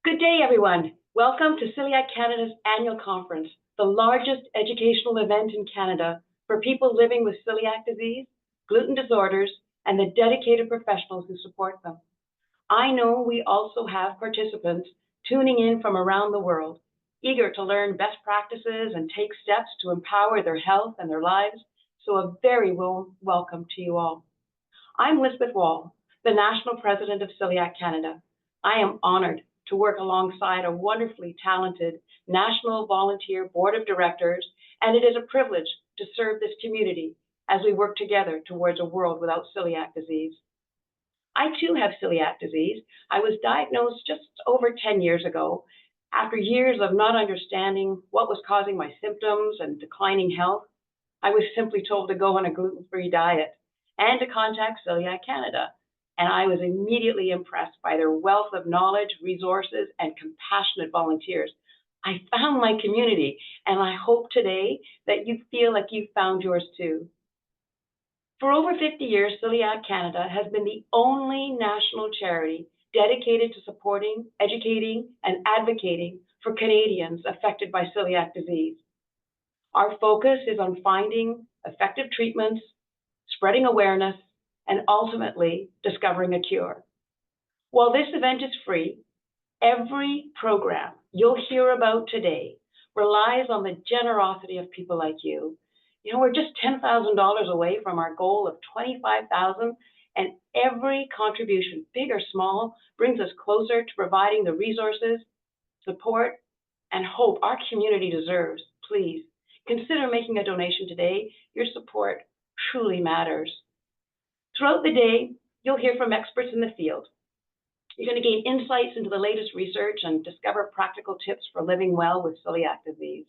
Good day, everyone. Welcome to Celiac Canada's annual conference, the largest educational event in Canada for people living with celiac disease, gluten disorders, and the dedicated professionals who support them. I know we also have participants tuning in from around the world, eager to learn best practices and take steps to empower their health and their lives, so a very warm welcome to you all. I'm Elizabeth Wall, the National President of Celiac Canada. I am honored to work alongside a wonderfully talented National Volunteer Board of Directors, and it is a privilege to serve this community as we work together towards a world without celiac disease. I too have celiac disease. I was diagnosed just over 10 years ago after years of not understanding what was causing my symptoms and declining health. I was simply told to go on a gluten-free diet and to contact Celiac Canada. And I was immediately impressed by their wealth of knowledge, resources, and compassionate volunteers. I found my community, and I hope today that you feel like you've found yours too. For over 50 years, Celiac Canada has been the only national charity dedicated to supporting, educating, and advocating for Canadians affected by celiac disease. Our focus is on finding effective treatments, spreading awareness, and ultimately discovering a cure. While this event is free, every program you'll hear about today relies on the generosity of people like you. You know, we're just $10,000 away from our goal of $25,000, and every contribution, big or small, brings us closer to providing the resources, support, and hope our community deserves. Please consider making a donation today. Your support truly matters. Throughout the day, you'll hear from experts in the field. You're going to gain insights into the latest research and discover practical tips for living well with celiac disease.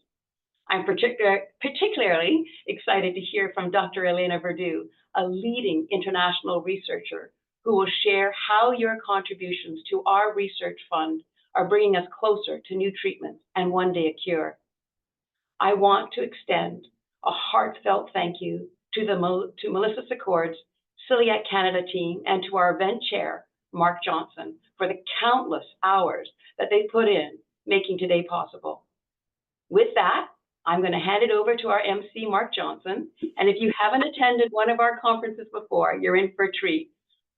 I'm particularly excited to hear from Dr. Elena Verdu, a leading international researcher who will share how your contributions to our research fund are bringing us closer to new treatments and one day a cure. I want to extend a heartfelt thank you to Melissa Secord's Celiac Canada team and to our event chair, Mark Johnson, for the countless hours that they put in making today possible. With that, I'm going to hand it over to our MC, Mark Johnson. And if you haven't attended one of our conferences before, you're in for a treat.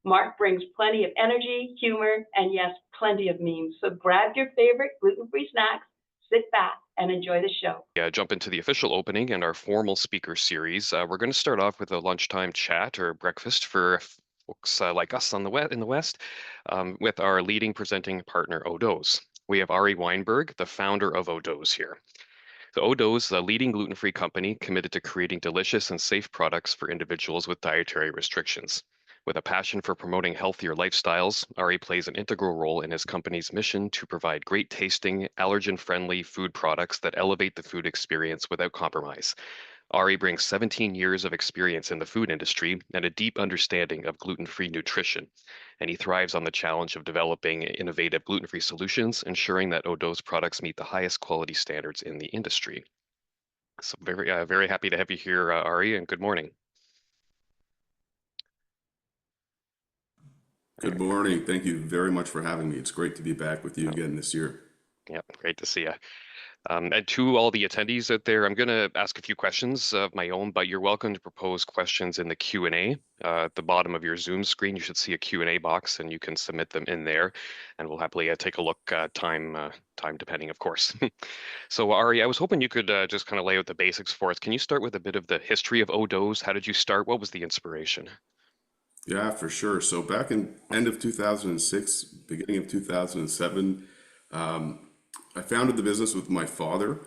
Mark brings plenty of energy, humor, and yes, plenty of memes. So grab your favorite gluten-free snacks, sit back, and enjoy the show. Jump into the official opening and our formal speaker series. We're going to start off with a lunchtime chat or breakfast for folks like us in the West with our leading presenting partner, Odo's. We have Ari Weinberg, the founder of Odo's here. So Odo's, the leading gluten-free company committed to creating delicious and safe products for individuals with dietary restrictions. With a passion for promoting healthier lifestyles, Ari plays an integral role in his company's mission to provide great tasting, allergen-friendly food products that elevate the food experience without compromise. Ari brings 17 years of experience in the food industry and a deep understanding of gluten-free nutrition, and he thrives on the challenge of developing innovative gluten-free solutions, ensuring that Odo's products meet the highest quality standards in the industry. So very happy to have you here, Ari, and good morning. Good morning. Thank you very much for having me. It's great to be back with you again this year. Yep, great to see you. And to all the attendees out there, I'm going to ask a few questions of my own, but you're welcome to propose questions in the Q&A. At the bottom of your Zoom screen, you should see a Q&A box, and you can submit them in there, and we'll happily take a look time depending, of course. So Ari, I was hoping you could just kind of lay out the basics for us. Can you start with a bit of the history of Odo's? How did you start? What was the inspiration? Yeah, for sure. So back in end of 2006, beginning of 2007, I founded the business with my father,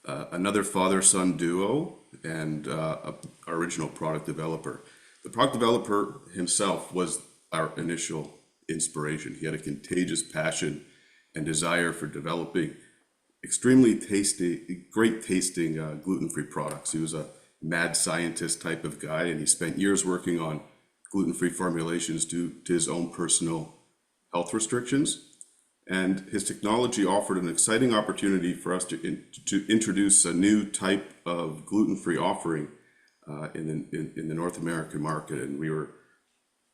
another father-son duo, and our original product developer. The product developer himself was our initial inspiration. He had a contagious passion and desire for developing extremely tasty, great tasting gluten-free products. He was a mad scientist type of guy, and he spent years working on gluten-free formulations due to his own personal health restrictions. And his technology offered an exciting opportunity for us to introduce a new type of gluten-free offering in the North American market. And we were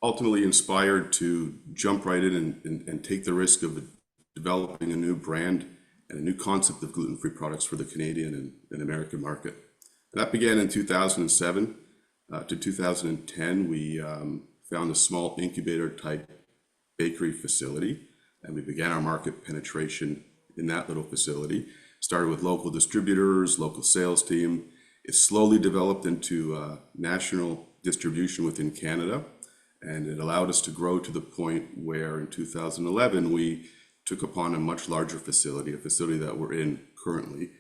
ultimately inspired to jump right in and take the risk of developing a new brand and a new concept of gluten-free products for the Canadian and American market. And that began in 2007 to 2010. We found a small incubator type bakery facility, and we began our market penetration in that little facility. Started with local distributors, local sales team. It slowly developed into national distribution within Canada, and it allowed us to grow to the point where in 2011 we took upon a much larger facility, a facility that we're in currently.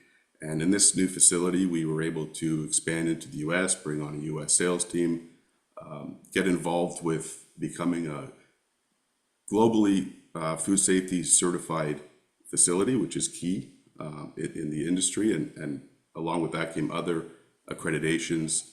And in this new facility, we were able to expand into the US, bring on a US sales team, get involved with becoming a globally food safety certified facility, which is key in the industry. And along with that came other accreditations,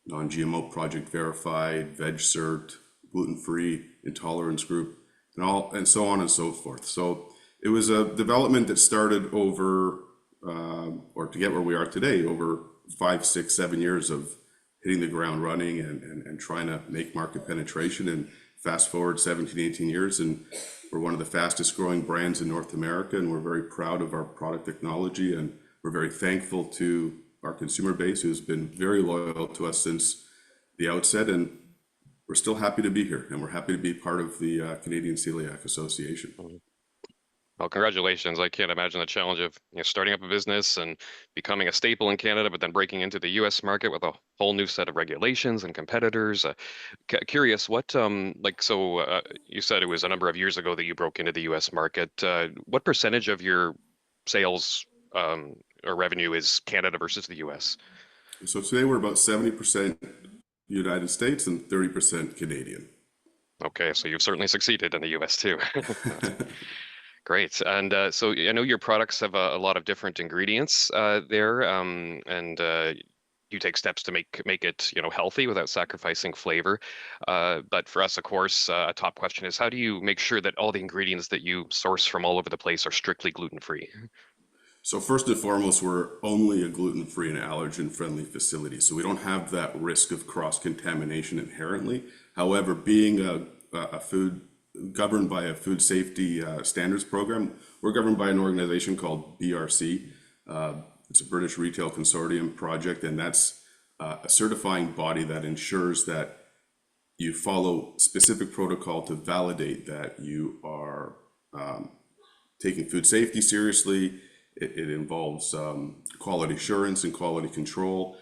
non-GMO project verified, veg cert, gluten-free, intolerance group, and so on and so forth. So it was a development that started over, or to get where we are today, over 5, 6, 7 years of hitting the ground running and trying to make market penetration. And fast forward 17, 18 years, and we're one of the fastest growing brands in North America, and we're very proud of our product technology, and we're very thankful to our consumer base who's been very loyal to us since the outset. And we're still happy to be here, and we're happy to be part of the Canadian Celiac Association. Well, congratulations. I can't imagine the challenge of starting up a business and becoming a staple in Canada, but then breaking into the US market with a whole new set of regulations and competitors. Curious, what you said it was a number of years ago that you broke into the US market. What percentage of your sales or revenue is Canada versus the US? So today we're about 70% United States and 30% Canadian. Okay, so you've certainly succeeded in the US too. Great. And so I know your products have a lot of different ingredients there, and you take steps to make it healthy without sacrificing flavor. But for us, of course, a top question is how do you make sure that all the ingredients that you source from all over the place are strictly gluten-free? So first and foremost, we're only a gluten-free and allergen-friendly facility, so we don't have that risk of cross-contamination inherently. However, being a food governed by a food safety standards program, we're governed by an organization called BRC. It's a British Retail Consortium project, and that's a certifying body that ensures that you follow specific protocol to validate that you are taking food safety seriously. It involves quality assurance and quality control.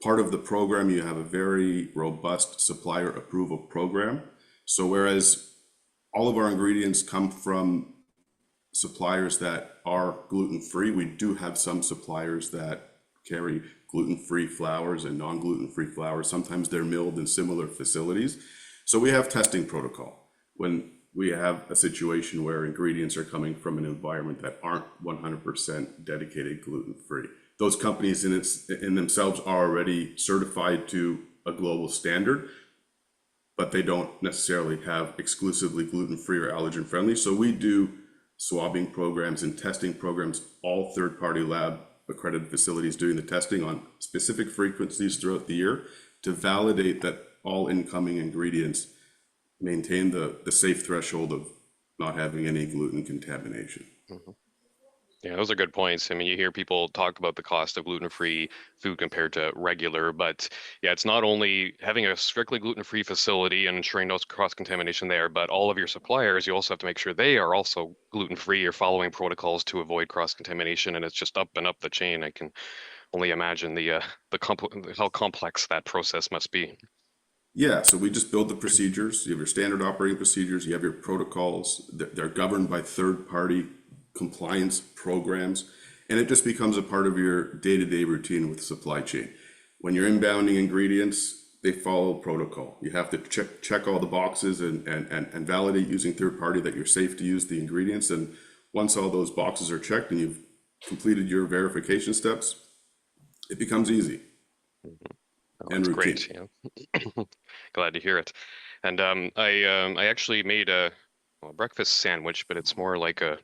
Part of the program, you have a very robust supplier approval program. So whereas all of our ingredients come from suppliers that are gluten-free, we do have some suppliers that carry gluten-free flours and non-gluten-free flours. Sometimes they're milled in similar facilities. So we have testing protocol when we have a situation where ingredients are coming from an environment that aren't 100% dedicated gluten-free. Those companies in themselves are already certified to a global standard, but they don't necessarily have exclusively gluten-free or allergen-friendly. So we do swabbing programs and testing programs, all third-party lab accredited facilities doing the testing on specific frequencies throughout the year to validate that all incoming ingredients maintain the safe threshold of not having any gluten contamination. Mm-hmm. Yeah, those are good points. I mean, you hear people talk about the cost of gluten-free food compared to regular, but yeah, it's not only having a strictly gluten-free facility and ensuring no cross-contamination there, but all of your suppliers, you also have to make sure they are also gluten-free or following protocols to avoid cross-contamination, and it's just up and up the chain. I can only imagine how complex that process must be. Yeah, so we just build the procedures. You have your standard operating procedures, you have your protocols, they're governed by third-party compliance programs, and it just becomes a part of your day-to-day routine with supply chain. When you're inbounding ingredients, they follow protocol. You have to check all the boxes and validate using third-party that you're safe to use the ingredients. And once all those boxes are checked and you've completed your verification steps, it becomes easy. Mm-hmm. Oh, and that's routine. great. Yeah. Glad to hear it. And I actually made a breakfast sandwich, but it's more like a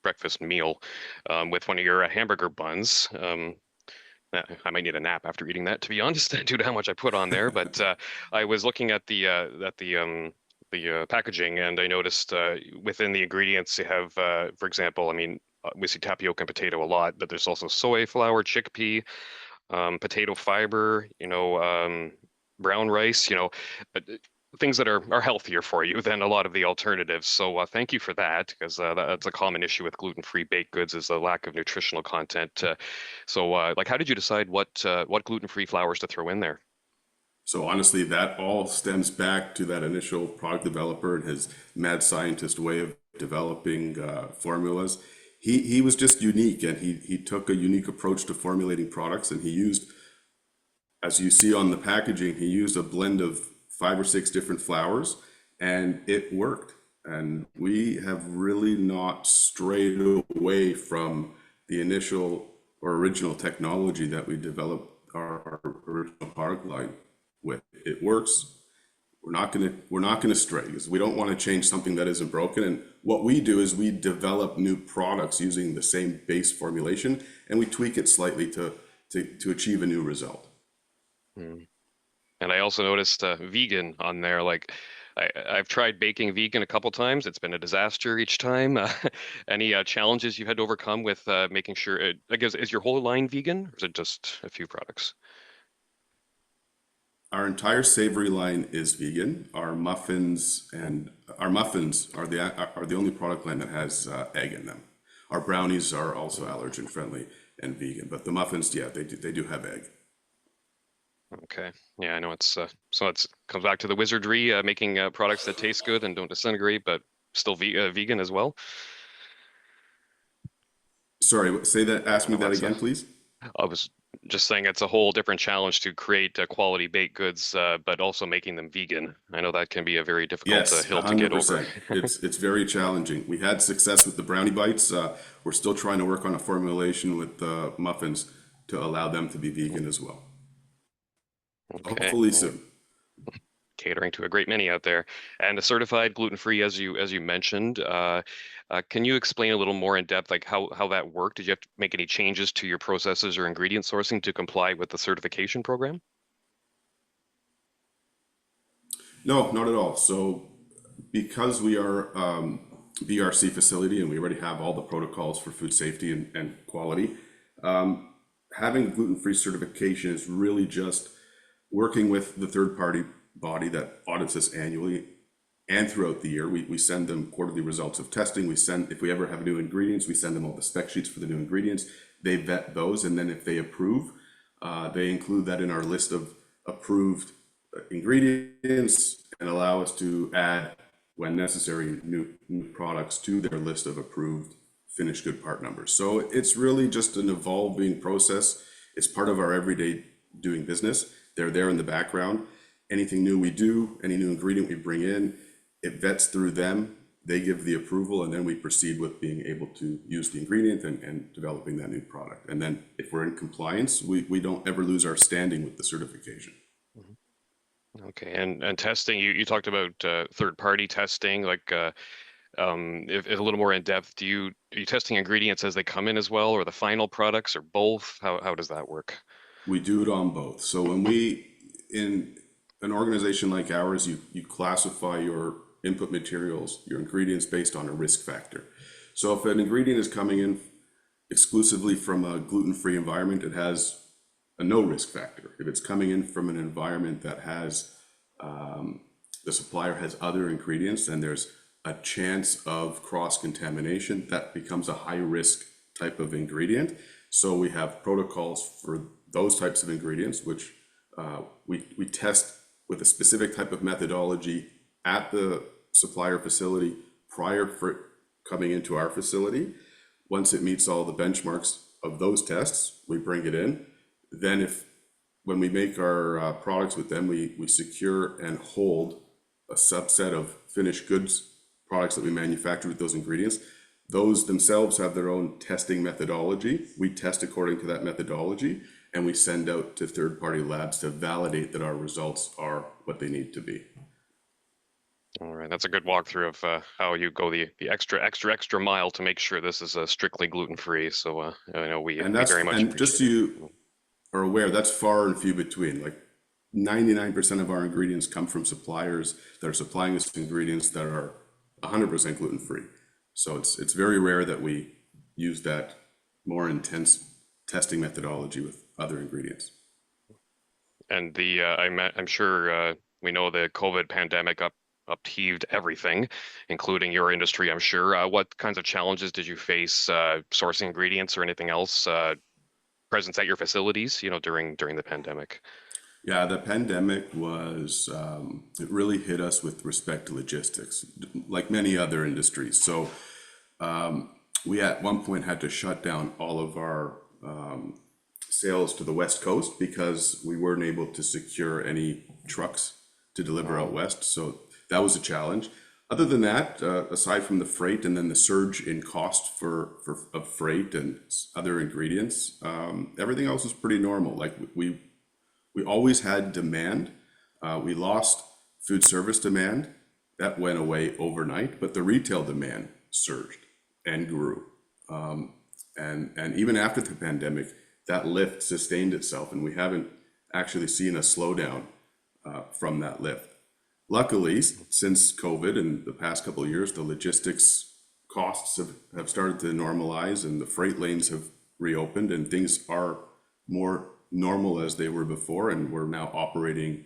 breakfast meal with one of your hamburger buns. I might need a nap after eating that, to be honest, due to how much I put on there. But I was looking at the the packaging, and I noticed within the ingredients you have, for example, I mean, we see tapioca and potato a lot, but there's also soy flour, chickpea, potato fiber, brown rice, uh, things that are healthier for you than a lot of the alternatives. So thank you for that, because that's a common issue with gluten-free baked goods is the lack of nutritional content. Like, how did you decide what gluten-free flours to throw in there? So honestly, that all stems back to that initial product developer and his mad scientist way of developing formulas. He was just unique, and he took a unique approach to formulating products, and he used, as you see on the packaging, he used a blend of 5 or 6 different flours, and it worked. And we have really not strayed away from the initial or original technology that we developed our original product line with. It works. We're not gonna stray, because we don't want to change something that isn't broken. And what we do is we develop new products using the same base formulation, and we tweak it slightly to achieve a new result. Hmm. And I also noticed vegan on there. Like, I've tried baking vegan a couple times. It's been a disaster each time. Any challenges you had to overcome with making sure I guess, is your whole line vegan, or is it just a few products? Our entire savory line is vegan. Our muffins are the only product line that has egg in them. Our brownies are also allergen friendly and vegan, but the muffins, yeah, they do have egg. Okay. Yeah, I know it's so it's comes back to the wizardry, making products that taste good and don't disintegrate, but still vegan as well. Sorry, say that. Ask I me know that it's again, please. I was just saying it's a whole different challenge to create quality baked goods, but also making them vegan. I know that can be a very difficult Yes, hill to get over. 100%. It's very challenging. We had success with the brownie bites. We're still trying to work on a formulation with the muffins to allow them to be vegan as well. Okay. Hopefully Well, soon. catering to a great many out there, and a certified gluten-free, as you mentioned. Can you explain a little more in depth, like how that worked? Did you have to make any changes to your processes or ingredient sourcing to comply with the certification program? No, not at all. So because we are BRC facility and we already have all the protocols for food safety and quality, having gluten-free certification is really just working with the third-party body that audits us annually and throughout the year. We send them quarterly results of testing. If we ever have new ingredients, we send them all the spec sheets for the new ingredients. They vet those, and then if they approve, they include that in our list of approved ingredients and allow us to add, when necessary, new products to their list of approved finished good part numbers. So it's really just an evolving process. It's part of our everyday doing business. They're there in the background. Anything new we do, any new ingredient we bring in, it vets through them. They give the approval, and then we proceed with being able to use the ingredient and developing that new product. And then if we're in compliance, we don't ever lose our standing with the certification. Okay, and testing, you talked about third-party testing, like if a little more in depth, are you testing ingredients as they come in as well, or the final products, or both? How does that work? We do it on both. So in an organization like ours, you classify your input materials, your ingredients based on a risk factor. So if an ingredient is coming in exclusively from a gluten-free environment, it has a no risk factor. If it's coming in from an environment that has, the supplier has other ingredients, then there's a chance of cross-contamination. That becomes a high risk type of ingredient. So we have protocols for those types of ingredients, which we test with a specific type of methodology at the supplier facility prior for coming into our facility. Once it meets all the benchmarks of those tests, we bring it in. Then when we make our products with them, we secure and hold a subset of finished goods products that we manufacture with those ingredients. Those themselves have their own testing methodology. We test according to that methodology, and we send out to third-party labs to validate that our results are what they need to be. All right, that's a good walkthrough of how you go the extra mile to make sure this is strictly gluten-free. So I know we And very much just so appreciate it. you are aware, that's far and few between. Like 99% of our ingredients come from suppliers that are supplying us ingredients that are 100% gluten-free. So it's very rare that we use that more intense testing methodology with other ingredients. And I'm sure we know the COVID pandemic upheaved everything, including your industry, I'm sure. What kinds of challenges did you face sourcing ingredients or anything else presence at your facilities, during the pandemic? Yeah, the pandemic was, it really hit us with respect to logistics, like many other industries. So we at one point had to shut down all of our sales to the West Coast because we weren't able to secure any trucks to deliver out west. So that was a challenge. Other than that, aside from the freight and then the surge in cost of freight and other ingredients, everything else was pretty normal. Like we always had demand. We lost food service demand. That went away overnight, but the retail demand surged and grew. And even after the pandemic, that lift sustained itself, and we haven't actually seen a slowdown from that lift. Luckily, since COVID and the past couple of years, the logistics costs have started to normalize, and the freight lanes have reopened, and things are more normal as they were before, and we're now operating,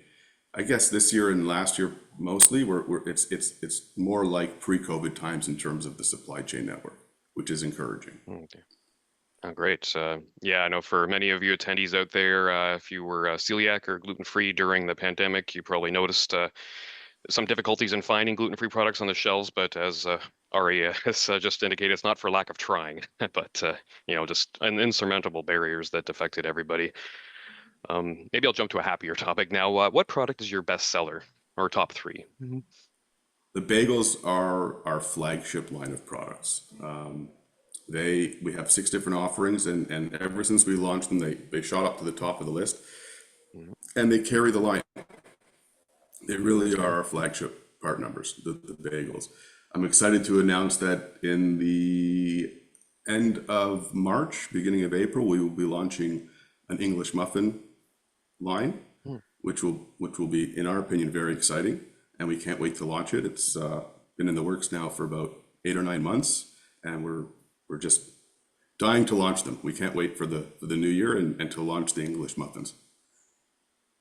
I guess this year and last year mostly, it's more like pre-COVID times in terms of the supply chain network, which is encouraging. Okay. Oh, great. Yeah, I know for many of you attendees out there, if you were celiac or gluten-free during the pandemic, you probably noticed some difficulties in finding gluten-free products on the shelves, but as Ari has just indicated, it's not for lack of trying, but just insurmountable barriers that affected everybody. Maybe I'll jump to a happier topic now. What product is your best seller or top three? The bagels are our flagship line of products. We have 6 different offerings, and ever since we launched them, they shot up to the top of the list, and they carry the line. They really are our flagship part numbers, the bagels. I'm excited to announce that in the end of March, beginning of April, we will be launching an English muffin line, which will be, in our opinion, very exciting, and we can't wait to launch it. It's been in the works now for about 8 or 9 months, and we're just dying to launch them. We can't wait for the new year and to launch the English muffins.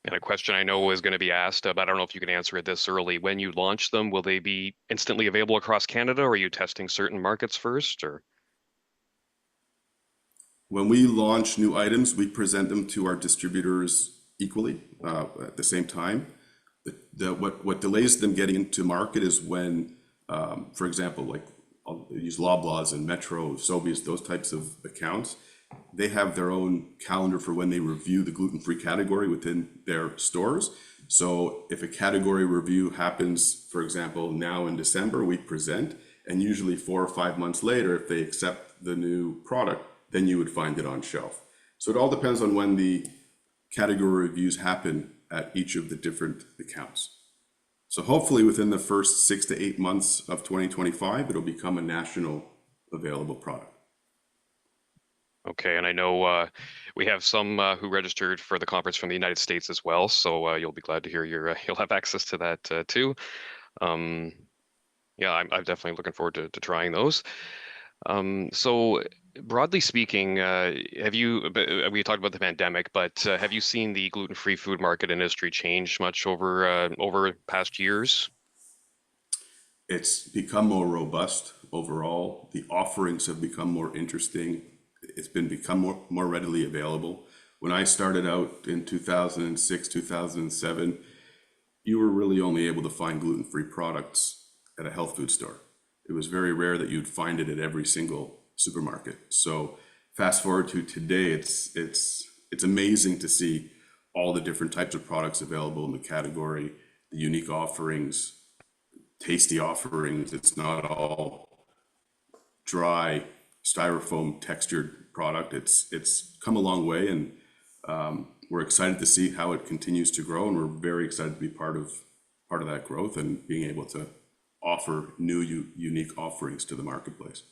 And a question I know is going to be asked, but I don't know if you can answer it this early. When you launch them, will they be instantly available across Canada, or are you testing certain markets first? Or when we launch new items, we present them to our distributors equally at the same time. What delays them getting into market is when, for example, like I'll use Loblaws and Metro, Sobeys, those types of accounts. They have their own calendar for when they review the gluten-free category within their stores. So if a category review happens, for example, now in December, we present, and usually 4 or 5 months later, if they accept the new product, then you would find it on shelf. So it all depends on when the category reviews happen at each of the different accounts. So hopefully within the first 6 to 8 months of 2025, it'll become a national available product. okay, and I know we have some who registered for the conference from the United States as well, so you'll be glad to hear you'll have access to that too. Yeah, I'm definitely looking forward to trying those. So broadly speaking, we talked about the pandemic, but have you seen the gluten-free food market industry change much over past years? It's become more robust overall. The offerings have become more interesting. It's become more readily available. When I started out in 2006, 2007, you were really only able to find gluten-free products at a health food store. It was very rare that you'd find it at every single supermarket. So fast forward to today, it's amazing to see all the different types of products available in the category, the unique offerings, tasty offerings. It's not all dry styrofoam textured product. It's come a long way, and we're excited to see how it continues to grow, and we're very excited to be part of that growth and being able to offer new unique offerings to the marketplace.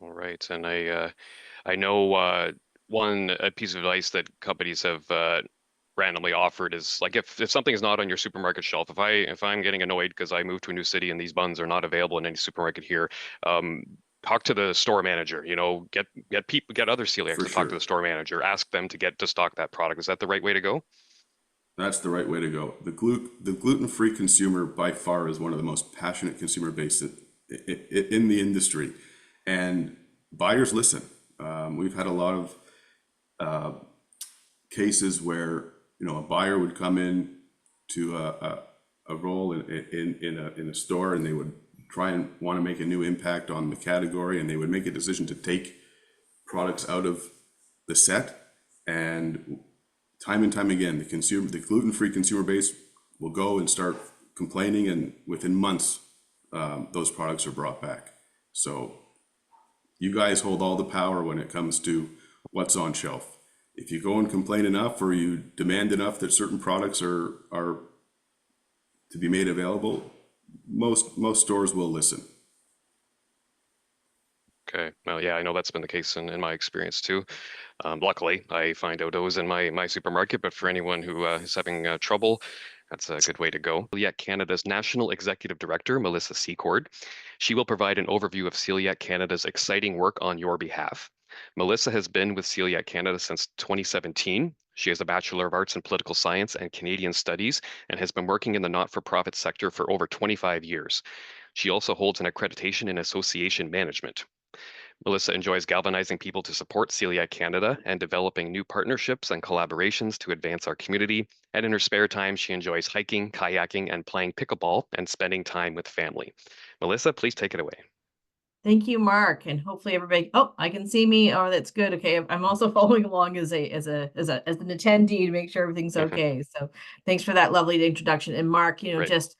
All right, and I know one piece of advice that companies have randomly offered is like if something is not on your supermarket shelf, if I'm getting annoyed because I moved to a new city and these buns are not available in any supermarket here, talk to the store manager, get other celiacs For to talk to sure. the store manager, ask them to stock that product. Is that the right way to go? That's the right way to go. The gluten-free consumer by far is one of the most passionate consumer base in the industry, and buyers listen. We've had a lot of cases where a buyer would come in to a role in a store, and they would try and want to make a new impact on the category, and they would make a decision to take products out of the set, and time and time again, the gluten-free consumer base will go and start complaining, and within months, those products are brought back. So you guys hold all the power when it comes to what's on shelf. If you go and complain enough, or you demand enough that certain products are to be made available, most stores will listen. Okay. Well, yeah, I know that's been the case in my experience too. Luckily, I find Odo's in my supermarket, but for anyone who is having trouble, that's a good way to go. Celiac Canada's National Executive Director, Melissa Secord. She will provide an overview of Celiac Canada's exciting work on your behalf. Melissa has been with Celiac Canada since 2017. She has a Bachelor of Arts in Political Science and Canadian Studies and has been working in the not-for-profit sector for over 25 years. She also holds an accreditation in association management. Melissa enjoys galvanizing people to support Celiac Canada and developing new partnerships and collaborations to advance our community. And in her spare time, she enjoys hiking, kayaking, and playing pickleball and spending time with family. Melissa, please take it away. Thank you, Mark, and hopefully everybody. Oh, I can see me. Oh, that's good. Okay, I'm also following along as an attendee to make sure everything's okay. So, thanks for that lovely introduction. And Mark, Great. just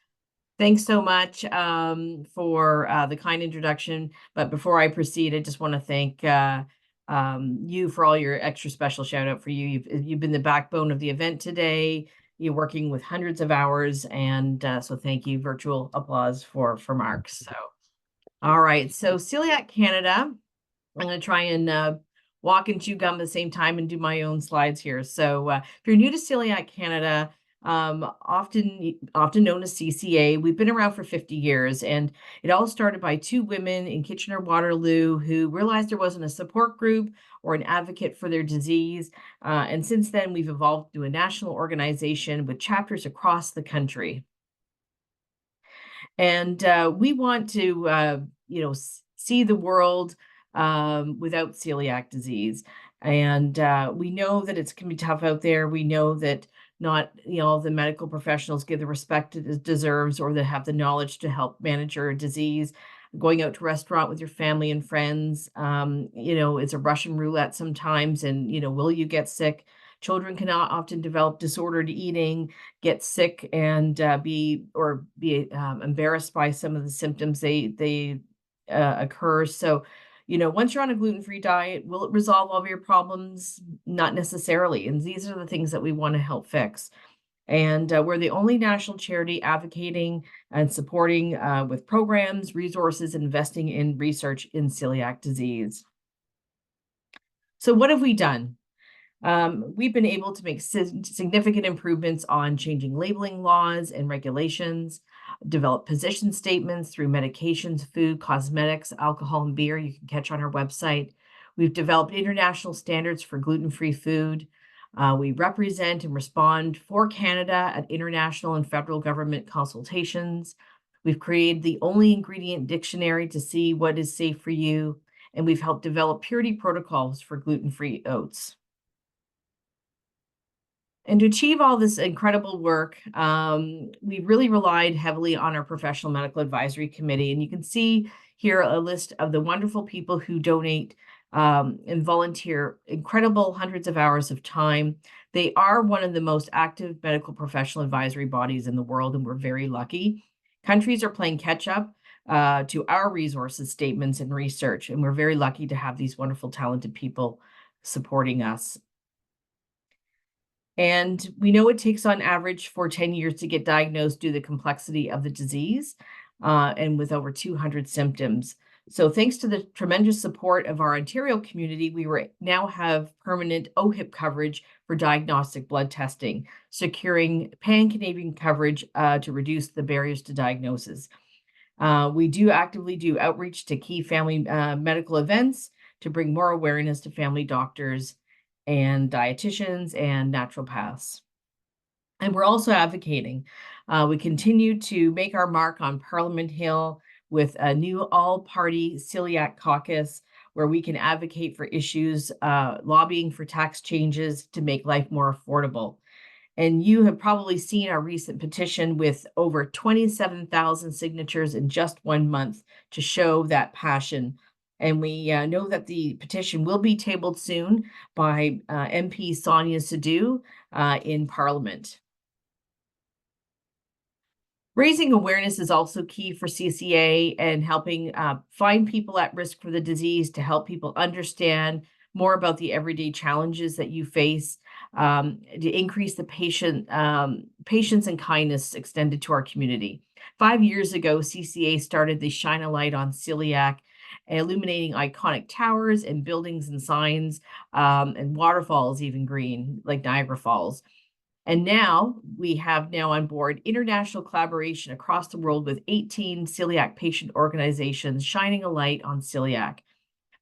thanks so much for the kind introduction. But before I proceed, I just want to thank you for all your extra special shout out for you. You've been the backbone of the event today. You're working with hundreds of hours, and so thank you. Virtual applause for Mark. So. All right, so Celiac Canada, I'm going to try and walk and chew gum at the same time and do my own slides here. So if you're new to Celiac Canada, often known as CCA, we've been around for 50 years, and it all started by two women in Kitchener-Waterloo who realized there wasn't a support group or an advocate for their disease. And since then, we've evolved to a national organization with chapters across the country. And we want to, see the world without celiac disease. And we know that it's can be tough out there. We know that not, the medical professionals give the respect it deserves or that have the knowledge to help manage your disease. Going out to a restaurant with your family and friends, it's a Russian roulette sometimes. And, will you get sick? Children can often develop disordered eating, get sick, and be embarrassed by some of the symptoms they occur. So, once you're on a gluten-free diet, will it resolve all of your problems? Not necessarily. And these are the things that we want to help fix. And we're the only national charity advocating and supporting with programs, resources, investing in research in celiac disease. So what have we done? We've been able to make significant improvements on changing labeling laws and regulations, develop position statements through medications, food, cosmetics, alcohol, and beer you can catch on our website. We've developed international standards for gluten-free food. We represent and respond for Canada at international and federal government consultations. We've created the only ingredient dictionary to see what is safe for you, and we've helped develop purity protocols for gluten-free oats. And to achieve all this incredible work, we really relied heavily on our Professional Medical Advisory Committee. And you can see here a list of the wonderful people who donate and volunteer incredible hundreds of hours of time. They are one of the most active medical professional advisory bodies in the world, and we're very lucky. Countries are playing catch up to our resources, statements, and research, and we're very lucky to have these wonderful, talented people supporting us. And we know it takes on average for 10 years to get diagnosed due to the complexity of the disease and with over 200 symptoms. So thanks to the tremendous support of our Ontario community, we now have permanent OHIP coverage for diagnostic blood testing, securing pan-Canadian coverage to reduce the barriers to diagnosis. We do actively do outreach to key family medical events to bring more awareness to family doctors and dietitians and naturopaths. And we're also advocating. We continue to make our mark on Parliament Hill with a new all-party celiac caucus where we can advocate for issues, lobbying for tax changes to make life more affordable. And you have probably seen our recent petition with over 27,000 signatures in just 1 month to show that passion. And we know that the petition will be tabled soon by MP Sonia Sadu in Parliament. Raising awareness is also key for CCA and helping find people at risk for the disease to help people understand more about the everyday challenges that you face, to increase the patience and kindness extended to our community. 5 years ago, CCA started the Shine a Light on Celiac, illuminating iconic towers and buildings and signs, and waterfalls, even green, like Niagara Falls. And now we have on board international collaboration across the world with 18 celiac patient organizations shining a light on celiac.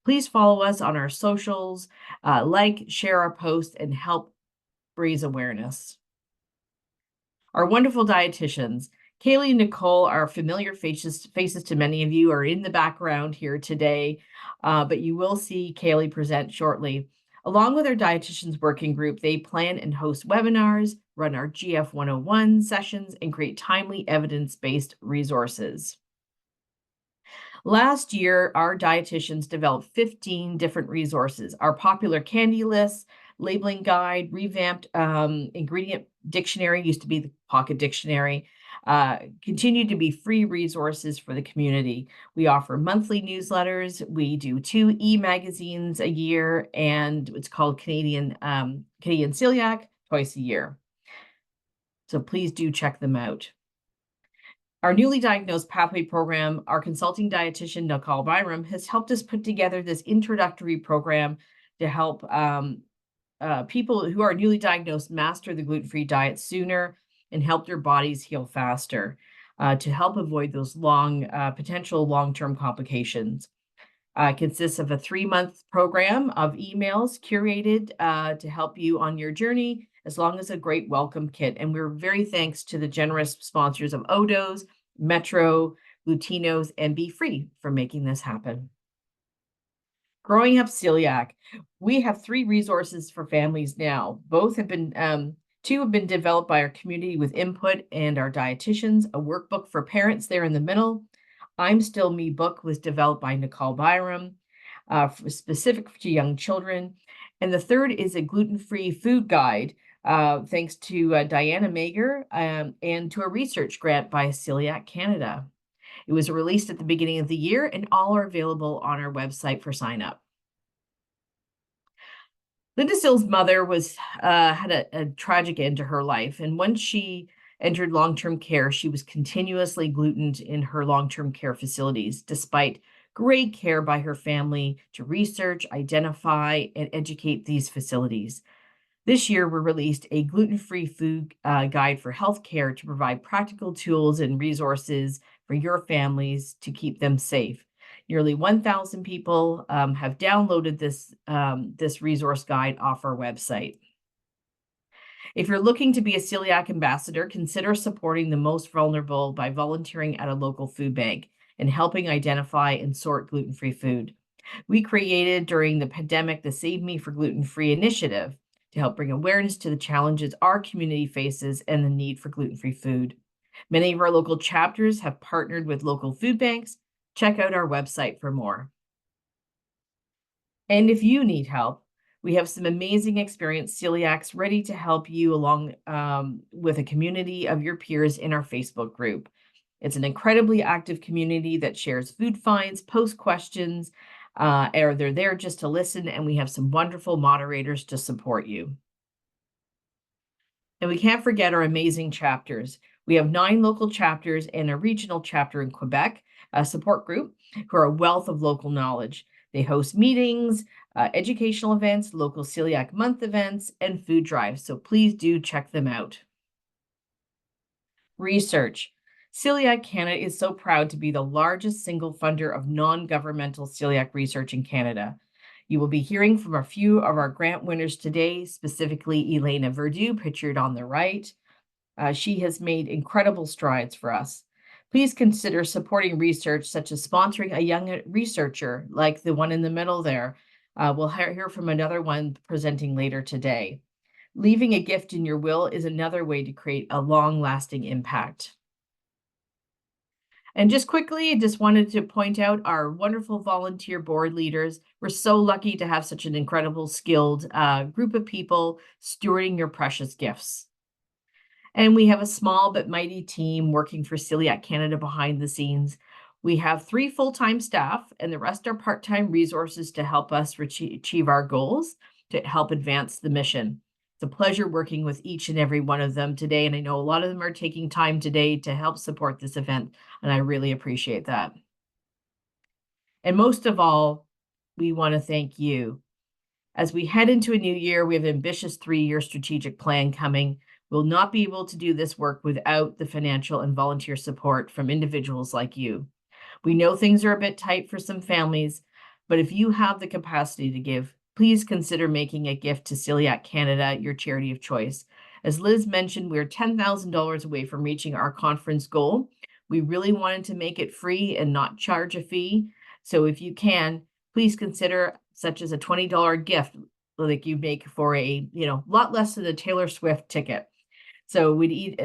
Please follow us on our socials, like, share our posts, and help raise awareness. Our wonderful dietitians, Kaylee and Nicole, are familiar faces to many of you, are in the background here today, but you will see Kaylee present shortly. Along with our dietitians working group, they plan and host webinars, run our GF 101 sessions, and create timely evidence-based resources. Last year, our dietitians developed 15 different resources. Our popular candy list, labeling guide, revamped ingredient dictionary, used to be the pocket dictionary, continue to be free resources for the community. We offer monthly newsletters. We do 2 e-magazines a year, and it's called Canadian Celiac twice a year. So please do check them out. Our newly diagnosed pathway program, our consulting dietitian, Nicole Byram, has helped us put together this introductory program to help people who are newly diagnosed master the gluten-free diet sooner and help their bodies heal faster to help avoid those potential long-term complications. Consists of a 3-month program of emails curated to help you on your journey, as long as a great welcome kit. And we're very thanks to the generous sponsors of Odo's, Metro, Glutinos, and Be Free for making this happen. Growing Up Celiac. We have 3 resources for families now. Both have been 2 have been developed by our community with input and our dietitians. A workbook for parents there in the middle. I'm Still Me book was developed by Nicole Byram, specific to young children. And the third is a gluten-free food guide, thanks to Diana Mager and to a research grant by Celiac Canada. It was released at the beginning of the year, and all are available on our website for sign up. Linda Sill's mother had a tragic end to her life, and once she entered long-term care, she was continuously glutened in her long-term care facilities, despite great care by her family to research, identify, and educate these facilities. This year, we released a gluten-free food guide for healthcare to provide practical tools and resources for your families to keep them safe. Nearly 1,000 people have downloaded this resource guide off our website. If you're looking to be a celiac ambassador, consider supporting the most vulnerable by volunteering at a local food bank and helping identify and sort gluten-free food. We created during the pandemic the Save Me for Gluten-Free initiative to help bring awareness to the challenges our community faces and the need for gluten-free food. Many of our local chapters have partnered with local food banks. Check out our website for more. And if you need help, we have some amazing experienced celiacs ready to help you along with a community of your peers in our Facebook group. It's an incredibly active community that shares food finds, posts questions, or they're there just to listen, and we have some wonderful moderators to support you. And we can't forget our amazing chapters. We have 9 local chapters and a regional chapter in Quebec, support group who are a wealth of local knowledge. They host meetings, educational events, local celiac month events, and food drives. So please do check them out. Research. Celiac Canada is so proud to be the largest single funder of non-governmental celiac research in Canada. You will be hearing from a few of our grant winners today, specifically Elena Verdu, pictured on the right. She has made incredible strides for us. Please consider supporting research such as sponsoring a young researcher like the one in the middle there. We'll hear from another one presenting later today. Leaving a gift in your will is another way to create a long-lasting impact. And just quickly, just wanted to point out our wonderful volunteer board leaders. We're so lucky to have such an incredible, skilled group of people stewarding your precious gifts. And we have a small but mighty team working for Celiac Canada behind the scenes. We have 3 full-time staff, and the rest are part-time resources to help us achieve our goals, to help advance the mission. It's a pleasure working with each and every one of them today, and I know a lot of them are taking time today to help support this event, and I really appreciate that. And most of all, we want to thank you. As we head into a new year, we have an ambitious 3-year strategic plan coming. We'll not be able to do this work without the financial and volunteer support from individuals like you. We know things are a bit tight for some families, but if you have the capacity to give, please consider making a gift to Celiac Canada, your charity of choice. As Liz mentioned, we're $10,000 away from reaching our conference goal. We really wanted to make it free and not charge a fee. So if you can, please consider such as a $20 gift like you make for a, lot less than a Taylor Swift ticket. So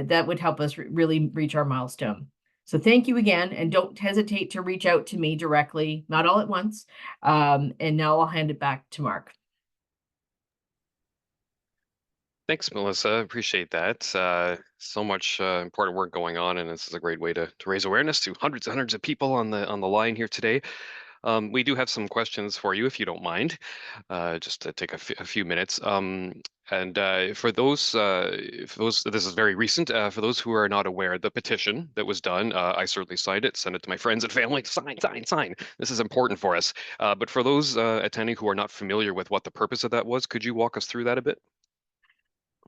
that would help us really reach our milestone. So thank you again, and don't hesitate to reach out to me directly, not all at once. And now I'll hand it back to Mark. Thanks, Melissa. Appreciate that. So much important work going on, and this is a great way to raise awareness to hundreds and hundreds of people on the line here today. We do have some questions for you, if you don't mind, just to take a few minutes. For those, this is very recent. For those who are not aware, the petition that was done, I certainly signed it, sent it to my friends and family. Sign. This is important for us. But for those attending who are not familiar with what the purpose of that was, could you walk us through that a bit?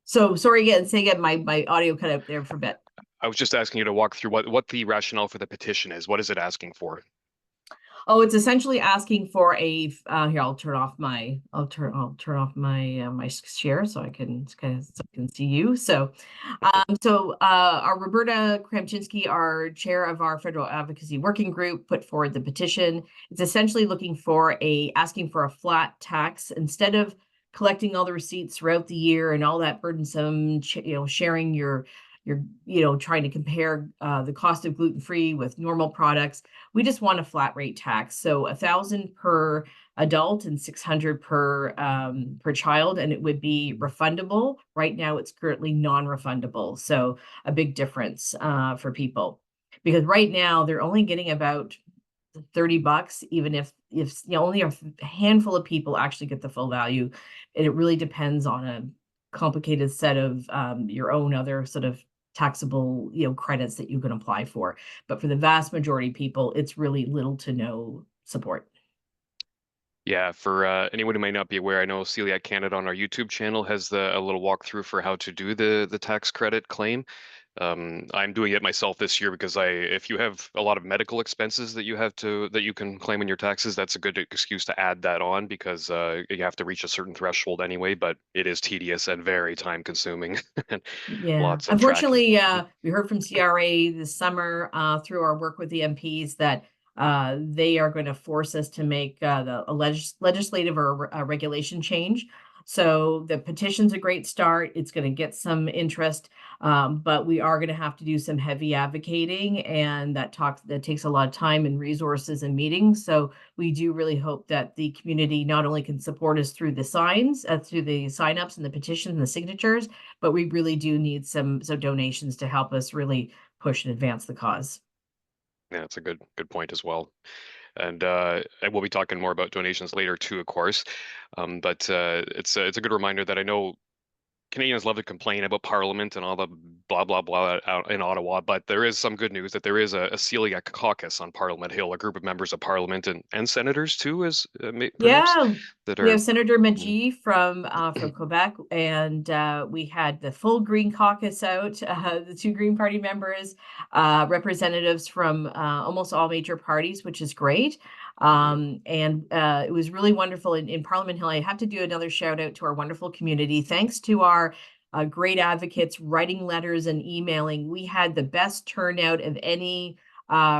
So sorry again, say again, my audio cut out there for a bit. I was just asking you to walk through what the rationale for the petition is. What is it asking for? Oh, it's essentially asking for a here. I'll turn off my my share so I can see you. So, our Roberta Kramczynski, our chair of our federal advocacy working group, put forward the petition. It's essentially asking for a flat tax instead of collecting all the receipts throughout the year and all that burdensome, sharing your trying to compare the cost of gluten-free with normal products. We just want a flat rate tax. So $1,000 per adult and $600 per child, and it would be refundable. Right now, it's currently non-refundable. So a big difference for people, because right now they're only getting about $30, even if only a handful of people actually get the full value. And it really depends on a complicated set of your own other sort of taxable credits that you can apply for. But for the vast majority of people, it's really little to no support. Yeah, for anyone who might not be aware, I know Celiac Canada on our YouTube channel has a little walkthrough for how to do the tax credit claim. I'm doing it myself this year because if you have a lot of medical expenses that you can claim in your taxes, that's a good excuse to add that on, because you have to reach a certain threshold anyway, but it is tedious and very time consuming. Yeah, Lots of unfortunately, we heard from CRA this summer through our work with the MPs that they are going to force us to make a legislative or a regulation change. So the petition's a great start. It's going to get some interest, but we are going to have to do some heavy advocating, and that takes a lot of time and resources and meetings. So we do really hope that the community not only can support us through the through the signups and the petitions and the signatures, but we really do need some donations to help us really push and advance the cause. Yeah, it's a good point as well. And we'll be talking more about donations later too, of course. But it's a good reminder that I know Canadians love to complain about Parliament and all the blah blah blah out in Ottawa, but there is some good news that there is a celiac caucus on Parliament Hill, a group of members of Parliament and senators too, as perhaps Yeah, that we have are. Senator Mm, Magee from Quebec, and we had the full Green Caucus out, the two Green Party members, representatives from almost all major parties, which is great. mhm. And it was really wonderful in Parliament Hill. I have to do another shout out to our wonderful community. Thanks to our great advocates writing letters and emailing, we had the best turnout of any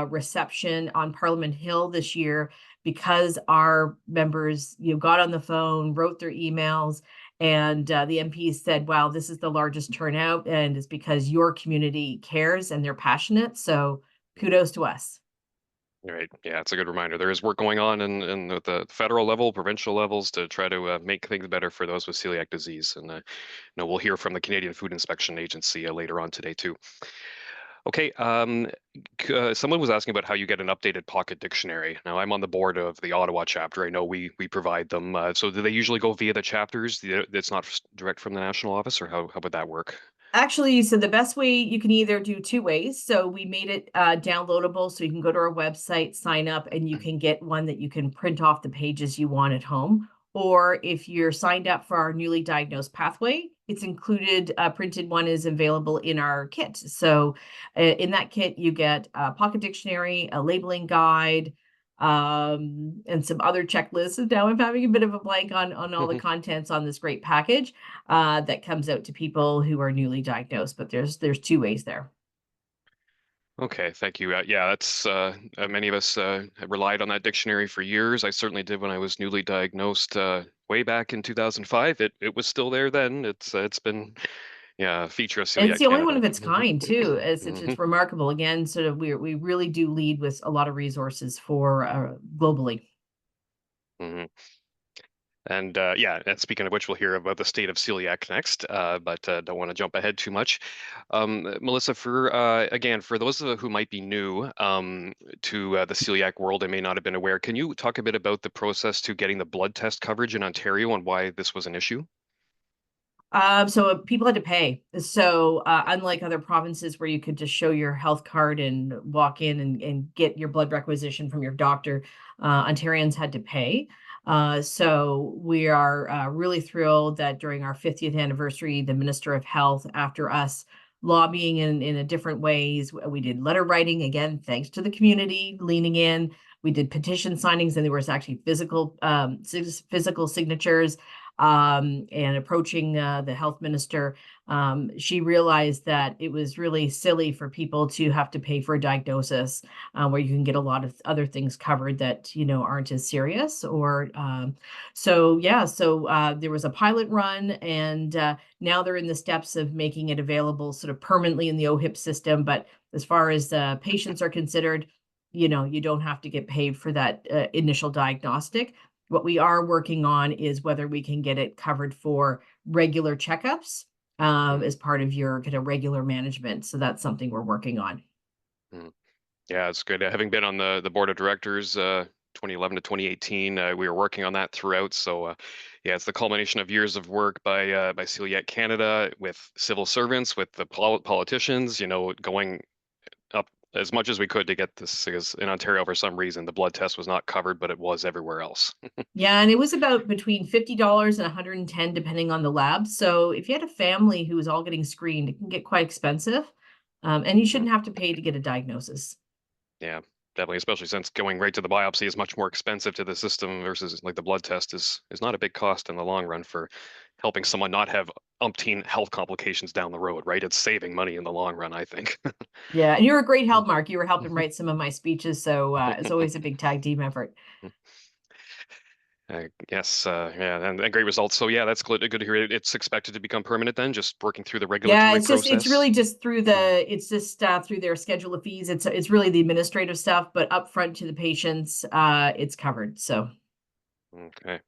reception on Parliament Hill this year, because our members, got on the phone, wrote their emails, and the MPs said, wow, this is the largest turnout, and it's because your community cares and they're passionate. So kudos to us. Right. Yeah, it's a good reminder. There is work going on in the federal level, provincial levels to try to make things better for those with celiac disease. And we'll hear from the Canadian Food Inspection Agency later on today too. Okay. Someone was asking about how you get an updated pocket dictionary. Now, I'm on the board of the Ottawa chapter. I know we provide them. So do they usually go via the chapters? It's not direct from the national office, or how would that work? Actually, so the best way, you can either do two ways. So we made it downloadable, so you can go to our website, sign up, and you can get one that you can print off the pages you want at home. Or if you're signed up for our newly diagnosed pathway, it's included. A printed one is available in our kit. So in that kit, you get a pocket dictionary, a labeling guide, and some other checklists. And now I'm having a bit of a blank on all the contents on this great package that comes out to people who are newly diagnosed. But there's two ways there. Okay, thank you. Yeah, that's many of us have relied on that dictionary for years. I certainly did when I was newly diagnosed way back in 2005. It was still there then. It's been, yeah, a feature of And it's Celiac the only one Canada. of its kind too. It's Mhm. remarkable. Again, sort of we really do lead with a lot of resources for globally. Mhm. And yeah, and speaking of which, we'll hear about the state of celiac next, but don't want to jump ahead too much. Melissa, for again, for those who might be new to the celiac world and may not have been aware, can you talk a bit about the process to getting the blood test coverage in Ontario and why this was an issue? So people had to pay. So unlike other provinces where you could just show your health card and walk in and get your blood requisition from your doctor, Ontarians had to pay. So we are really thrilled that during our 50th anniversary, the Minister of Health, after us lobbying in a different ways, we did letter writing, again, thanks to the community leaning in. We did petition signings, and there was actually physical signatures, and approaching the health minister. She realized that it was really silly for people to have to pay for a diagnosis where you can get a lot of other things covered that aren't as serious. Or so yeah, so there was a pilot run, and now they're in the steps of making it available sort of permanently in the OHIP system. But as far as patients are considered, you don't have to get paid for that initial diagnostic. What we are working on is whether we can get it covered for regular checkups Mm, as part of your kind of regular management. So that's something we're working on. mm. Yeah, it's good. Having been on the board of directors, 2011 to 2018, we were working on that throughout. So, yeah, it's the culmination of years of work by Celiac Canada with civil servants, with the politicians. Going up as much as we could to get this, because in Ontario, for some reason, the blood test was not covered, but it was everywhere else. Yeah, and it was about between $50 and 110 depending on the lab. So if you had a family who was all getting screened, it can get quite expensive. And you Mm, shouldn't have to pay to get a diagnosis. yeah, definitely, especially since going right to the biopsy is much more expensive to the system versus like the blood test is not a big cost in the long run for helping someone not have umpteen health complications down the road, right? It's saving money in the long run, I think. Yeah, and you're a great help, Mark. You were helping write some of my speeches, so it's always a big tag team effort. Yes, yeah, and great results. So yeah, that's good to hear. It's expected to become permanent then, just working through the Yeah, regulatory it's really process. just through Mm, through their schedule of fees. It's really the administrative stuff, but upfront to the patients, it's covered. So okay.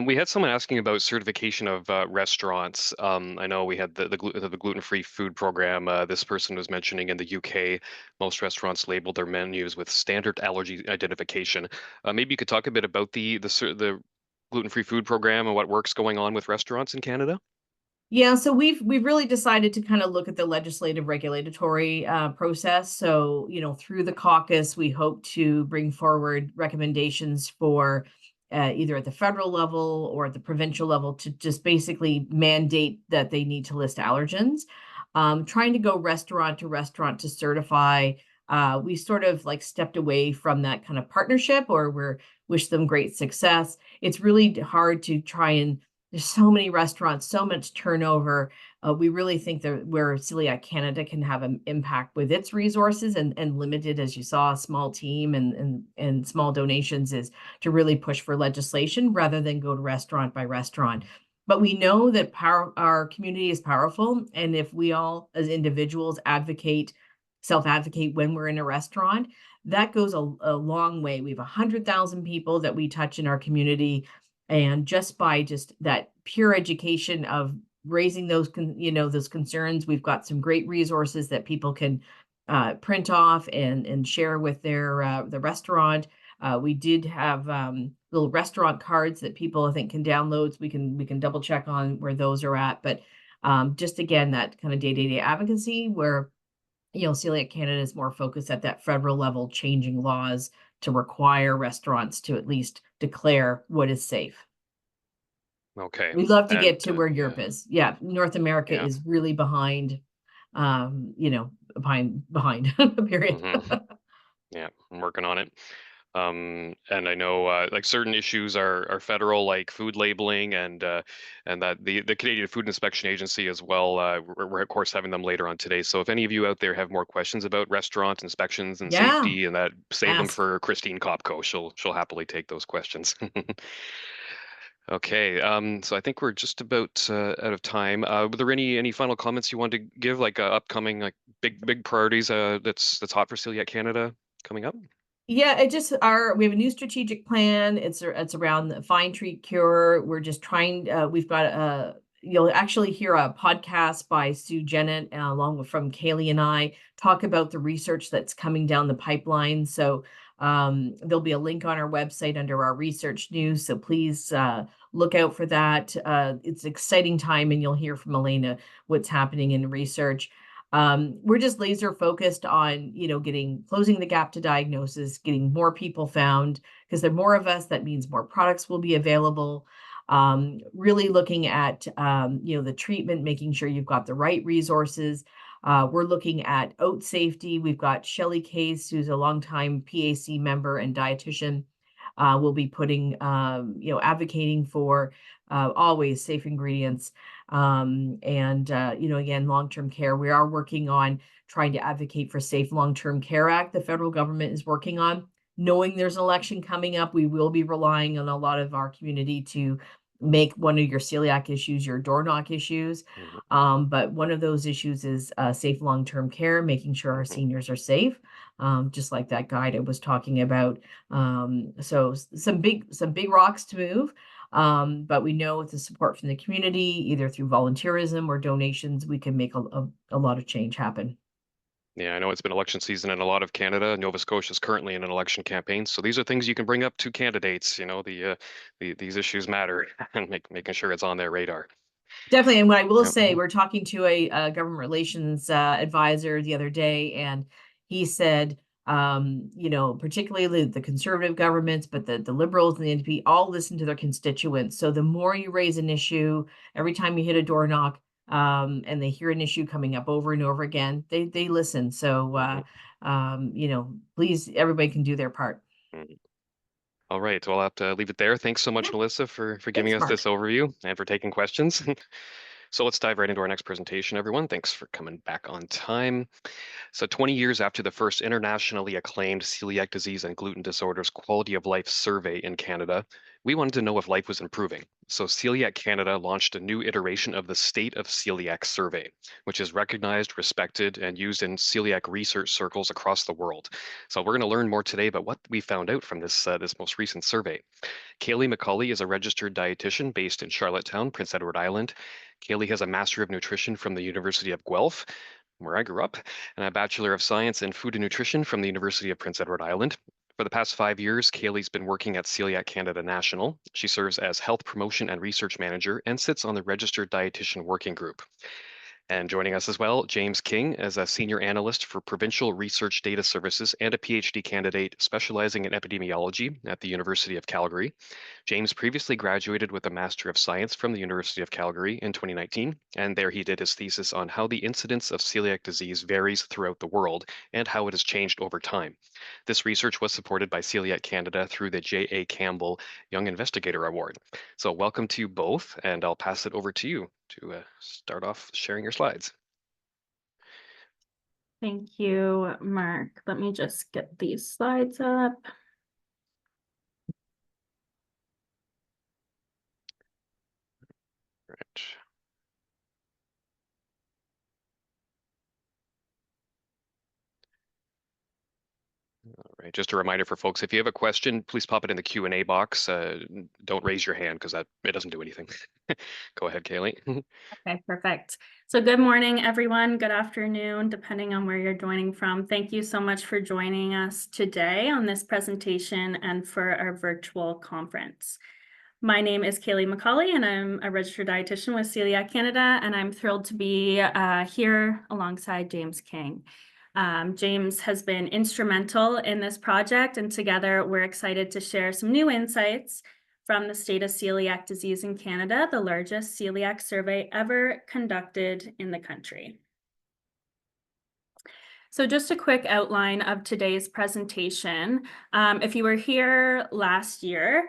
We had someone asking about certification of restaurants. I know we had the gluten-free food program. This person was mentioning in the UK, most restaurants label their menus with standard allergy identification. Maybe you could talk a bit about the gluten-free food program and what work's going on with restaurants in Canada. Yeah, so we've really decided to kind of look at the legislative regulatory process. So, through the caucus, we hope to bring forward recommendations for either at the federal level or at the provincial level to just basically mandate that they need to list allergens. Trying to go restaurant to restaurant to certify. We sort of like stepped away from that kind of partnership, or we're wish them great success. It's really hard to try and there's so many restaurants, so much turnover. We really think that where Celiac Canada can have an impact with its resources and limited, as you saw, a small team and small donations is to really push for legislation rather than go to restaurant by restaurant. But we know that our community is powerful, and if we all as individuals self-advocate when we're in a restaurant, that goes a long way. We have 100,000 people that we touch in our community, and just by just that pure education of raising those those concerns, we've got some great resources that people can print off and share with the restaurant. We did have little restaurant cards that people I think can download. So we can double check on where those are at. But just again, that kind of day-to-day advocacy where Celiac Canada is more focused at that federal level, changing laws to require restaurants to at least declare what is safe. Okay. We'd love to And get to where Europe is. Yeah, North America yeah. is really behind, behind, period. Yeah, I'm working on it. And I know like certain issues are federal, like food labeling, and that the Canadian Food Inspection Agency as well. We're of course having them later on today. So if any of you out there have more questions about restaurant inspections and Yeah, safety, and that, save them ask. for Christine Kopko. She'll happily take those questions. Okay, so I think we're just about out of time. Were there any final comments you wanted to give, like upcoming like big priorities that's hot for Celiac Canada coming up? Yeah, we have a new strategic plan. It's around the find, treat, cure. We're just trying. We've got you'll actually hear a podcast by Sue Jennett along with from Kaylee and I talk about the research that's coming down the pipeline. So there'll be a link on our website under our research news. So please look out for that. It's an exciting time, and you'll hear from Elena what's happening in research. We're just laser focused on, closing the gap to diagnosis, getting more people found, because there are more of us, that means more products will be available. Really looking at, the treatment, making sure you've got the right resources. We're looking at oat safety. We've got Shelley Case, who's a longtime PAC member and dietitian. We'll be putting, advocating for always safe ingredients. Again, long-term care. We are working on trying to advocate for Safe Long-Term Care Act. The federal government is working on. Knowing there's an election coming up, we will be relying on a lot of our community to make one of your celiac issues your door knock issues. But one of those issues is safe long-term care, making sure our seniors are safe, just like that guide I was talking about. So some big rocks to move. But we know with the support from the community, either through volunteerism or donations, we can make a lot of change happen. Yeah, I know it's been election season in a lot of Canada. Nova Scotia is currently in an election campaign, so these are things you can bring up to candidates. These issues matter, and making sure it's on their radar. Definitely. And what I will Yep. say, we're talking to a government relations advisor the other day, and he said, particularly the conservative governments, but the liberals and the NDP all listen to their constituents. So the more you raise an issue, every time you hit a door knock, and they hear an issue coming up over and over again, they listen. So, please, everybody can do their part. All right, so I'll have to leave it there. Thanks so much, Yeah. Melissa, for giving Thanks, us Mark. this overview and for taking questions. So let's dive right into our next presentation, everyone. Thanks for coming back on time. So 20 years after the first internationally acclaimed celiac disease and gluten disorders quality of life survey in Canada, we wanted to know if life was improving. So Celiac Canada launched a new iteration of the State of Celiac survey, which is recognized, respected, and used in celiac research circles across the world. So we're going to learn more today about what we found out from this most recent survey. Kaylee McCauley is a registered dietitian based in Charlottetown, Prince Edward Island. Kaylee has a Master of Nutrition from the University of Guelph, where I grew up, and a Bachelor of Science in Food and Nutrition from the University of Prince Edward Island. For the past 5 years, Kaylee's been working at Celiac Canada National. She serves as Health Promotion and Research Manager and sits on the Registered Dietitian Working Group. And joining us as well, James King as a Senior Analyst for Provincial Research Data Services and a PhD candidate specializing in epidemiology at the University of Calgary. James previously graduated with a Master of Science from the University of Calgary in 2019, and there he did his thesis on how the incidence of celiac disease varies throughout the world and how it has changed over time. This research was supported by Celiac Canada through the J.A. Campbell Young Investigator Award. So welcome to you both, and I'll pass it over to you to start off sharing your slides. Thank you, Mark. Let me just get these slides up. Right. All right. Just a reminder for folks, if you have a question, please pop it in the Q&A box. Don't raise your hand because it doesn't do anything. Go ahead, Kaylee. Okay, perfect. So good morning, everyone. Good afternoon, depending on where you're joining from. Thank you so much for joining us today on this presentation and for our virtual conference. My name is Kaylee McCauley, and I'm a registered dietitian with Celiac Canada, and I'm thrilled to be here alongside James King. James has been instrumental in this project, and together we're excited to share some new insights from the state of celiac disease in Canada, the largest celiac survey ever conducted in the country. So just a quick outline of today's presentation. If you were here last year,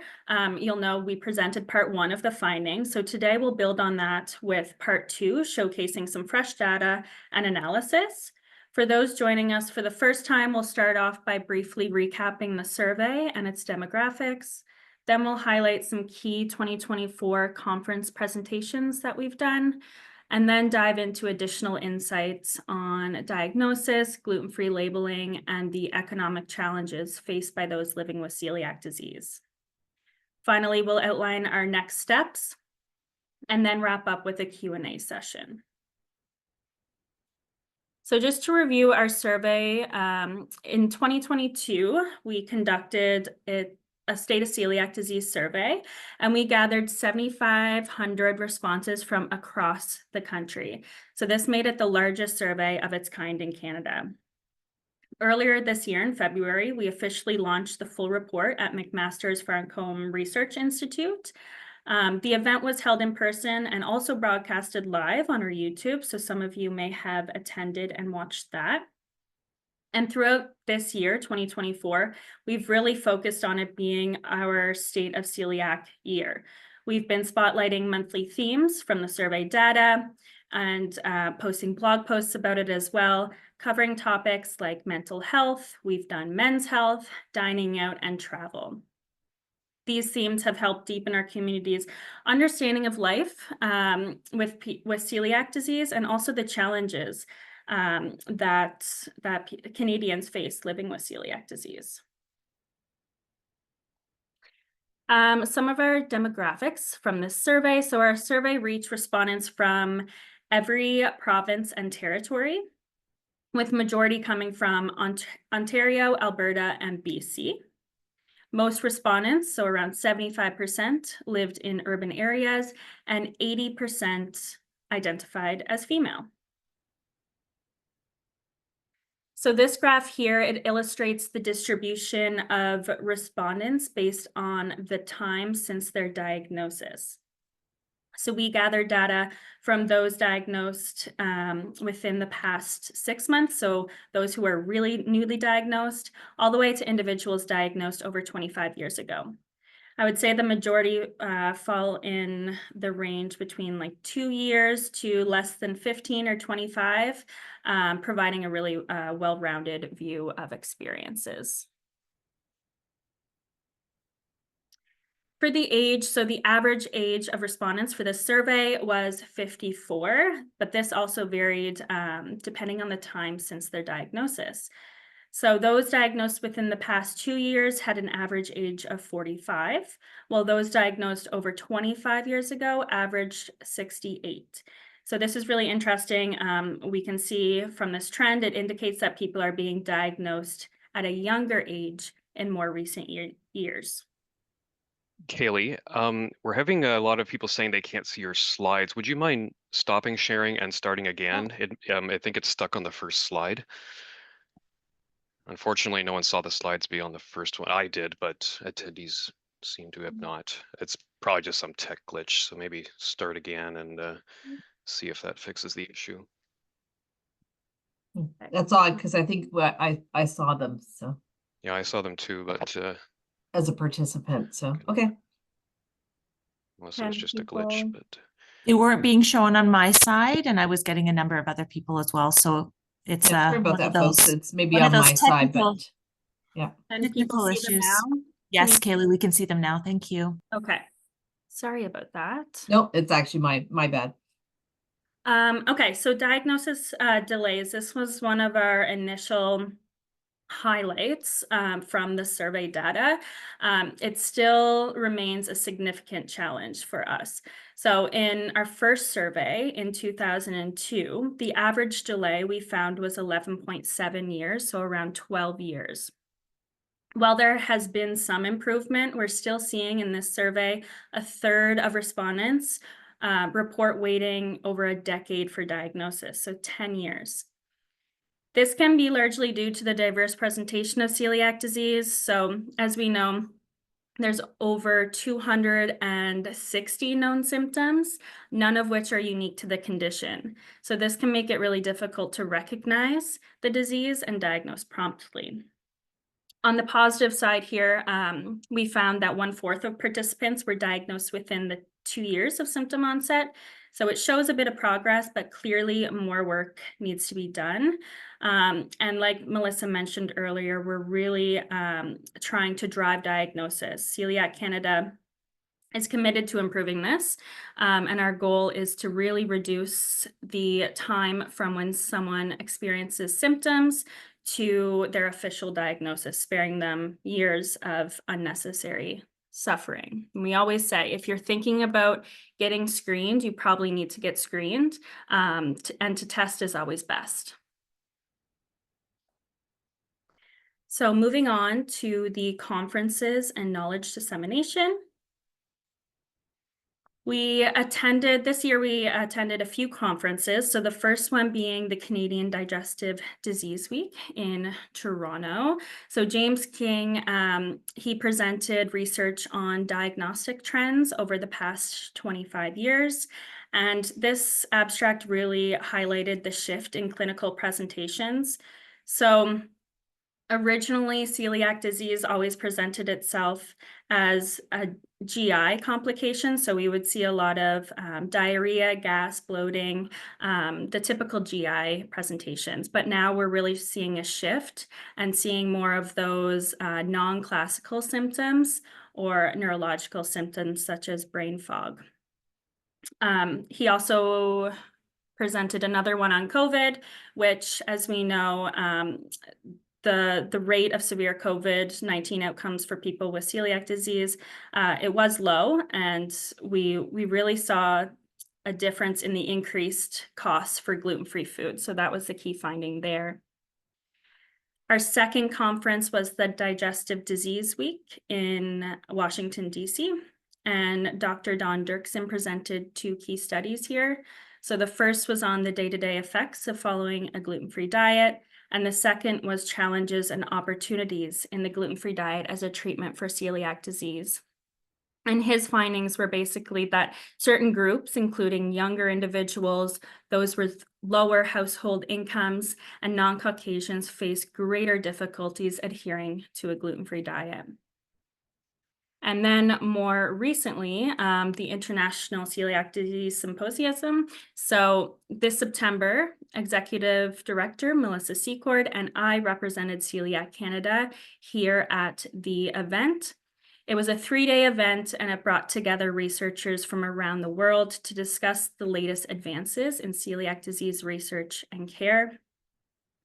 you'll know we presented part 1 of the findings. So today we'll build on that with part 2, showcasing some fresh data and analysis. For those joining us for the first time, we'll start off by briefly recapping the survey and its demographics. Then we'll highlight some key 2024 conference presentations that we've done, and then dive into additional insights on diagnosis, gluten-free labeling, and the economic challenges faced by those living with celiac disease. Finally, we'll outline our next steps and then wrap up with a Q&A session. So just to review our survey, in 2022, we conducted a state of celiac disease survey, and we gathered 7,500 responses from across the country. So this made it the largest survey of its kind in Canada. Earlier this year in February, we officially launched the full report at McMaster's Farncombe Research Institute. The event was held in person and also broadcasted live on our YouTube, so some of you may have attended and watched that. And throughout this year, 2024, we've really focused on it being our State of Celiac year. We've been spotlighting monthly themes from the survey data and posting blog posts about it as well, covering topics like mental health. We've done men's health, dining out, and travel. These themes have helped deepen our community's understanding of life with celiac disease, and also the challenges that Canadians face living with celiac disease. Some of our demographics from this survey. So our survey reached respondents from every province and territory, with majority coming from Ontario, Alberta, and BC. Most respondents, so around 75%, lived in urban areas, and 80% identified as female. So this graph here, it illustrates the distribution of respondents based on the time since their diagnosis. So we gathered data from those diagnosed within the past 6 months, so those who are really newly diagnosed, all the way to individuals diagnosed over 25 years ago. I would say the majority fall in the range between like 2 years to less than 15 or 25, providing a really well-rounded view of experiences. For the age, so the average age of respondents for this survey was 54, but this also varied depending on the time since their diagnosis. So those diagnosed within the past 2 years had an average age of 45, while those diagnosed over 25 years ago averaged 68. So this is really interesting. We can see from this trend, it indicates that people are being diagnosed at a younger age in more recent years. Kaylee, we're having a lot of people saying they can't see your slides. Would you mind stopping sharing and starting again? I think it's stuck on the first slide. Unfortunately, no one saw the slides beyond the first one. I did, but attendees seem to have not. It's probably just some tech glitch, so maybe start again and see if that fixes the issue. That's odd because I think I saw them, so Yeah, I saw them too, but as a participant. So okay. unless it was just a glitch, but They weren't being shown on my side, and I was getting a number of other people as well. So it's Yeah, sorry about one of that, folks. those It's maybe one of on those my side, technical- but yeah. And technical people see them issues. now? Yes, Can Kaylee, we can see them now. Thank you. Okay. Sorry about that. Nope, it's actually my bad. Okay, so diagnosis delays. This was one of our initial highlights from the survey data. It still remains a significant challenge for us. So in our first survey in 2002, the average delay we found was 11.7 years, so around 12 years. While there has been some improvement, we're still seeing in this survey a third of respondents report waiting over a decade for diagnosis, so 10 years. This can be largely due to the diverse presentation of celiac disease. So as we know, there's over 260 known symptoms, none of which are unique to the condition. So this can make it really difficult to recognize the disease and diagnose promptly. On the positive side here, we found that 1/4 of participants were diagnosed within the 2 years of symptom onset. So it shows a bit of progress, but clearly more work needs to be done. And like Melissa mentioned earlier, we're really trying to drive diagnosis. Celiac Canada is committed to improving this. And our goal is to really reduce the time from when someone experiences symptoms to their official diagnosis, sparing them years of unnecessary suffering. And we always say, if you're thinking about getting screened, you probably need to get screened, and to test is always best. So moving on to the conferences and knowledge dissemination. This year we attended a few conferences. So the first one being the Canadian Digestive Disease Week in Toronto. So James King, he presented research on diagnostic trends over the past 25 years. And this abstract really highlighted the shift in clinical presentations. So originally, celiac disease always presented itself as a GI complication. So we would see a lot of diarrhea, gas, bloating, the typical GI presentations. But now we're really seeing a shift and seeing more of those non-classical symptoms or neurological symptoms such as brain fog. He also presented another one on COVID, which, as we know, the rate of severe COVID-19 outcomes for people with celiac disease, it was low, and we really saw a difference in the increased costs for gluten-free food. So that was the key finding there. Our second conference was the Digestive Disease Week in Washington, D.C., and Dr. Don Dirksen presented 2 key studies here. So the first was on the day-to-day effects of following a gluten-free diet, and the second was challenges and opportunities in the gluten-free diet as a treatment for celiac disease. And his findings were basically that certain groups, including younger individuals, those with lower household incomes, and non-Caucasians, face greater difficulties adhering to a gluten-free diet. And then more recently, the International Celiac Disease Symposium. So this September, Executive Director Melissa Secord and I represented Celiac Canada here at the event. It was a 3-day event, and it brought together researchers from around the world to discuss the latest advances in celiac disease research and care.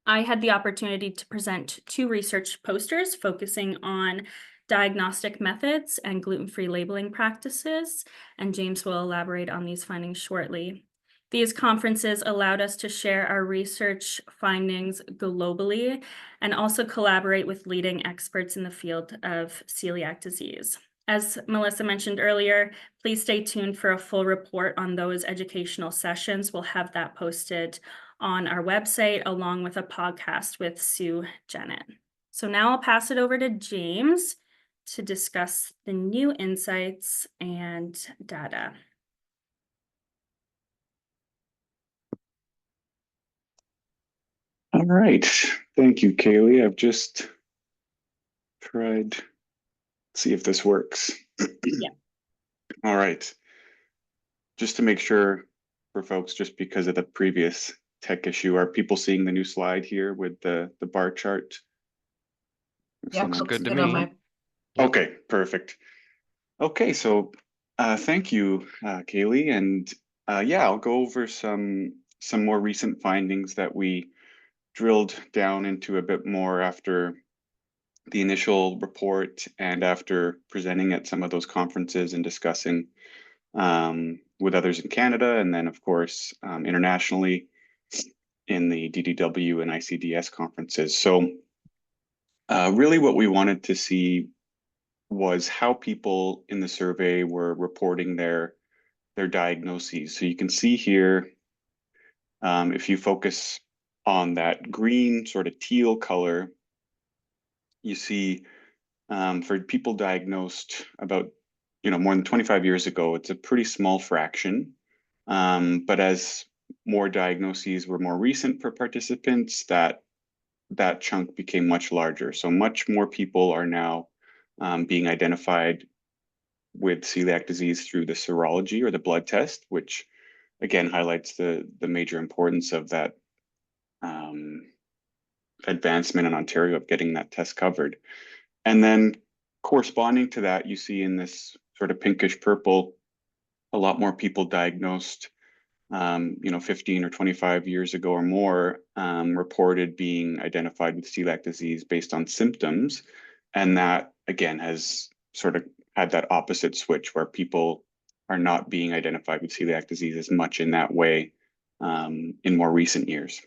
I had the opportunity to present 2 research posters focusing on diagnostic methods and gluten-free labeling practices, and James will elaborate on these findings shortly. These conferences allowed us to share our research findings globally and also collaborate with leading experts in the field of celiac disease. As Melissa mentioned earlier, please stay tuned for a full report on those educational sessions. We'll have that posted on our website along with a podcast with Sue Jennett. So now I'll pass it over to James to discuss the new insights and data. All right, thank you, Kaylee. I've just tried, see if this works. Yeah. All right, just to make sure for folks, just because of the previous tech issue, are people seeing the new slide here with the bar chart? Yeah, Looks looks good to good on me. my. Okay, perfect. Okay, so thank you, Kaylee, and yeah, I'll go over some more recent findings that we drilled down into a bit more after the initial report and after presenting at some of those conferences and discussing with others in Canada, and then of course internationally in the DDW and ICDS conferences. So really what we wanted to see was how people in the survey were reporting their diagnoses. So you can see here, if you focus on that green sort of teal color, you see for people diagnosed about more than 25 years ago, it's a pretty small fraction. But as more diagnoses were more recent for participants, that chunk became much larger. So much more people are now being identified with celiac disease through the serology or the blood test, which again highlights the major importance of that advancement in Ontario of getting that test covered. And then corresponding to that, you see in this sort of pinkish purple, a lot more people diagnosed 15 or 25 years ago or more reported being identified with celiac disease based on symptoms. And that, again, has sort of had that opposite switch where people are not being identified with celiac disease as much in that way in more recent years.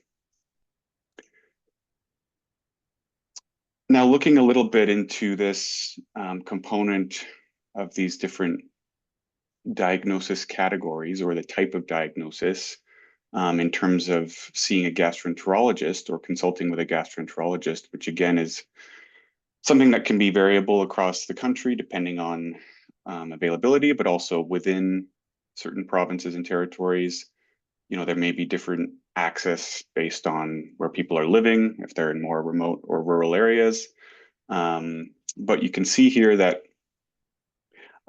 Now, looking a little bit into this component of these different diagnosis categories or the type of diagnosis in terms of seeing a gastroenterologist or consulting with a gastroenterologist, which again is something that can be variable across the country depending on availability, but also within certain provinces and territories. There may be different access based on where people are living, if they're in more remote or rural areas. But you can see here that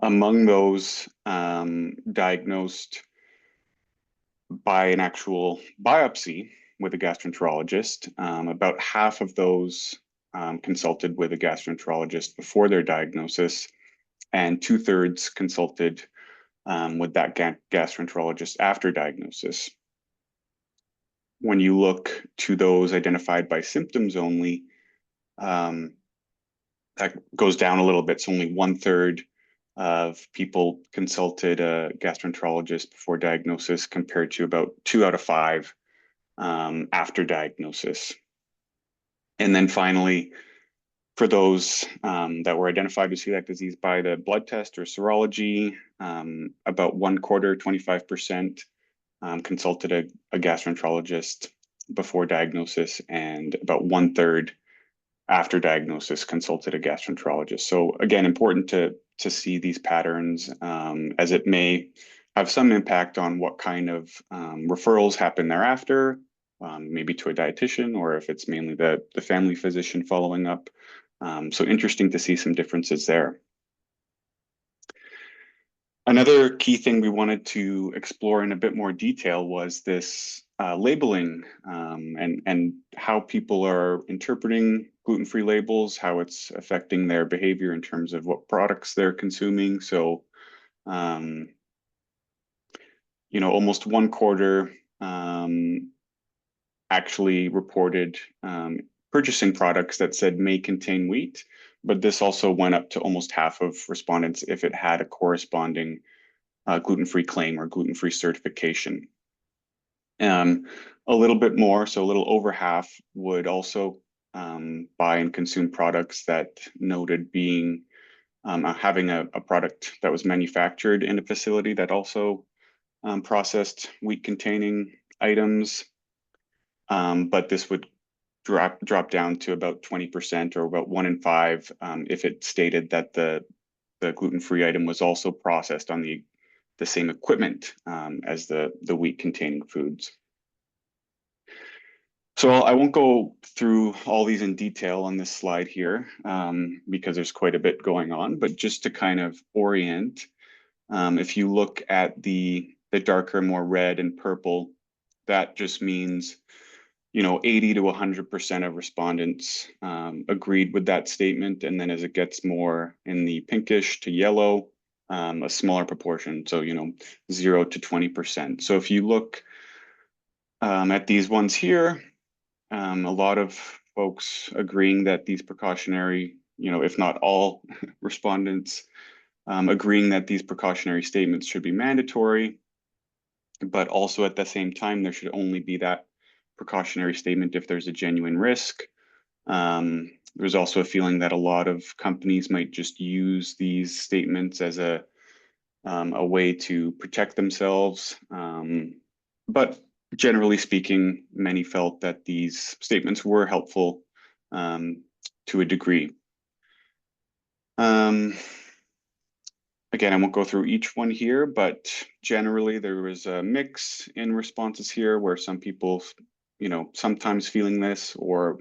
among those diagnosed by an actual biopsy with a gastroenterologist, about half of those consulted with a gastroenterologist before their diagnosis, and 2/3 consulted with that gastroenterologist after diagnosis. When you look to those identified by symptoms only, that goes down a little bit. So only 1/3 of people consulted a gastroenterologist before diagnosis compared to about 2 out of 5 after diagnosis. And then finally, for those that were identified with celiac disease by the blood test or serology, about 1/4, 25%, consulted a gastroenterologist before diagnosis, and about 1/3 after diagnosis consulted a gastroenterologist. So again, important to see these patterns as it may have some impact on what kind of referrals happen thereafter, maybe to a dietitian, or if it's mainly the family physician following up. So interesting to see some differences there. Another key thing we wanted to explore in a bit more detail was this labeling and how people are interpreting gluten-free labels, how it's affecting their behavior in terms of what products they're consuming. So, almost 1/4 actually reported purchasing products that said may contain wheat, but this also went up to almost half of respondents if it had a corresponding gluten-free claim or gluten-free certification. A little bit more, so a little over half, would also buy and consume products that noted being having a product that was manufactured in a facility that also processed wheat-containing items. But this would drop down to about 20%, or about 1 in 5, if it stated that the gluten-free item was also processed on the same equipment as the wheat-containing foods. So I won't go through all these in detail on this slide here, because there's quite a bit going on, but just to kind of orient, if you look at the darker, more red and purple, that just means, 80 to 100% of respondents agreed with that statement. And then as it gets more in the pinkish to yellow, a smaller proportion, so 0 to 20%. So if you look at these ones here, a lot of folks agreeing that these precautionary, if not all respondents, agreeing that these precautionary statements should be mandatory, but also at the same time, there should only be that precautionary statement if there's a genuine risk. There's also a feeling that a lot of companies might just use these statements as a way to protect themselves. But generally speaking, many felt that these statements were helpful to a degree. Again, I won't go through each one here, but generally there was a mix in responses here, where some people, sometimes feeling this, or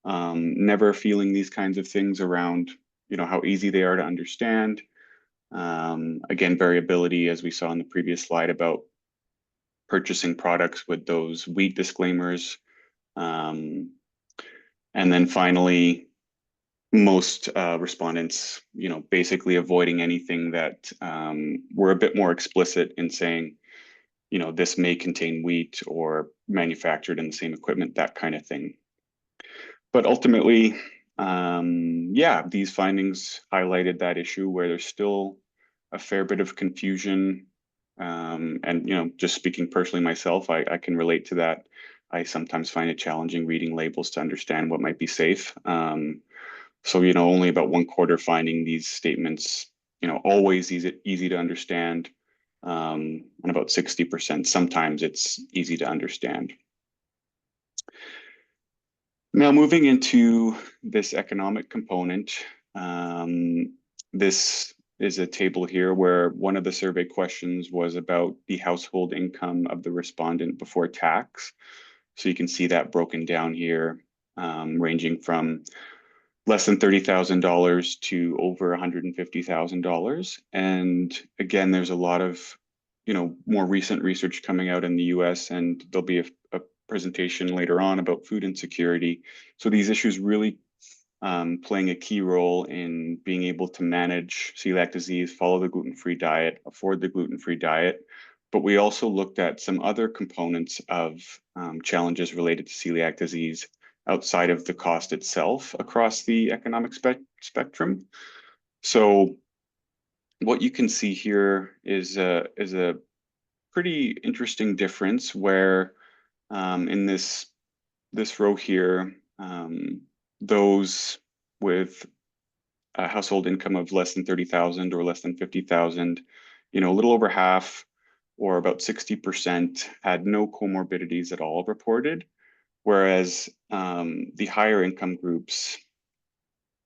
never feeling these kinds of things around, how easy they are to understand. Again, variability, as we saw in the previous slide, about purchasing products with those wheat disclaimers. And then finally, most respondents, basically avoiding anything that were a bit more explicit in saying, this may contain wheat or manufactured in the same equipment, that kind of thing. But ultimately, these findings highlighted that issue where there's still a fair bit of confusion. And, just speaking personally myself, I can relate to that. I sometimes find it challenging reading labels to understand what might be safe. So, only about 1/4 finding these statements, always easy to understand, and about 60%, sometimes it's easy to understand. Now, moving into this economic component, this is a table here where one of the survey questions was about the household income of the respondent before tax. So you can see that broken down here, ranging from less than $30,000 to over $150,000. And again, there's a lot of, more recent research coming out in the US, and there'll be a presentation later on about food insecurity. So these issues really playing a key role in being able to manage celiac disease, follow the gluten-free diet, afford the gluten-free diet. But we also looked at some other components of challenges related to celiac disease outside of the cost itself across the economic spectrum. So what you can see here is a pretty interesting difference where in this row here, those with a household income of less than 30,000 or less than 50,000, a little over half, or about 60%, had no comorbidities at all reported. Whereas the higher income groups,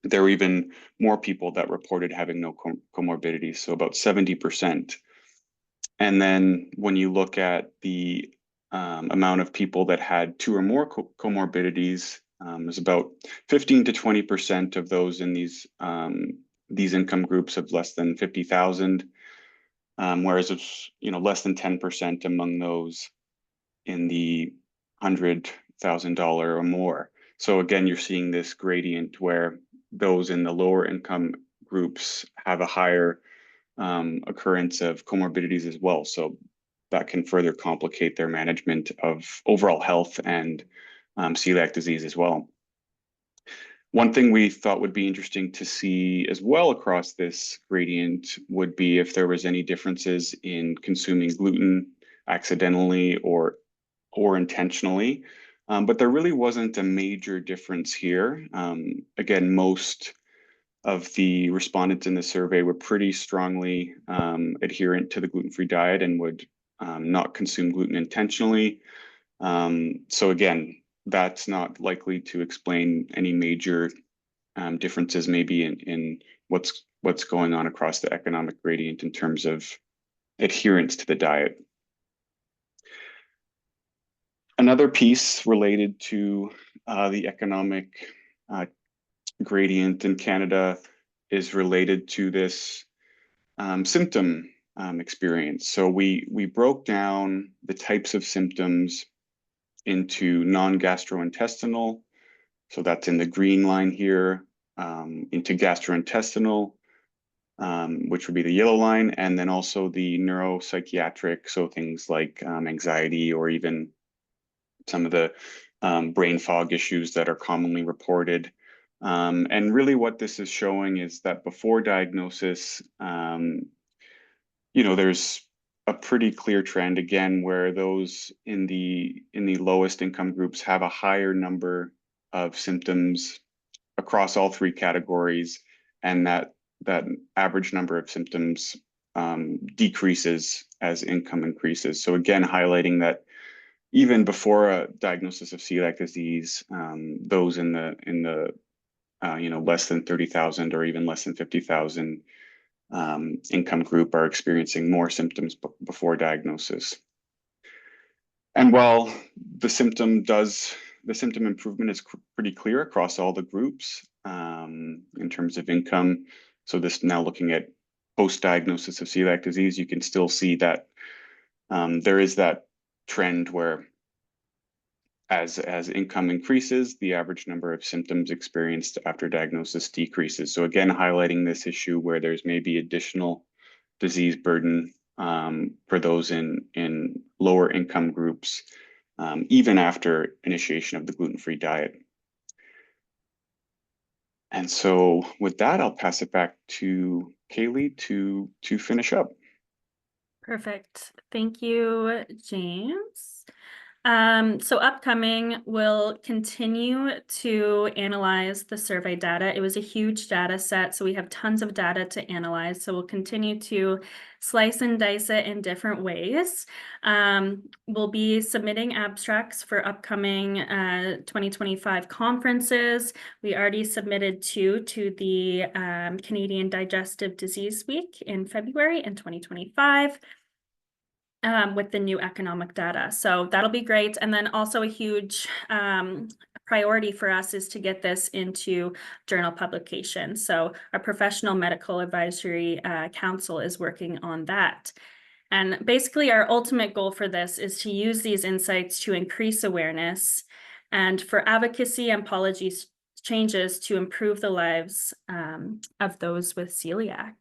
there were even more people that reported having no comorbidities, so about 70%. And then when you look at the amount of people that had 2 or more comorbidities, there's about 15 to 20% of those in these income groups of less than 50,000, whereas it's less than 10% among those in the $100,000 or more. So again, you're seeing this gradient where those in the lower income groups have a higher occurrence of comorbidities as well. So that can further complicate their management of overall health and celiac disease as well. One thing we thought would be interesting to see as well across this gradient would be if there was any differences in consuming gluten accidentally or or intentionally. But there really wasn't a major difference here. Again, most of the respondents in the survey were pretty strongly adherent to the gluten-free diet and would not consume gluten intentionally. So again, that's not likely to explain any major differences maybe in what's going on across the economic gradient in terms of adherence to the diet. Another piece related to the economic gradient in Canada is related to this symptom experience. So we broke down the types of symptoms into non-gastrointestinal, so that's in the green line here, into gastrointestinal, which would be the yellow line, and then also the neuropsychiatric, so things like anxiety or even some of the brain fog issues that are commonly reported. And really what this is showing is that before diagnosis, there's a pretty clear trend again where those in the lowest income groups have a higher number of symptoms across all three categories, and that average number of symptoms decreases as income increases. So again, highlighting that even before a diagnosis of celiac disease, those in the less than 30,000 or even less than 50,000 income group are experiencing more symptoms before diagnosis. And while the symptom improvement is pretty clear across all the groups in terms of income. So this now looking at post-diagnosis of celiac disease, you can still see that there is that trend where as income increases, the average number of symptoms experienced after diagnosis decreases. So again, highlighting this issue where there's maybe additional disease burden for those in lower income groups, even after initiation of the gluten-free diet. And so with that, I'll pass it back to Kaylee to finish up. Perfect. Thank you, James. So upcoming, we'll continue to analyze the survey data. It was a huge data set, so we have tons of data to analyze. So we'll continue to slice and dice it in different ways. We'll be submitting abstracts for upcoming 2025 conferences. We already submitted 2 to the Canadian Digestive Disease Week in February in 2025. With the new economic data. So that'll be great. And then also a huge priority for us is to get this into journal publication. So our Professional Medical Advisory Council is working on that. And basically our ultimate goal for this is to use these insights to increase awareness and for advocacy and policy changes to improve the lives of those with celiac.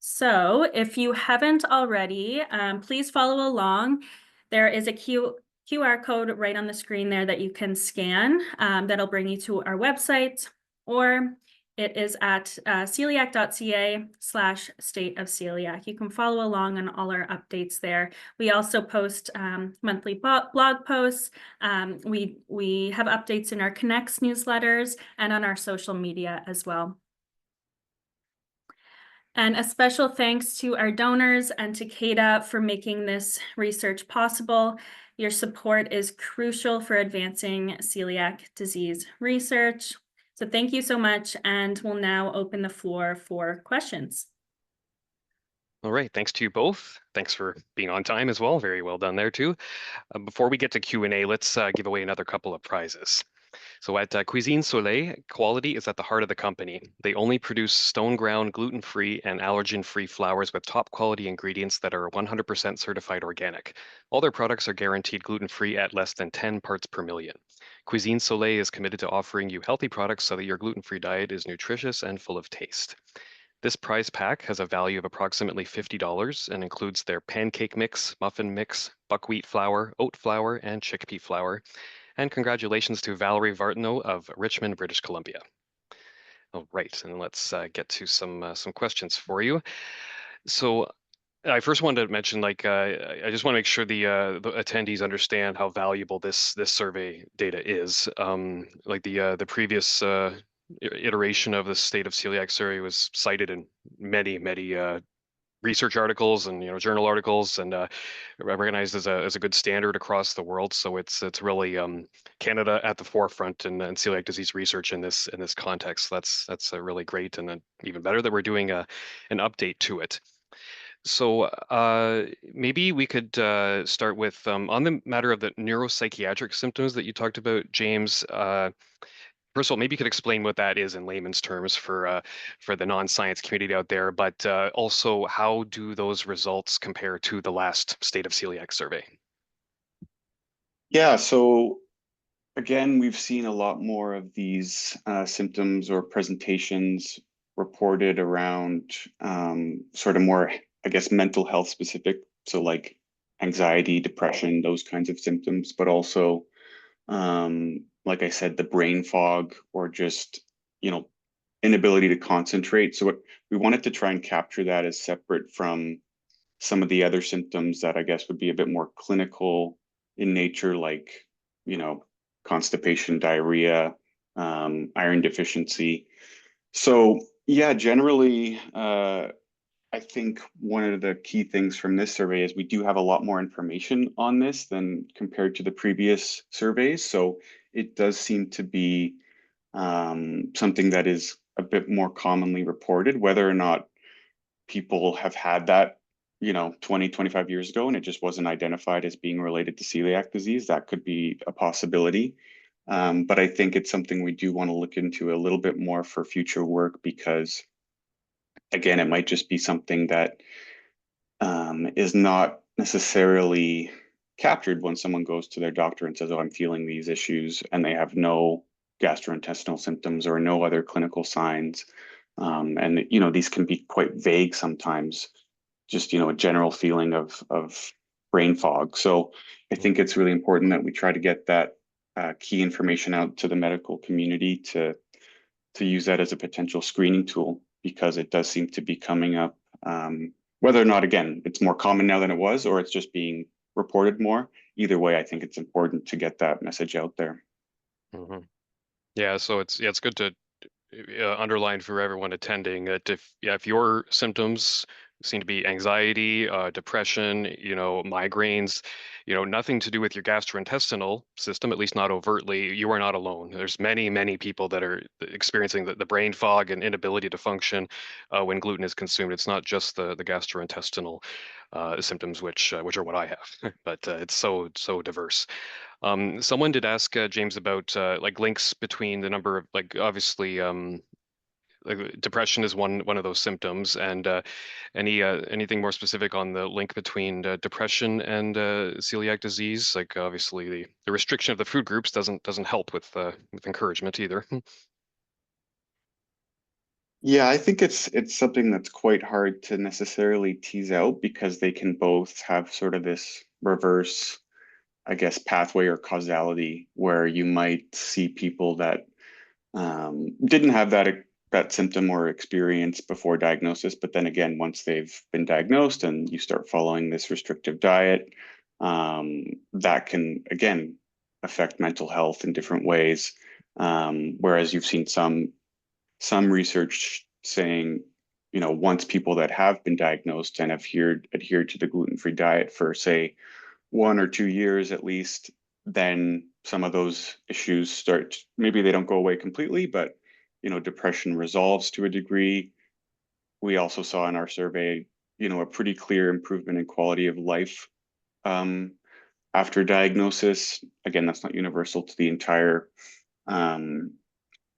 So if you haven't already, please follow along. There is a QR code right on the screen there that you can scan that'll bring you to our website, or it is at celiac.ca/state-of-celiac. You can follow along on all our updates there. We also post monthly blog posts. We have updates in our Connects newsletters and on our social media as well. And a special thanks to our donors and to CADA for making this research possible. Your support is crucial for advancing celiac disease research. So thank you so much, and we'll now open the floor for questions. All right, thanks to you both. Thanks for being on time as well. Very well done there too. Before we get to Q&A, let's give away another couple of prizes. So at Cuisine Soleil, quality is at the heart of the company. They only produce stone-ground, gluten-free, and allergen-free flours with top quality ingredients that are 100% certified organic. All their products are guaranteed gluten-free at less than 10 parts per million. Cuisine Soleil is committed to offering you healthy products so that your gluten-free diet is nutritious and full of taste. This prize pack has a value of approximately $50 and includes their pancake mix, muffin mix, buckwheat flour, oat flour, and chickpea flour. And congratulations to Valerie Vartno of Richmond, British Columbia. All right, and let's get to some questions for you. So I first wanted to mention, like, I just want to make sure the attendees understand how valuable this survey data is. Like the previous iteration of the State of Celiac survey was cited in many research articles and journal articles, and recognized as a good standard across the world. So it's really Canada at the forefront in celiac disease research in this context. That's really great, and then even better that we're doing an update to it. So maybe we could start with on the matter of the neuropsychiatric symptoms that you talked about, James. First of all, maybe you could explain what that is in layman's terms for the non-science community out there, but also how do those results compare to the last State of Celiac survey? Yeah, so again, we've seen a lot more of these symptoms or presentations reported around sort of more, I guess, mental health specific. So like anxiety, depression, those kinds of symptoms, but also, like I said, the brain fog or just, inability to concentrate. So we wanted to try and capture that as separate from some of the other symptoms that I guess would be a bit more clinical in nature, like, constipation, diarrhea, iron deficiency. So yeah, generally, I think one of the key things from this survey is we do have a lot more information on this than compared to the previous surveys. So it does seem to be something that is a bit more commonly reported, whether or not people have had that 20, 25 years ago, and it just wasn't identified as being related to celiac disease. That could be a possibility. But I think it's something we do want to look into a little bit more for future work, because again, it might just be something that is not necessarily captured when someone goes to their doctor and says, oh, I'm feeling these issues, and they have no gastrointestinal symptoms or no other clinical signs. And these can be quite vague sometimes, just a general feeling of brain fog. So I think it's really important that we try to get that key information out to the medical community to use that as a potential screening tool, because it does seem to be coming up. Whether or not, again, it's more common now than it was, or it's just being reported more. Either way, I think it's important to get that message out there. Mm-hmm. Yeah, so it's good to underline for everyone attending that if your symptoms seem to be anxiety, depression, migraines, nothing to do with your gastrointestinal system, at least not overtly, you are not alone. There's many people that are experiencing the brain fog and inability to function when gluten is consumed. It's not just the gastrointestinal symptoms, which are what I have, but it's so diverse. Someone did ask James about like links between the number of, like, obviously like depression is one of those symptoms, and anything more specific on the link between depression and celiac disease? Like obviously the restriction of the food groups doesn't help with encouragement either. Yeah, I think it's something that's quite hard to necessarily tease out, because they can both have sort of this reverse, I guess, pathway or causality, where you might see people that didn't have that symptom or experience before diagnosis, but then again, once they've been diagnosed and you start following this restrictive diet, that can again affect mental health in different ways. Whereas you've seen some research saying, once people that have been diagnosed and have adhered to the gluten-free diet for, say, 1 or 2 years at least, then some of those issues start, maybe they don't go away completely, but depression resolves to a degree. We also saw in our survey, a pretty clear improvement in quality of life after diagnosis. Again, that's not universal to the entire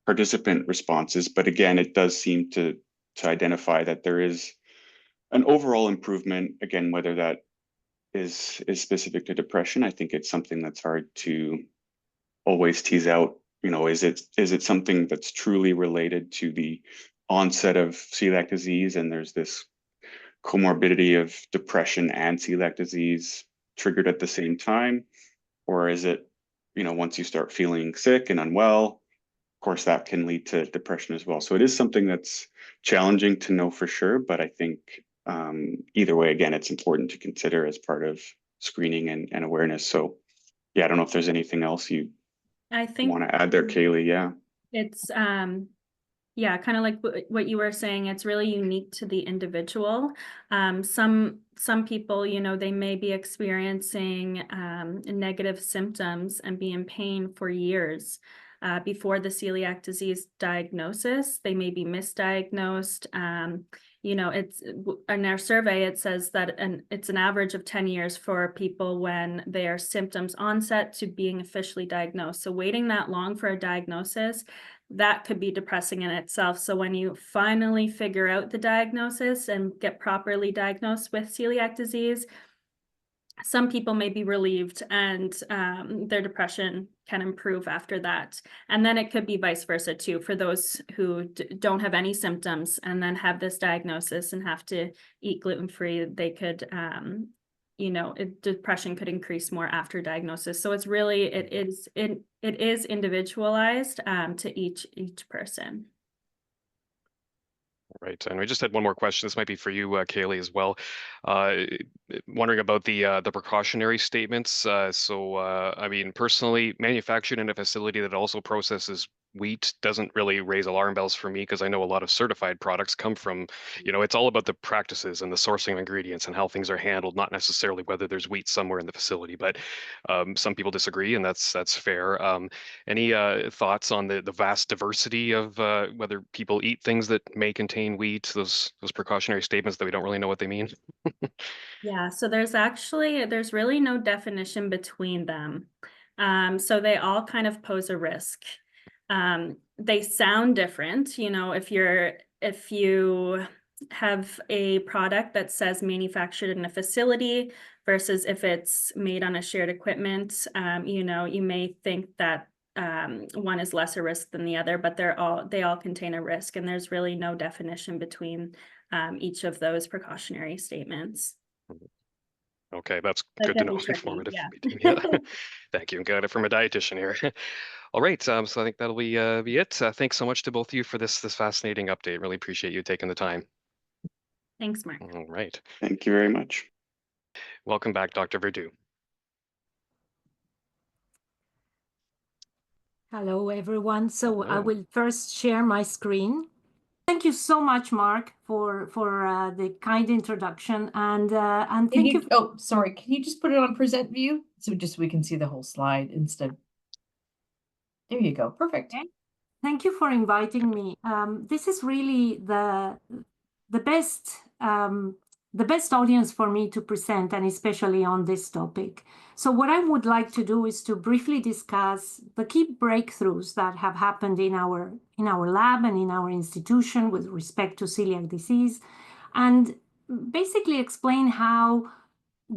participant responses, but again, it does seem to identify that there is an overall improvement. Again, whether that is specific to depression, I think it's something that's hard to always tease out. Is it something that's truly related to the onset of celiac disease, and there's this comorbidity of depression and celiac disease triggered at the same time? Or is it, once you start feeling sick and unwell, of course, that can lead to depression as well. So it is something that's challenging to know for sure, but I think either way, again, it's important to consider as part of screening and awareness. So yeah, I don't know if there's anything else you I think want to add there, Kaylee. Yeah. it's yeah, kind of like what you were saying, it's really unique to the individual. Some people, you know, they may be experiencing negative symptoms and be in pain for years before the celiac disease diagnosis. They may be misdiagnosed. You know, it's in our survey, it says that it's an average of 10 years for people when their symptoms onset to being officially diagnosed. So waiting that long for a diagnosis, that could be depressing in itself. So when you finally figure out the diagnosis and get properly diagnosed with celiac disease, some people may be relieved and their depression can improve after that. And then it could be vice versa too, for those who don't have any symptoms and then have this diagnosis and have to eat gluten-free, they could, you know, depression could increase more after diagnosis. So it's really, it is individualized to each person. Right, and we just had one more question. This might be for you, Kaylee, as well. Wondering about the precautionary statements. I mean, personally, manufactured in a facility that also processes wheat doesn't really raise alarm bells for me, because I know a lot of certified products come from, you know, it's all about the practices and the sourcing of ingredients and how things are handled, not necessarily whether there's wheat somewhere in the facility. But some people disagree, and that's fair. Any thoughts on the vast diversity of whether people eat things that may contain wheat, those precautionary statements that we don't really know what they mean? Yeah, so there's really no definition between them. So they all kind of pose a risk. They sound different, you know, if you have a product that says manufactured in a facility versus if it's made on a shared equipment, you know, you may think that one is lesser risk than the other, but they all contain a risk, and there's really no definition between each of those precautionary statements. Okay, that's That good to can know. be tricky, Informative. yeah. Yeah. Thank you. Got it from a dietitian here. All right, so I think that'll be it. Thanks so much to both of you for this fascinating update. Really appreciate you taking the time. Thanks, Mark. All right. Thank you very much. Welcome back, Dr. Verdu. Hello, everyone. So I Hello. will first share my screen. Thank you so much, Mark, for the kind introduction, and thank you. Oh, sorry. Can you just put it on present view so just we can see the whole slide instead? There you go. Perfect. Okay. Thank you for inviting me. This is really the best audience for me to present, and especially on this topic. So what I would like to do is to briefly discuss the key breakthroughs that have happened in our lab and in our institution with respect to celiac disease, and basically explain how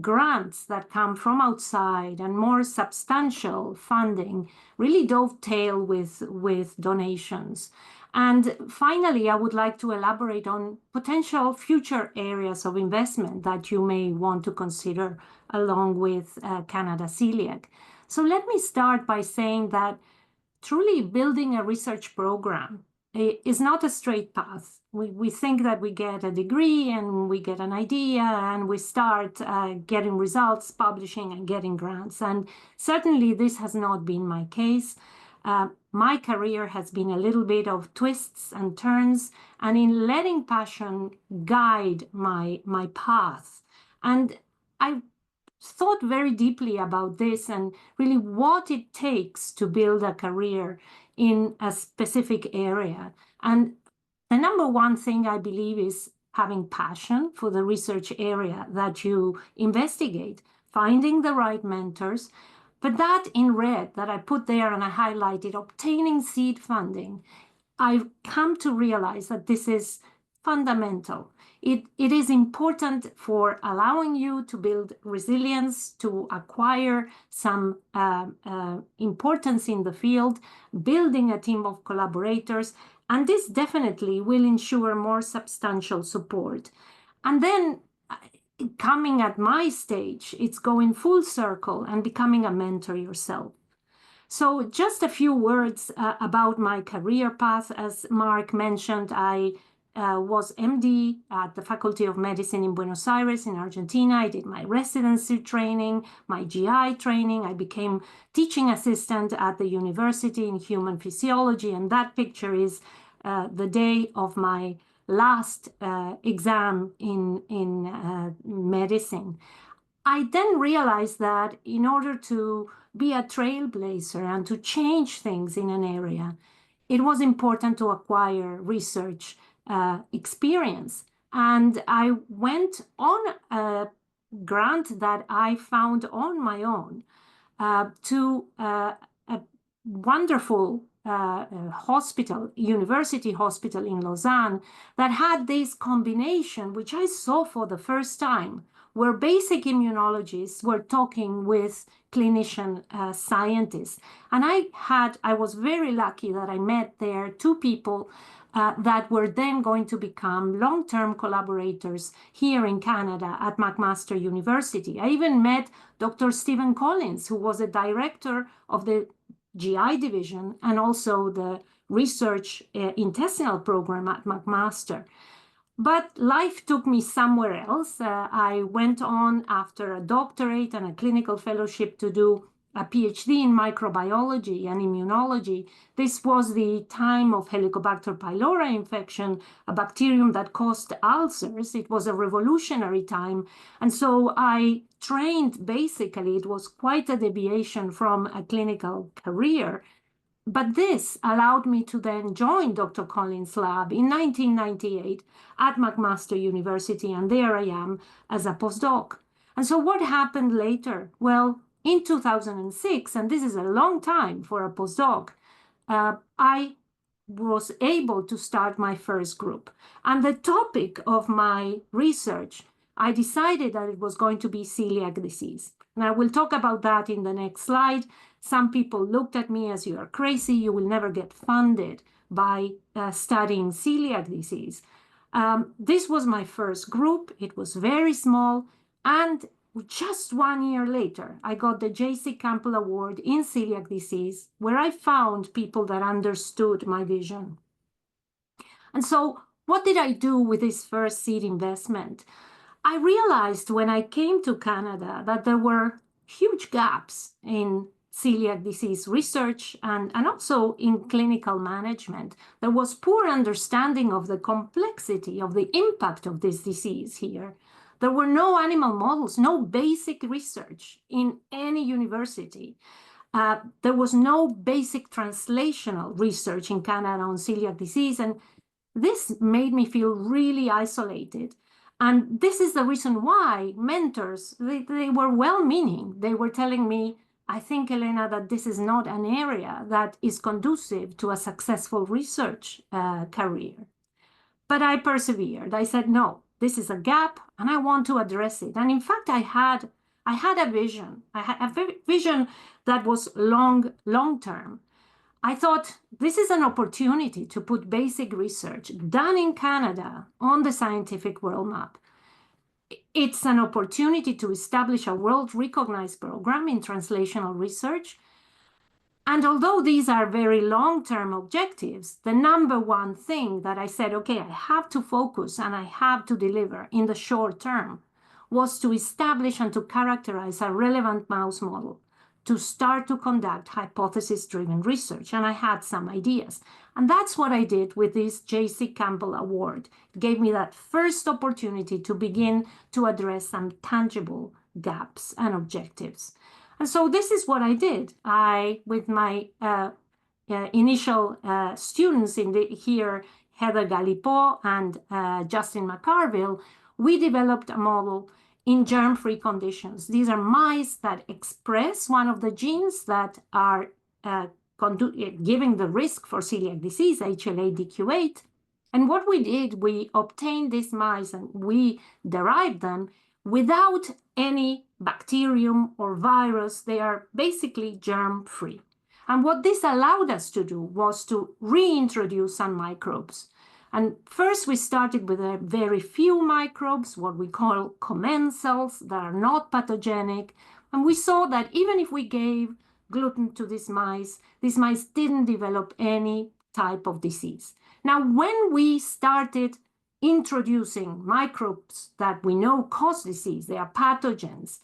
grants that come from outside and more substantial funding really dovetail with donations. And finally, I would like to elaborate on potential future areas of investment that you may want to consider along with Canada Celiac. So let me start by saying that truly building a research program is not a straight path. We think that we get a degree and we get an idea and we start getting results, publishing and getting grants. And certainly this has not been my case. My career has been a little bit of twists and turns, and in letting passion guide my path. And I thought very deeply about this and really what it takes to build a career in a specific area. And the number one thing I believe is having passion for the research area that you investigate, finding the right mentors. But that in red that I put there and I highlighted, obtaining seed funding, I've come to realize that this is fundamental. It is important for allowing you to build resilience, to acquire some importance in the field, building a team of collaborators, and this definitely will ensure more substantial support. And then coming at my stage, it's going full circle and becoming a mentor yourself. So just a few words about my career path. As Mark mentioned, I was MD at the Faculty of Medicine in Buenos Aires in Argentina. I did my residency training, my GI training. I became teaching assistant at the university in human physiology. And that picture is the day of my last exam in medicine. I then realized that in order to be a trailblazer and to change things in an area, it was important to acquire research experience. And I went on a grant that I found on my own to a wonderful hospital, university hospital in Lausanne, that had this combination, which I saw for the first time, where basic immunologists were talking with clinician scientists. And I was very lucky that I met there two people that were then going to become long-term collaborators here in Canada at McMaster University. I even met Dr. Stephen Collins, who was a director of the GI division and also the research intestinal program at McMaster. But life took me somewhere else. I went on after a doctorate and a clinical fellowship to do a PhD in microbiology and immunology. This was the time of Helicobacter pylori infection, a bacterium that caused ulcers. It was a revolutionary time. And so I trained, basically, it was quite a deviation from a clinical career. But this allowed me to then join Dr. Collins' lab in 1998 at McMaster University, and there I am as a postdoc. And so what happened later? Well, in 2006, and this is a long time for a postdoc, I was able to start my first group. And the topic of my research, I decided that it was going to be celiac disease. And I will talk about that in the next slide. Some people looked at me as, you are crazy, you will never get funded by studying celiac disease. This was my first group. It was very small. And just 1 year later, I got the J.C. Campbell Award in celiac disease, where I found people that understood my vision. And so what did I do with this first seed investment? I realized when I came to Canada that there were huge gaps in celiac disease research and also in clinical management. There was poor understanding of the complexity of the impact of this disease here. There were no animal models, no basic research in any university. There was no basic translational research in Canada on celiac disease, and this made me feel really isolated. And this is the reason why mentors, they were well-meaning. They were telling me, I think, Elena, that this is not an area that is conducive to a successful research career. But I persevered. I said, no, this is a gap, and I want to address it. And in fact, I had a vision. I had a vision that was long-term. I thought this is an opportunity to put basic research done in Canada on the scientific world map. It's an opportunity to establish a world-recognized program in translational research. And although these are very long-term objectives, the number one thing that I said, okay, I have to focus and I have to deliver in the short term was to establish and to characterize a relevant mouse model to start to conduct hypothesis-driven research. And I had some ideas. And that's what I did with this J.C. Campbell Award. It gave me that first opportunity to begin to address some tangible gaps and objectives. And so this is what I did. With my initial students here, Heather Galipeau and Justin McCarville, we developed a model in germ-free conditions. These are mice that express one of the genes that are giving the risk for celiac disease, HLA-DQ8. And what we did, we obtained these mice and we derived them without any bacterium or virus. They are basically germ-free. And what this allowed us to do was to reintroduce some microbes. And first, we started with a very few microbes, what we call commensals, that are not pathogenic. And we saw that even if we gave gluten to these mice didn't develop any type of disease. Now, when we started introducing microbes that we know cause disease, they are pathogens,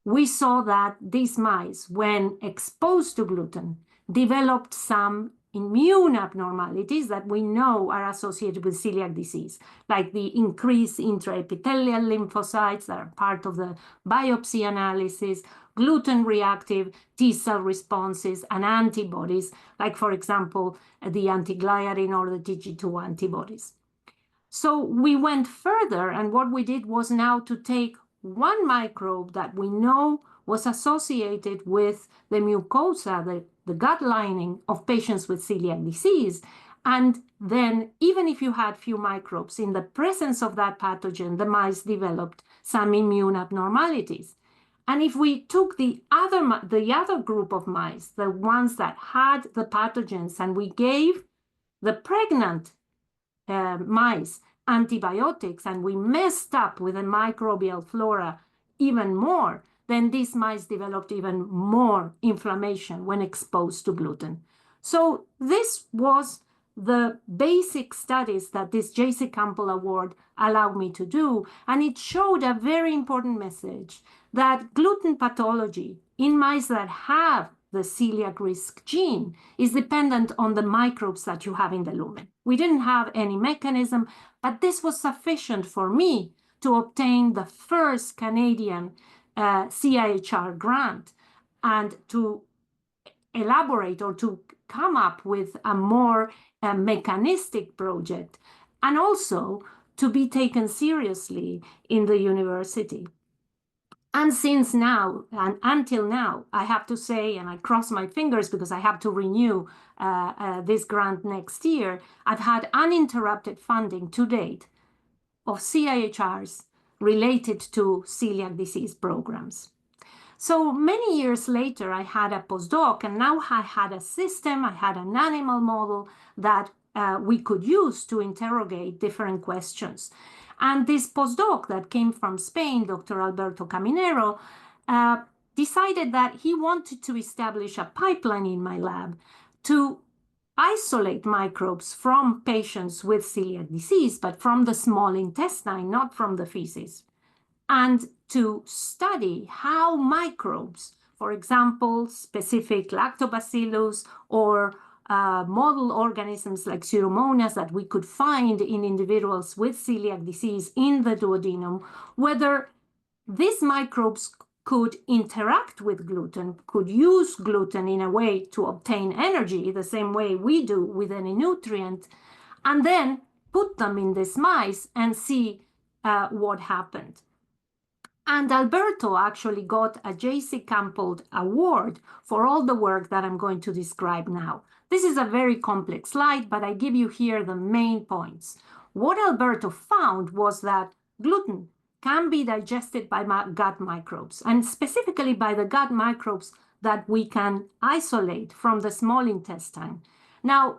we saw that these mice, when exposed to gluten, developed some immune abnormalities that we know are associated with celiac disease, like the increased intraepithelial lymphocytes that are part of the biopsy analysis, gluten-reactive T-cell responses, and antibodies, like, for example, the anti-gliadin or the TG2 antibodies. So we went further, and what we did was now to take one microbe that we know was associated with the mucosa, the gut lining of patients with celiac disease. And then even if you had few microbes, in the presence of that pathogen, the mice developed some immune abnormalities. And if we took the other group of mice, the ones that had the pathogens, and we gave the pregnant mice antibiotics, and we messed up with the microbial flora even more, then these mice developed even more inflammation when exposed to gluten. So this was the basic studies that this J.C. Campbell Award allowed me to do, and it showed a very important message that gluten pathology in mice that have the celiac risk gene is dependent on the microbes that you have in the lumen. We didn't have any mechanism, but this was sufficient for me to obtain the first Canadian CIHR grant and to elaborate or to come up with a more mechanistic project, and also to be taken seriously in the university. And since now, and until now, I have to say, and I cross my fingers because I have to renew this grant next year, I've had uninterrupted funding to date of CIHRs related to celiac disease programs. So many years later, I had a postdoc, and now I had a system, I had an animal model that we could use to interrogate different questions. And this postdoc that came from Spain, Dr. Alberto Caminero, decided that he wanted to establish a pipeline in my lab to isolate microbes from patients with celiac disease, but from the small intestine, not from the feces, and to study how microbes, for example, specific lactobacillus or model organisms like Pseudomonas that we could find in individuals with celiac disease in the duodenum, whether these microbes could interact with gluten, could use gluten in a way to obtain energy, the same way we do with any nutrient, and then put them in these mice and see what happened. And Alberto actually got a J.C. Campbell Award for all the work that I'm going to describe now. This is a very complex slide, but I give you here the main points. What Alberto found was that gluten can be digested by gut microbes, and specifically by the gut microbes that we can isolate from the small intestine. Now,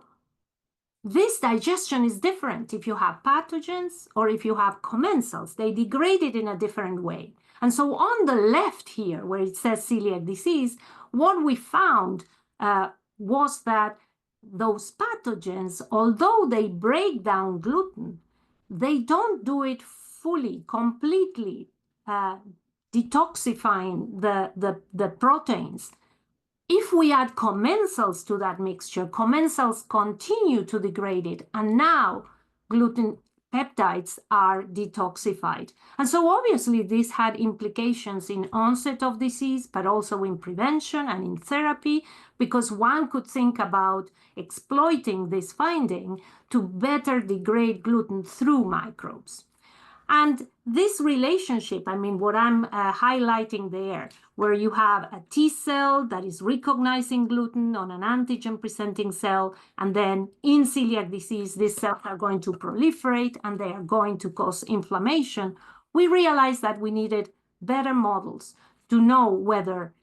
this digestion is different if you have pathogens or if you have commensals. They degrade it in a different way. And so on the left here, where it says celiac disease, what we found was that those pathogens, although they break down gluten, they don't do it fully, completely, detoxifying the proteins. If we add commensals to that mixture, commensals continue to degrade it, and now gluten peptides are detoxified. And so obviously this had implications in onset of disease, but also in prevention and in therapy, because one could think about exploiting this finding to better degrade gluten through microbes. And this relationship, I mean, what I'm highlighting there, where you have a T cell that is recognizing gluten on an antigen-presenting cell, and then in celiac disease, these cells are going to proliferate and they are going to cause inflammation. We realized that we needed better models to know whether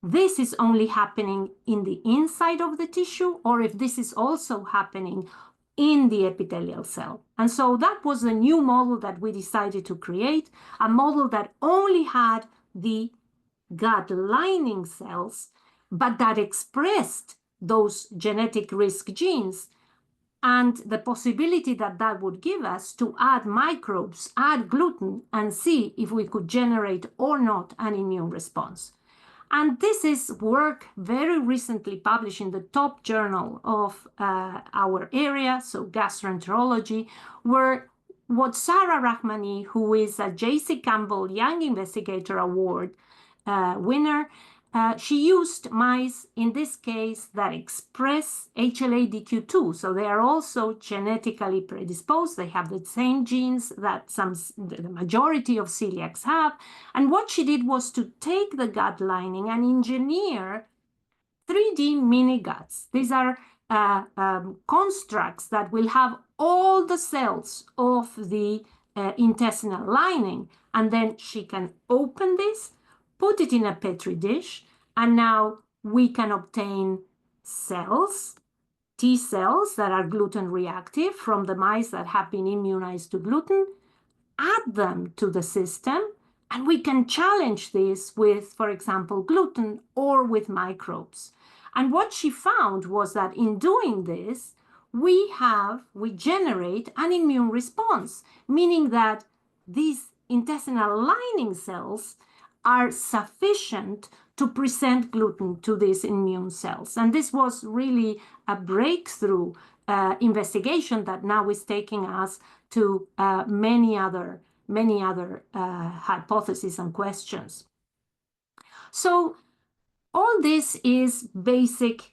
this is only happening in the inside of the tissue or if this is also happening in the epithelial cell. And so that was the new model that we decided to create, a model that only had the gut lining cells, but that expressed those genetic risk genes and the possibility that that would give us to add microbes, add gluten, and see if we could generate or not an immune response. And this is work very recently published in the top journal of our area, so Gastroenterology, where what Sarah Rahmani, who is a J.C. Campbell Young Investigator Award winner, she used mice, in this case, that express HLA-DQ2. So they are also genetically predisposed. They have the same genes that the majority of celiacs have. And what she did was to take the gut lining and engineer 3D mini guts. These are constructs that will have all the cells of the intestinal lining. And then she can open this, put it in a Petri dish, and now we can obtain cells, T cells that are gluten reactive from the mice that have been immunized to gluten, add them to the system, and we can challenge this with, for example, gluten or with microbes. And what she found was that in doing this, we generate an immune response, meaning that these intestinal lining cells are sufficient to present gluten to these immune cells. And this was really a breakthrough investigation that now is taking us to many other hypotheses and questions. So all this is basic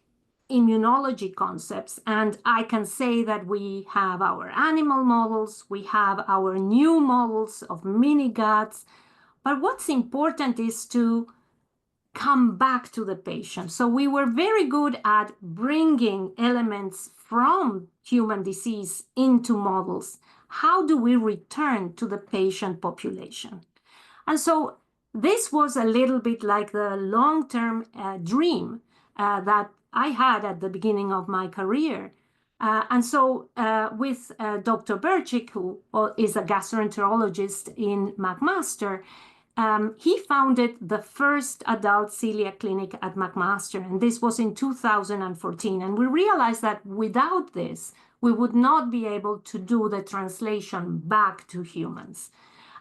immunology concepts, and I can say that we have our animal models, we have our new models of mini guts, but what's important is to come back to the patient. So we were very good at bringing elements from human disease into models. How do we return to the patient population? And so this was a little bit like the long-term dream that I had at the beginning of my career. And so with Dr. Berchik, who is a gastroenterologist in McMaster, he founded the first adult celiac clinic at McMaster, and this was in 2014. And we realized that without this, we would not be able to do the translation back to humans.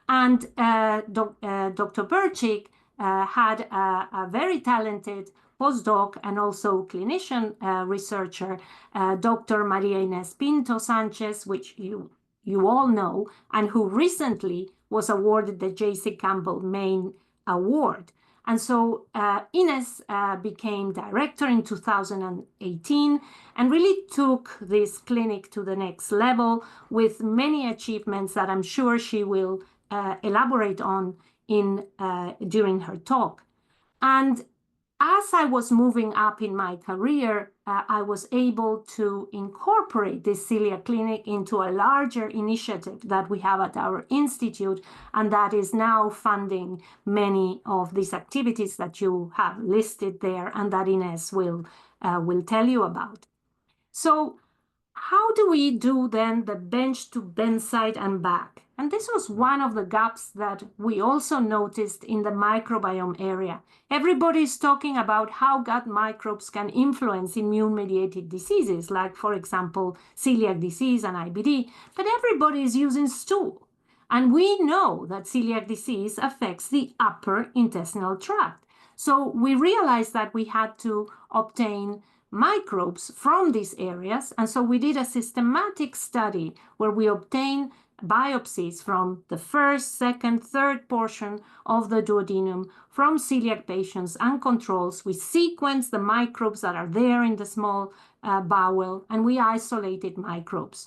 And Dr. Berchik had a very talented postdoc and also clinician researcher, Dr. Maria Ines Pinto Sanchez, which you all know, and who recently was awarded the J.C. Campbell Main Award. And so Ines became director in 2018 and really took this clinic to the next level with many achievements that I'm sure she will elaborate on during her talk. And as I was moving up in my career, I was able to incorporate this celiac clinic into a larger initiative that we have at our institute, and that is now funding many of these activities that you have listed there and that Ines will tell you about. So how do we do then the bench to bedside and back? And this was one of the gaps that we also noticed in the microbiome area. Everybody is talking about how gut microbes can influence immune-mediated diseases, like, for example, celiac disease and IBD, but everybody is using stool. And we know that celiac disease affects the upper intestinal tract. So we realized that we had to obtain microbes from these areas. And so we did a systematic study where we obtained biopsies from the first, second, third portion of the duodenum from celiac patients and controls. We sequenced the microbes that are there in the small bowel, and we isolated microbes.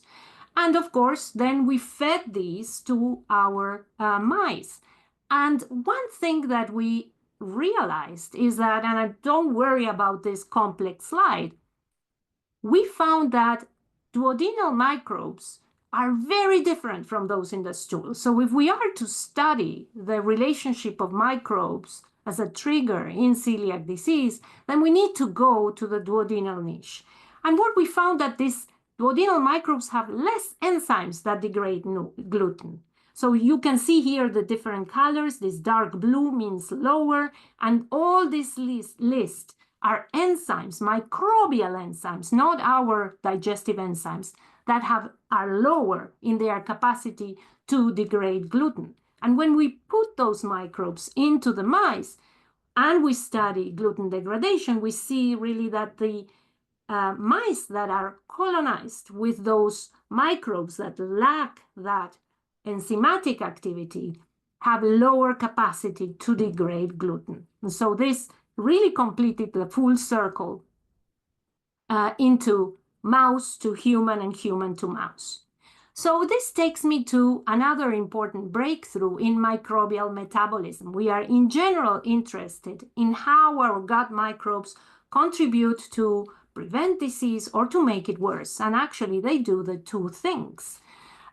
And of course, then we fed these to our mice. And one thing that we realized is that, and don't worry about this complex slide, we found that duodenal microbes are very different from those in the stool. So if we are to study the relationship of microbes as a trigger in celiac disease, then we need to go to the duodenal niche. And what we found that these duodenal microbes have less enzymes that degrade gluten. So you can see here the different colors. This dark blue means lower, and all this list are enzymes, microbial enzymes, not our digestive enzymes, that are lower in their capacity to degrade gluten. And when we put those microbes into the mice and we study gluten degradation, we see really that the mice that are colonized with those microbes that lack that enzymatic activity have lower capacity to degrade gluten. And so this really completed the full circle into mouse to human and human to mouse. So this takes me to another important breakthrough in microbial metabolism. We are in general interested in how our gut microbes contribute to prevent disease or to make it worse. And actually, they do the two things.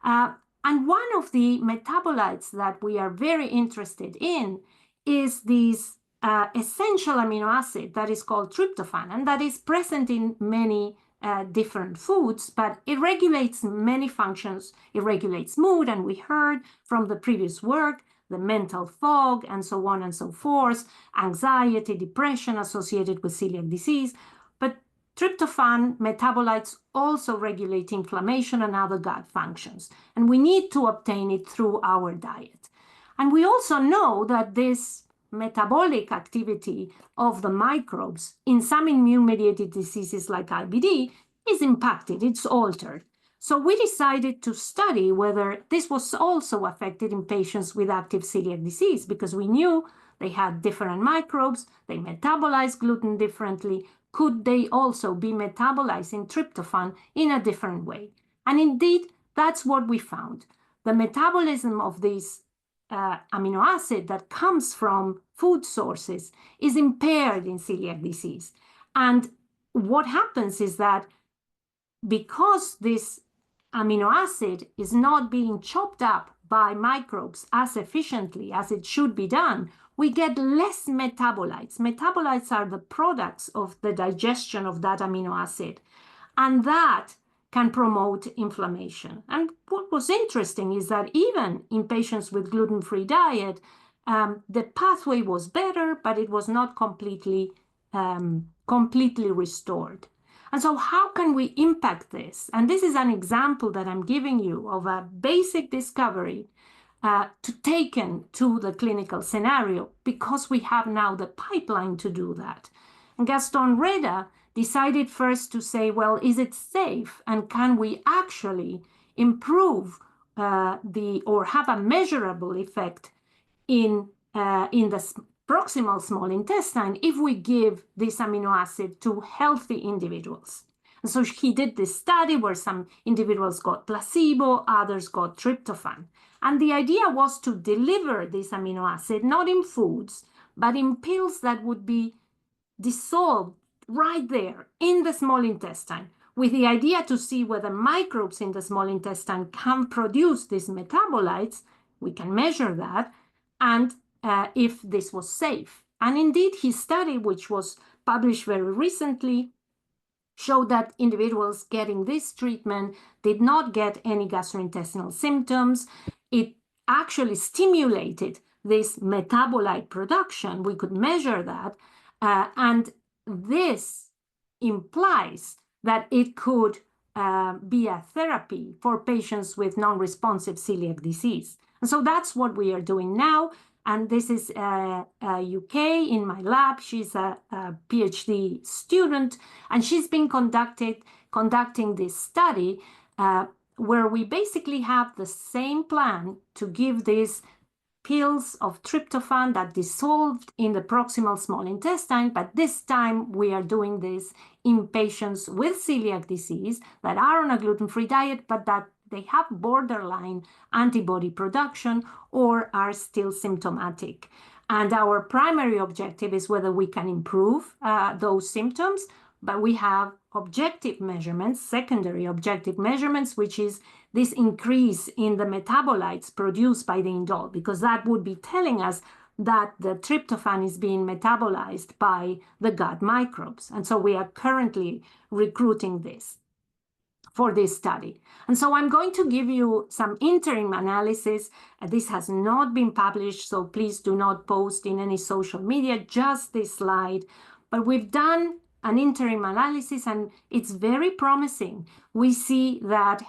And one of the metabolites that we are very interested in is this essential amino acid that is called tryptophan, and that is present in many different foods, but it regulates many functions. It regulates mood, and we heard from the previous work, the mental fog, and so on and so forth, anxiety, depression associated with celiac disease. But tryptophan metabolites also regulate inflammation and other gut functions, and we need to obtain it through our diet. And we also know that this metabolic activity of the microbes in some immune-mediated diseases like IBD is impacted, it's altered. So we decided to study whether this was also affected in patients with active celiac disease, because we knew they had different microbes, they metabolize gluten differently. Could they also be metabolizing tryptophan in a different way? And indeed, that's what we found. The metabolism of this amino acid that comes from food sources is impaired in celiac disease. And what happens is that because this amino acid is not being chopped up by microbes as efficiently as it should be done, we get less metabolites. Metabolites are the products of the digestion of that amino acid, and that can promote inflammation. And what was interesting is that even in patients with gluten-free diet, the pathway was better, but it was not completely restored. And so how can we impact this? And this is an example that I'm giving you of a basic discovery taken to the clinical scenario, because we have now the pipeline to do that. And Gaston Reda decided first to say, well, is it safe, and can we actually improve or have a measurable effect in the proximal small intestine if we give this amino acid to healthy individuals? And so he did this study where some individuals got placebo, others got tryptophan. And the idea was to deliver this amino acid not in foods, but in pills that would be dissolved right there in the small intestine, with the idea to see whether microbes in the small intestine can produce these metabolites. We can measure that, and if this was safe. And indeed, his study, which was published very recently, showed that individuals getting this treatment did not get any gastrointestinal symptoms. It actually stimulated this metabolite production. We could measure that, and this implies that it could be a therapy for patients with non-responsive celiac disease. And so that's what we are doing now. And this is UK in my lab. She's a PhD student, and she's been conducting this study where we basically have the same plan to give these pills of tryptophan that dissolved in the proximal small intestine, but this time we are doing this in patients with celiac disease that are on a gluten-free diet, but that they have borderline antibody production or are still symptomatic. And our primary objective is whether we can improve those symptoms, but we have objective measurements, secondary objective measurements, which is this increase in the metabolites produced by the indole, because that would be telling us that the tryptophan is being metabolized by the gut microbes. And so we are currently recruiting this for this study. And so I'm going to give you some interim analysis. This has not been published, so please do not post in any social media, just this slide. But we've done an interim analysis, and it's very promising. We see that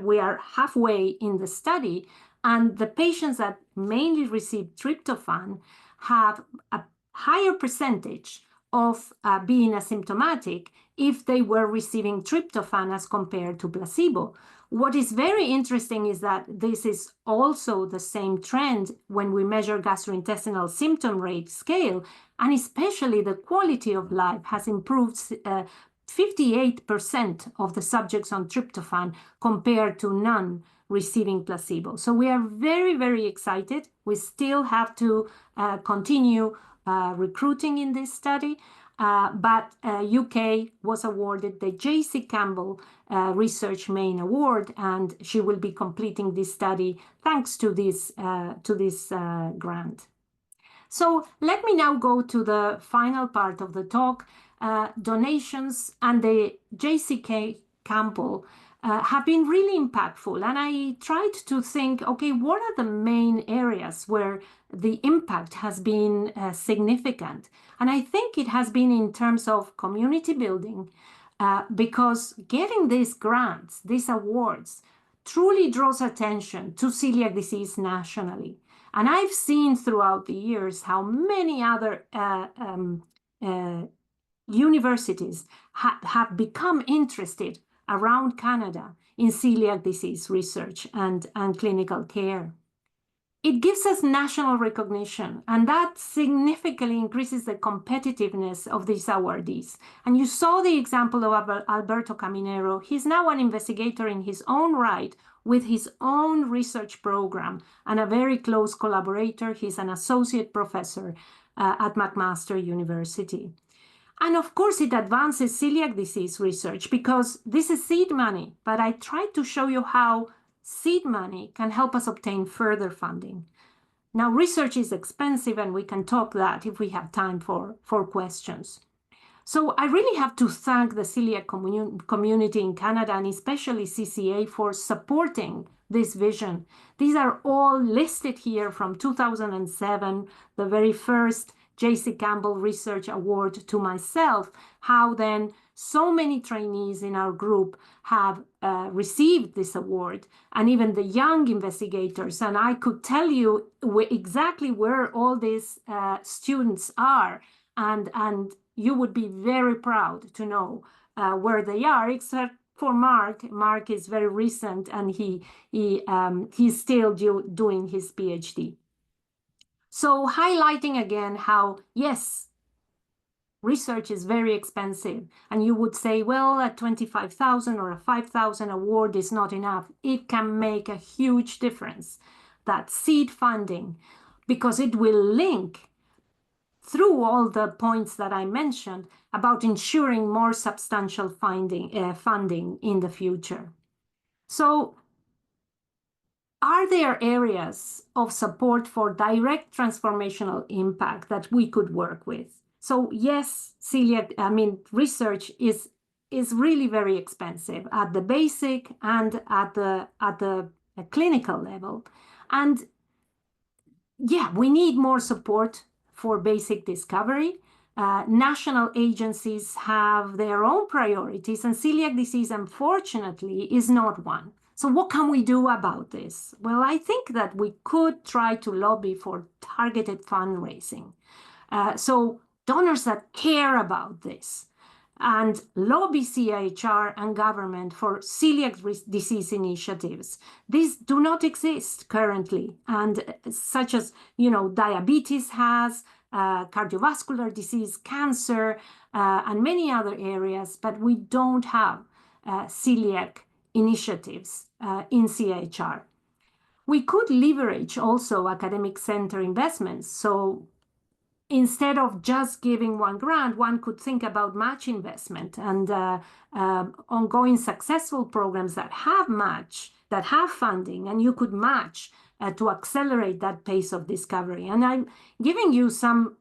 we are halfway in the study, and the patients that mainly receive tryptophan have a higher percentage of being asymptomatic if they were receiving tryptophan as compared to placebo. What is very interesting is that this is also the same trend when we measure gastrointestinal symptom rate scale, and especially the quality of life has improved 58% of the subjects on tryptophan compared to none receiving placebo. So we are very, very excited. We still have to continue recruiting in this study, but UK was awarded the J.C. Campbell Research Main Award, and she will be completing this study thanks to this grant. So let me now go to the final part of the talk. Donations and the J.C. Campbell have been really impactful, and I tried to think, okay, what are the main areas where the impact has been significant? And I think it has been in terms of community building, because getting these grants, these awards, truly draws attention to celiac disease nationally. And I've seen throughout the years how many other universities have become interested around Canada in celiac disease research and clinical care. It gives us national recognition, and that significantly increases the competitiveness of these awardees. And you saw the example of Alberto Caminero. He's now an investigator in his own right with his own research program and a very close collaborator. He's an associate professor at McMaster University. And of course, it advances celiac disease research because this is seed money, but I tried to show you how seed money can help us obtain further funding. Now, research is expensive, and we can talk that if we have time for questions. So I really have to thank the celiac community in Canada, and especially CCA, for supporting this vision. These are all listed here from 2007, the very first J.C. Campbell Research Award to myself, how then so many trainees in our group have received this award, and even the young investigators. And I could tell you exactly where all these students are, and you would be very proud to know where they are, except for Mark. Mark is very recent, and he's still doing his PhD. So highlighting again how, yes, research is very expensive, and you would say, well, a 25,000 or a 5,000 award is not enough. It can make a huge difference, that seed funding, because it will link through all the points that I mentioned about ensuring more substantial funding in the future. So are there areas of support for direct transformational impact that we could work with? So yes, research is really very expensive at the basic and at the clinical level. And yeah, we need more support for basic discovery. National agencies have their own priorities, and celiac disease, unfortunately, is not one. So what can we do about this? Well, I think that we could try to lobby for targeted fundraising. So donors that care about this, and lobby CIHR and government for celiac disease initiatives. These do not exist currently, and such as, diabetes has, cardiovascular disease, cancer, and many other areas, but we don't have celiac initiatives in CIHR. We could leverage also academic center investments. So instead of just giving one grant, one could think about match investment and ongoing successful programs that have match, that have funding, and you could match to accelerate that pace of discovery. And I'm giving you some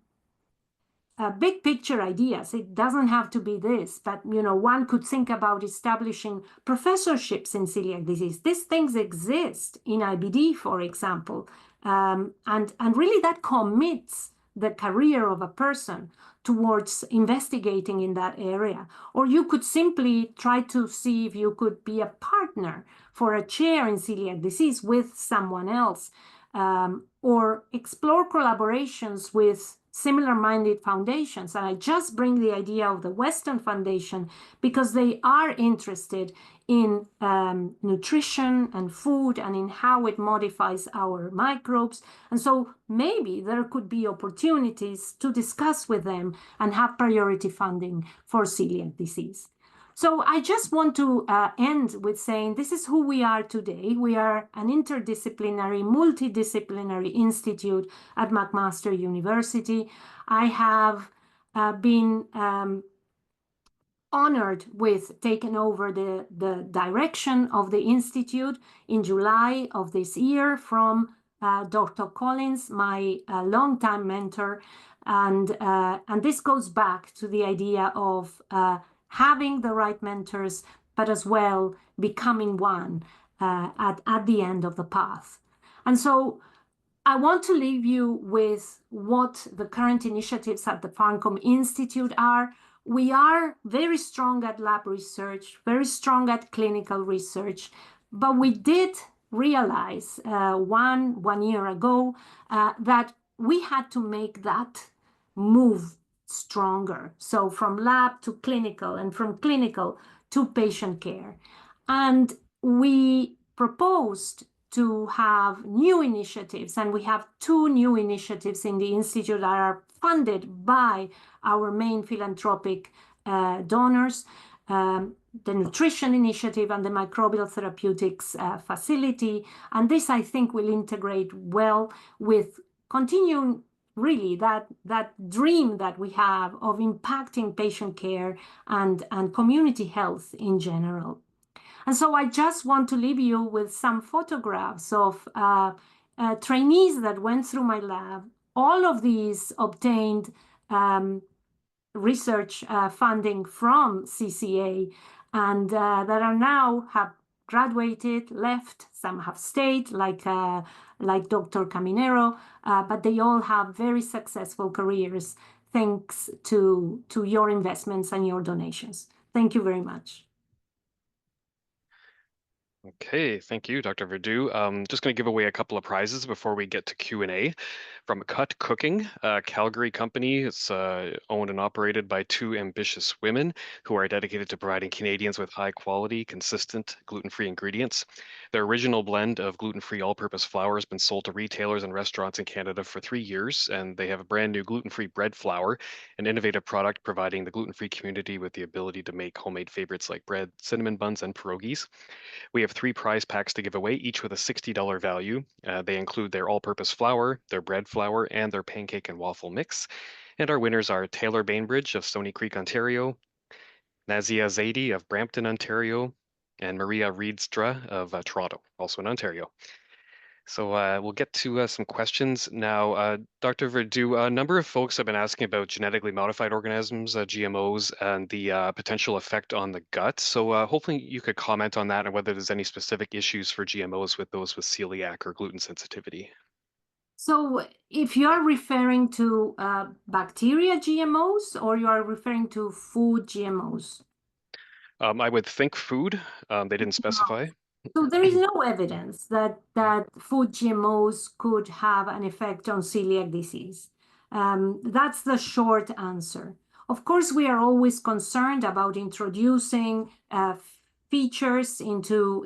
big picture ideas. It doesn't have to be this, but one could think about establishing professorships in celiac disease. These things exist in IBD, for example, and really that commits the career of a person towards investigating in that area. Or you could simply try to see if you could be a partner for a chair in celiac disease with someone else, or explore collaborations with similar-minded foundations. And I just bring the idea of the Western Foundation because they are interested in nutrition and food and in how it modifies our microbes. And so maybe there could be opportunities to discuss with them and have priority funding for celiac disease. So I just want to end with saying this is who we are today. We are an interdisciplinary, multidisciplinary institute at McMaster University. I have been honored with taking over the direction of the institute in July of this year from Dr. Collins, my longtime mentor. And this goes back to the idea of having the right mentors, but as well becoming one at the end of the path. And so I want to leave you with what the current initiatives at the Farncombe Institute are. We are very strong at lab research, very strong at clinical research, but we did realize one year ago that we had to make that move stronger. So from lab to clinical and from clinical to patient care. And we proposed to have new initiatives, and we have 2 new initiatives in the Institute that are funded by our main philanthropic donors, the Nutrition Initiative and the Microbial Therapeutics Facility. And this, I think, will integrate well with continuing really that dream that we have of impacting patient care and community health in general. And so I just want to leave you with some photographs of trainees that went through my lab. All of these obtained research funding from CCA and that are now have graduated, left, some have stayed, like Dr. Caminero, but they all have very successful careers thanks to your investments and your donations. Thank you very much. Okay, thank you, Dr. Verdu. Just going to give away a couple of prizes before we get to Q&A. From Cut Cooking, a Calgary company. It's owned and operated by 2 ambitious women who are dedicated to providing Canadians with high quality, consistent, gluten-free ingredients. Their original blend of gluten-free all-purpose flour has been sold to retailers and restaurants in Canada for 3 years, and they have a brand new gluten-free bread flour, an innovative product providing the gluten-free community with the ability to make homemade favorites like bread, cinnamon buns, and pierogies. We have 3 prize packs to give away, each with a $60 value. They include their all-purpose flour, their bread flour, and their pancake and waffle mix. And our winners are Taylor Bainbridge of Stony Creek, Ontario, Nazia Zaidi of Brampton, Ontario, and Maria Reidstra of Toronto, also in Ontario. So we'll get to some questions now. Dr. Verdu, a number of folks have been asking about genetically modified organisms, GMOs, and the potential effect on the gut. So hopefully you could comment on that and whether there's any specific issues for GMOs with those with celiac or gluten sensitivity. So if you are referring to bacteria GMOs or you are referring to food GMOs? I would think food. They didn't specify. So there is no evidence that food GMOs could have an effect on celiac disease. That's the short answer. Of course, we are always concerned about introducing features into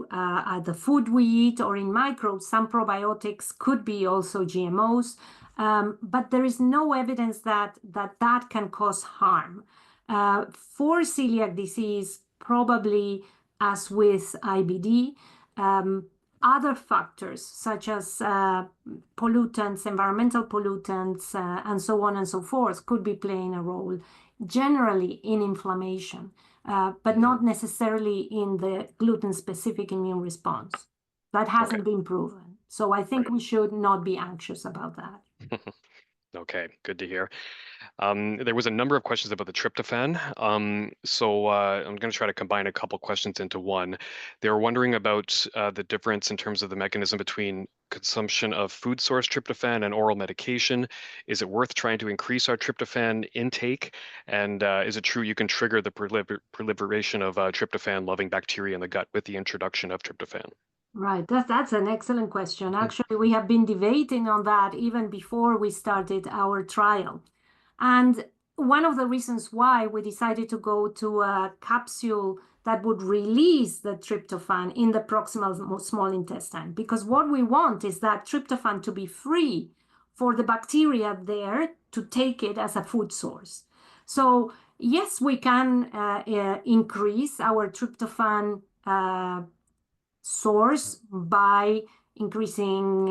the food we eat or in microbes. Some probiotics could be also GMOs, but there is no evidence that can cause harm. For celiac disease, probably as with IBD, other factors such as pollutants, environmental pollutants, and so on and so forth could be playing a role, generally in inflammation, but not necessarily in the gluten-specific immune response. That hasn't been proven. So I think we should not be anxious about that. Okay. Okay, good to hear. There was a number of questions about the tryptophan. So I'm going to try to combine a couple questions into one. They were wondering about the difference in terms of the mechanism between consumption of food source tryptophan and oral medication. Is it worth trying to increase our tryptophan intake? And is it true you can trigger the proliferation of tryptophan-loving bacteria in the gut with the introduction of tryptophan? Right, that's an excellent question. Actually, we have been debating on that even before we started our trial. And one of the reasons why we decided to go to a capsule that would release the tryptophan in the proximal small intestine, because what we want is that tryptophan to be free for the bacteria there to take it as a food source. So yes, we can increase our tryptophan source by increasing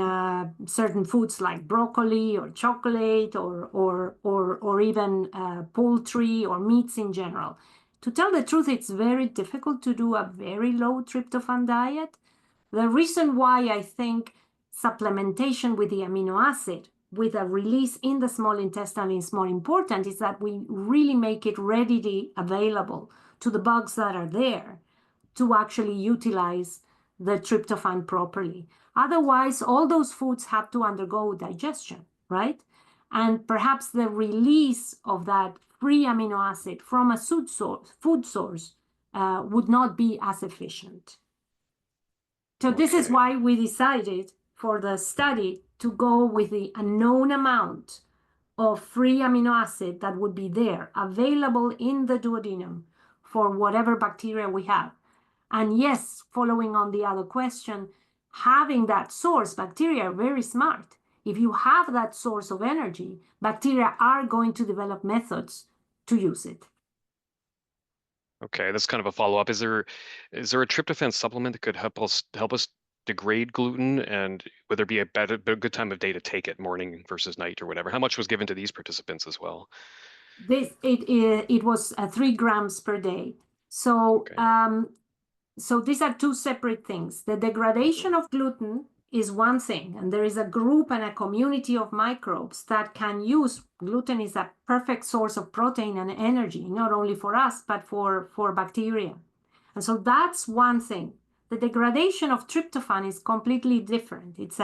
certain foods like broccoli or chocolate or even poultry or meats in general. To tell the truth, it's very difficult to do a very low tryptophan diet. The reason why I think supplementation with the amino acid with a release in the small intestine is more important is that we really make it readily available to the bugs that are there to actually utilize the tryptophan properly. Otherwise, all those foods have to undergo digestion, right? And perhaps the release of that free amino acid from a food source would not be as efficient. So this is why we decided for the study to go with the unknown amount of free amino acid that would be there available in the duodenum for whatever bacteria we have. And yes, following on the other question, having that source, bacteria are very smart. If you have that source of energy, bacteria are going to develop methods to use it. Okay, that's kind of a follow-up. Is there a tryptophan supplement that could help us degrade gluten, and would there be a good time of day to take it, morning versus night or whatever? How much was given to these participants as well? It was 3 grams per day. So so these are two separate things. The degradation of gluten is one thing, and there is a group and a community of microbes that can use gluten is a perfect source of protein and energy, not only for us, but for bacteria. And so that's one thing. The degradation of tryptophan is completely different. It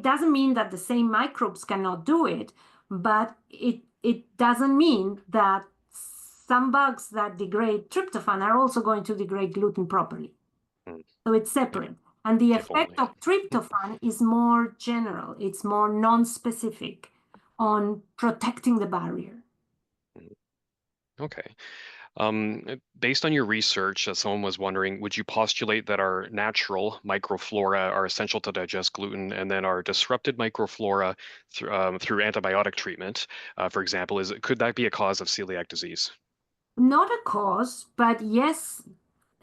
doesn't mean that the same microbes cannot do it, but it doesn't mean that some bugs that degrade tryptophan are also going to degrade gluten properly. So it's separate. And the effect of tryptophan is more general. It's more non-specific on protecting the barrier. Okay. Based on your research, someone was wondering, would you postulate that our natural microflora are essential to digest gluten, and then our disrupted microflora through antibiotic treatment, for example, could that be a cause of celiac disease? Not a cause, but yes,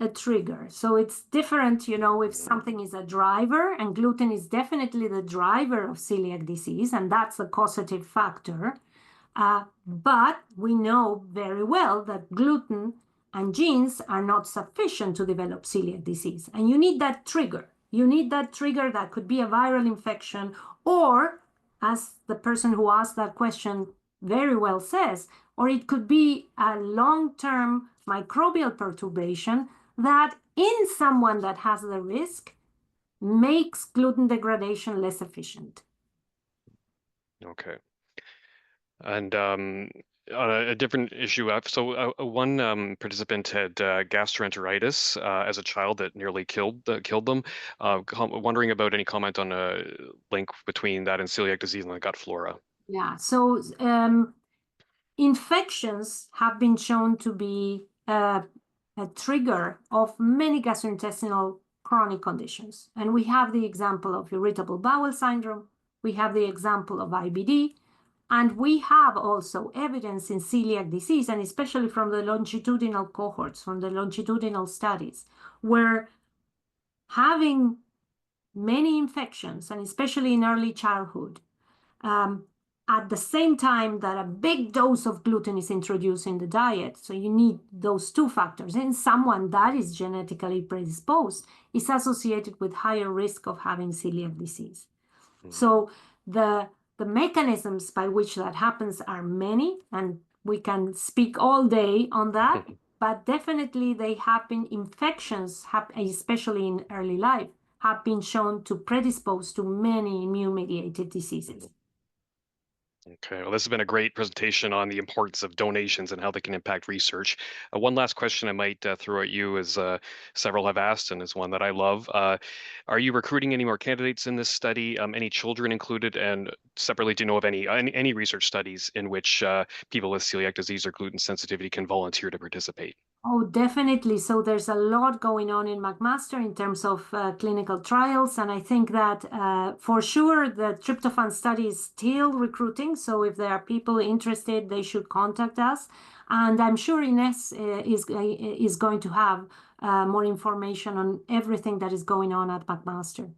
a trigger. So it's different, you know, if something is a driver, and gluten is definitely the driver of celiac disease, and that's a causative factor. But we know very well that gluten and genes are not sufficient to develop celiac disease. And you need that trigger. You need that trigger that could be a viral infection, or, as the person who asked that question very well says, or it could be a long-term microbial perturbation that in someone that has the risk makes gluten degradation less efficient. Okay. And on a different issue, one participant had gastroenteritis as a child that nearly killed them. Wondering about any comment on a link between that and celiac disease and the gut flora. Yeah, so infections have been shown to be a trigger of many gastrointestinal chronic conditions. And we have the example of irritable bowel syndrome. We have the example of IBD. And we have also evidence in celiac disease, and especially from the longitudinal cohorts, from the longitudinal studies, where having many infections, and especially in early childhood, at the same time that a big dose of gluten is introduced in the diet, so you need those two factors, in someone that is genetically predisposed, is associated with higher risk of having celiac disease. So the The mechanisms by which that happens are many, and we can speak all day on that, but definitely they have been infections, especially in early life, have been shown to predispose to many immune-mediated diseases. Okay, well, this has been a great presentation on the importance of donations and how they can impact research. One last question I might throw at you, as several have asked, and is one that I love. Are you recruiting any more candidates in this study? Any children included? And separately, do you know of any research studies in which people with celiac disease or gluten sensitivity can volunteer to participate? Oh, definitely. So there's a lot going on in McMaster in terms of clinical trials. And I think that for sure the tryptophan study is still recruiting. So if there are people interested, they should contact us. And I'm sure Ines is going to have more information on everything that is going on at McMaster.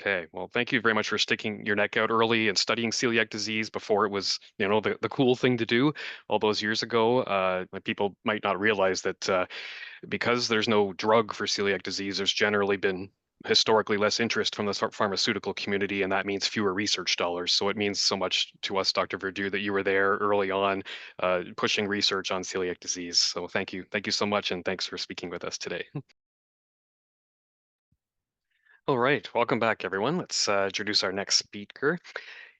Okay, well, thank you very much for sticking your neck out early and studying celiac disease before it was, the cool thing to do all those years ago. People might not realize that because there's no drug for celiac disease, there's generally been historically less interest from the pharmaceutical community, and that means fewer research dollars. So it means so much to us, Dr. Verdu, that you were there early on pushing research on celiac disease. So thank you. Thank you so much, and thanks for speaking with us today. All right, welcome back, everyone. Let's introduce our next speaker.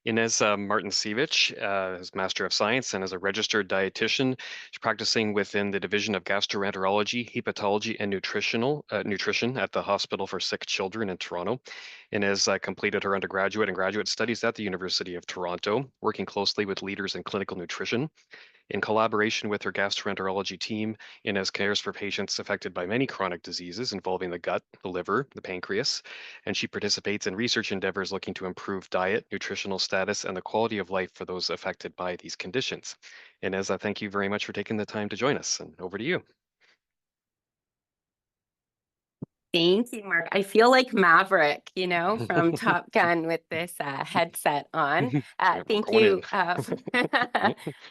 Ines Martinsevich is Master of Science and is a registered dietitian. She's practicing within the Division of Gastroenterology, Hepatology, and Nutrition at the Hospital for Sick Children in Toronto. Ines completed her undergraduate and graduate studies at the University of Toronto, working closely with leaders in clinical nutrition. In collaboration with her gastroenterology team, Ines cares for patients affected by many chronic diseases involving the gut, the liver, the pancreas, and she participates in research endeavors looking to improve diet, nutritional status, and the quality of life for those affected by these conditions. Ines, thank you very much for taking the time to join us, and over to you. Thank you, Mark. I feel like Maverick, from Top Gun with this headset on. Thank you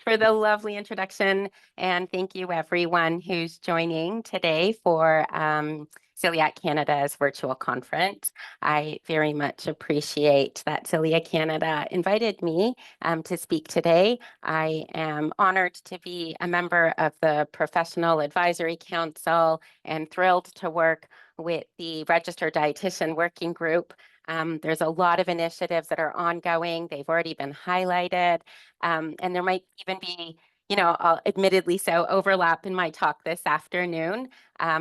for the lovely introduction. And thank you, everyone who's joining today for Celiac Canada's virtual conference. I very much appreciate that Celiac Canada invited me to speak today. I am honored to be a member of the Professional Advisory Council and thrilled to work with the Registered Dietitian Working Group. There's a lot of initiatives that are ongoing. They've already been highlighted, and there might even be, admittedly so, overlap in my talk this afternoon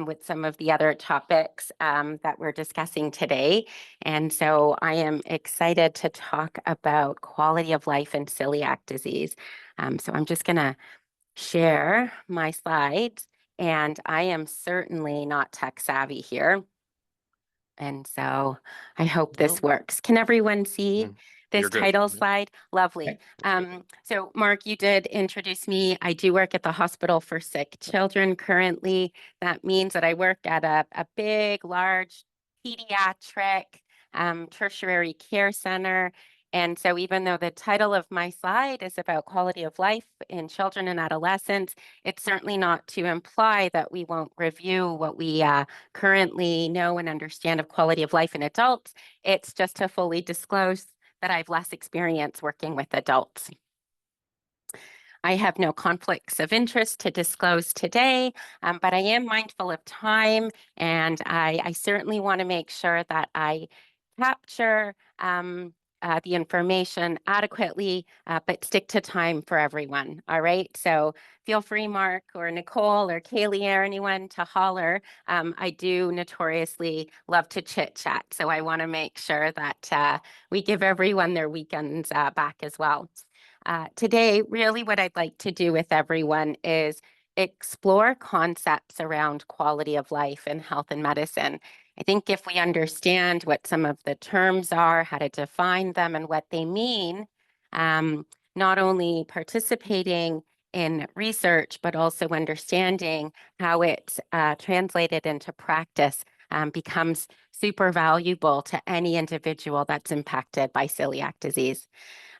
with some of the other topics that we're discussing today. And so I am excited to talk about quality of life and celiac disease. So I'm just going to share my slides. And I am certainly not tech savvy here. And so I hope this works. Can everyone see this title slide? Lovely. So Mark, you did introduce me. I do work at the Hospital for Sick Children currently. That means that I work at a big, large pediatric tertiary care center. And so even though the title of my slide is about quality of life in children and adolescents, it's certainly not to imply that we won't review what we currently know and understand of quality of life in adults. It's just to fully disclose that I have less experience working with adults. I have no conflicts of interest to disclose today, but I am mindful of time, and I certainly want to make sure that I capture the information adequately, but stick to time for everyone. All right. So feel free, Mark or Nicole or Kaylee or anyone, to holler. I do notoriously love to chit chat. So I want to make sure that we give everyone their weekends back as well. Today, really what I'd like to do with everyone is explore concepts around quality of life in health and medicine. I think if we understand what some of the terms are, how to define them, and what they mean, not only participating in research, but also understanding how it's translated into practice becomes super valuable to any individual that's impacted by celiac disease.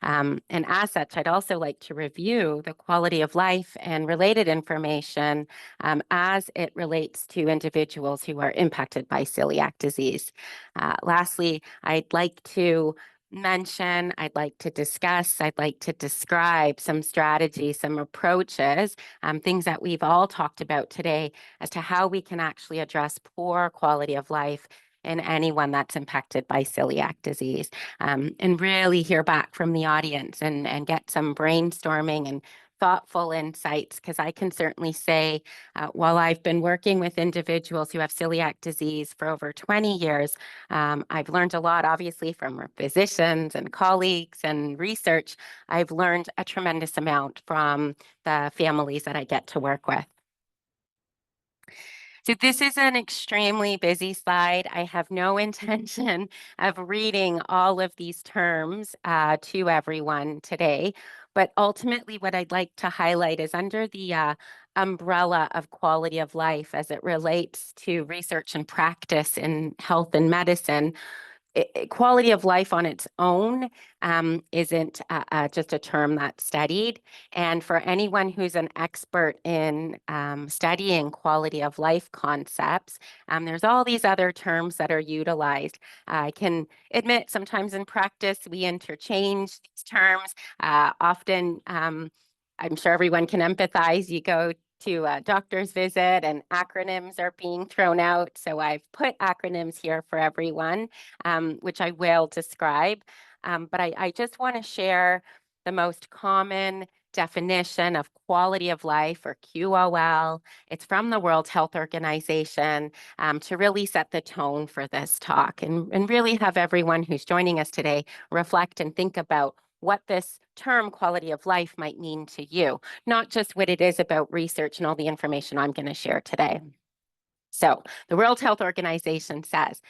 And as such, I'd also like to review the quality of life and related information as it relates to individuals who are impacted by celiac disease. Lastly, I'd like to mention, I'd like to discuss, I'd like to describe some strategies, some approaches, things that we've all talked about today as to how we can actually address poor quality of life in anyone that's impacted by celiac disease, and really hear back from the audience and get some brainstorming and thoughtful insights, because I can certainly say, while I've been working with individuals who have celiac disease for over 20 years, I've learned a lot, obviously, from physicians and colleagues and research. I've learned a tremendous amount from the families that I get to work with. So this is an extremely busy slide. I have no intention of reading all of these terms to everyone today, but ultimately what I'd like to highlight is under the umbrella of quality of life as it relates to research and practice in health and medicine. Quality of life on its own isn't just a term that's studied. And for anyone who's an expert in studying quality of life concepts, there's all these other terms that are utilized. I can admit sometimes in practice we interchange these terms. Often, I'm sure everyone can empathize. You go to a doctor's visit and acronyms are being thrown out. So I've put acronyms here for everyone, which I will describe. But I just want to share the most common definition of quality of life, or QOL. It's from the World Health Organization, to really set the tone for this talk and really have everyone who's joining us today reflect and think about what this term quality of life might mean to you, not just what it is about research and all the information I'm going to share today. So the World Health Organization says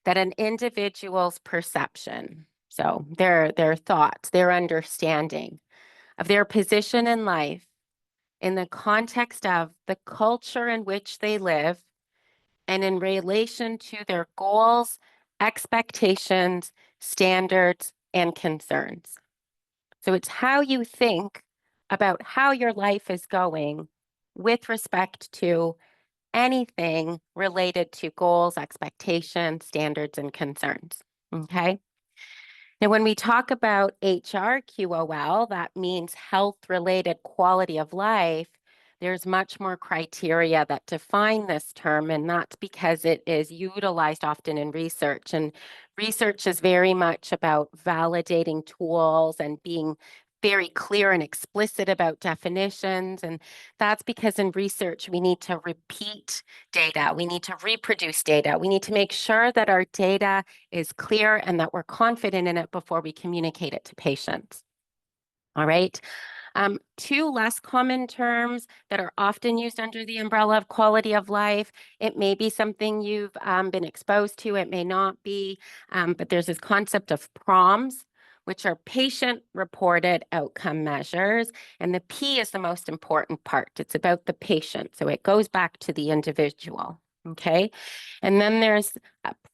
that an individual's perception, so their thoughts, their understanding of their position in life in the context of the culture in which they live and in relation to their goals, expectations, standards, and concerns. So it's how you think about how your life is going with respect to anything related to goals, expectations, standards, and concerns. Okay. Now, when we talk about HRQOL, that means health-related quality of life. There's much more criteria that define this term, and that's because it is utilized often in research. And research is very much about validating tools and being very clear and explicit about definitions. And that's because in research, we need to repeat data. We need to reproduce data. We need to make sure that our data is clear and that we're confident in it before we communicate it to patients. All right. Two less common terms that are often used under the umbrella of quality of life. It may be something you've been exposed to, it may not be, but there's this concept of Proms, which are patient-reported outcome measures. And the P is the most important part. It's about the patient. So it goes back to the individual, okay? And then there's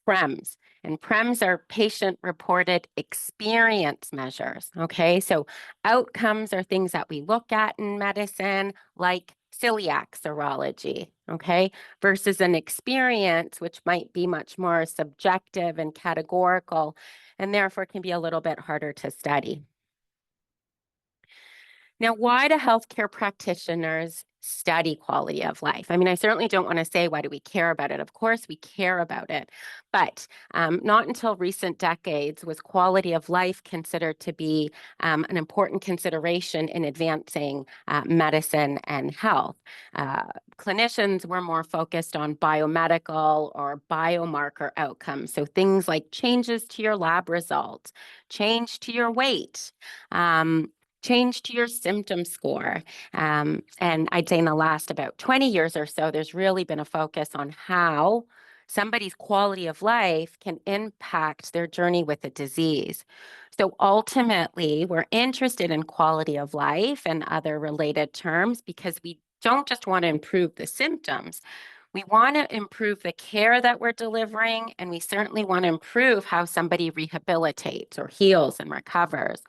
Prems. And Prems are patient-reported experience measures, okay? So outcomes are things that we look at in medicine, like celiac serology, okay? Versus an experience, which might be much more subjective and categorical, and therefore can be a little bit harder to study. Now, why do healthcare practitioners study quality of life? I mean, I certainly don't want to say, why do we care about it? Of course, we care about it, but not until recent decades was quality of life considered to be an important consideration in advancing medicine and health. Clinicians were more focused on biomedical or biomarker outcomes, so things like changes to your lab results, change to your weight, change to your symptom score. And I'd say in the last about 20 years or so, there's really been a focus on how somebody's quality of life can impact their journey with a disease. So ultimately, we're interested in quality of life and other related terms because we don't just want to improve the symptoms. We want to improve the care that we're delivering, and we certainly want to improve how somebody rehabilitates or heals and recovers.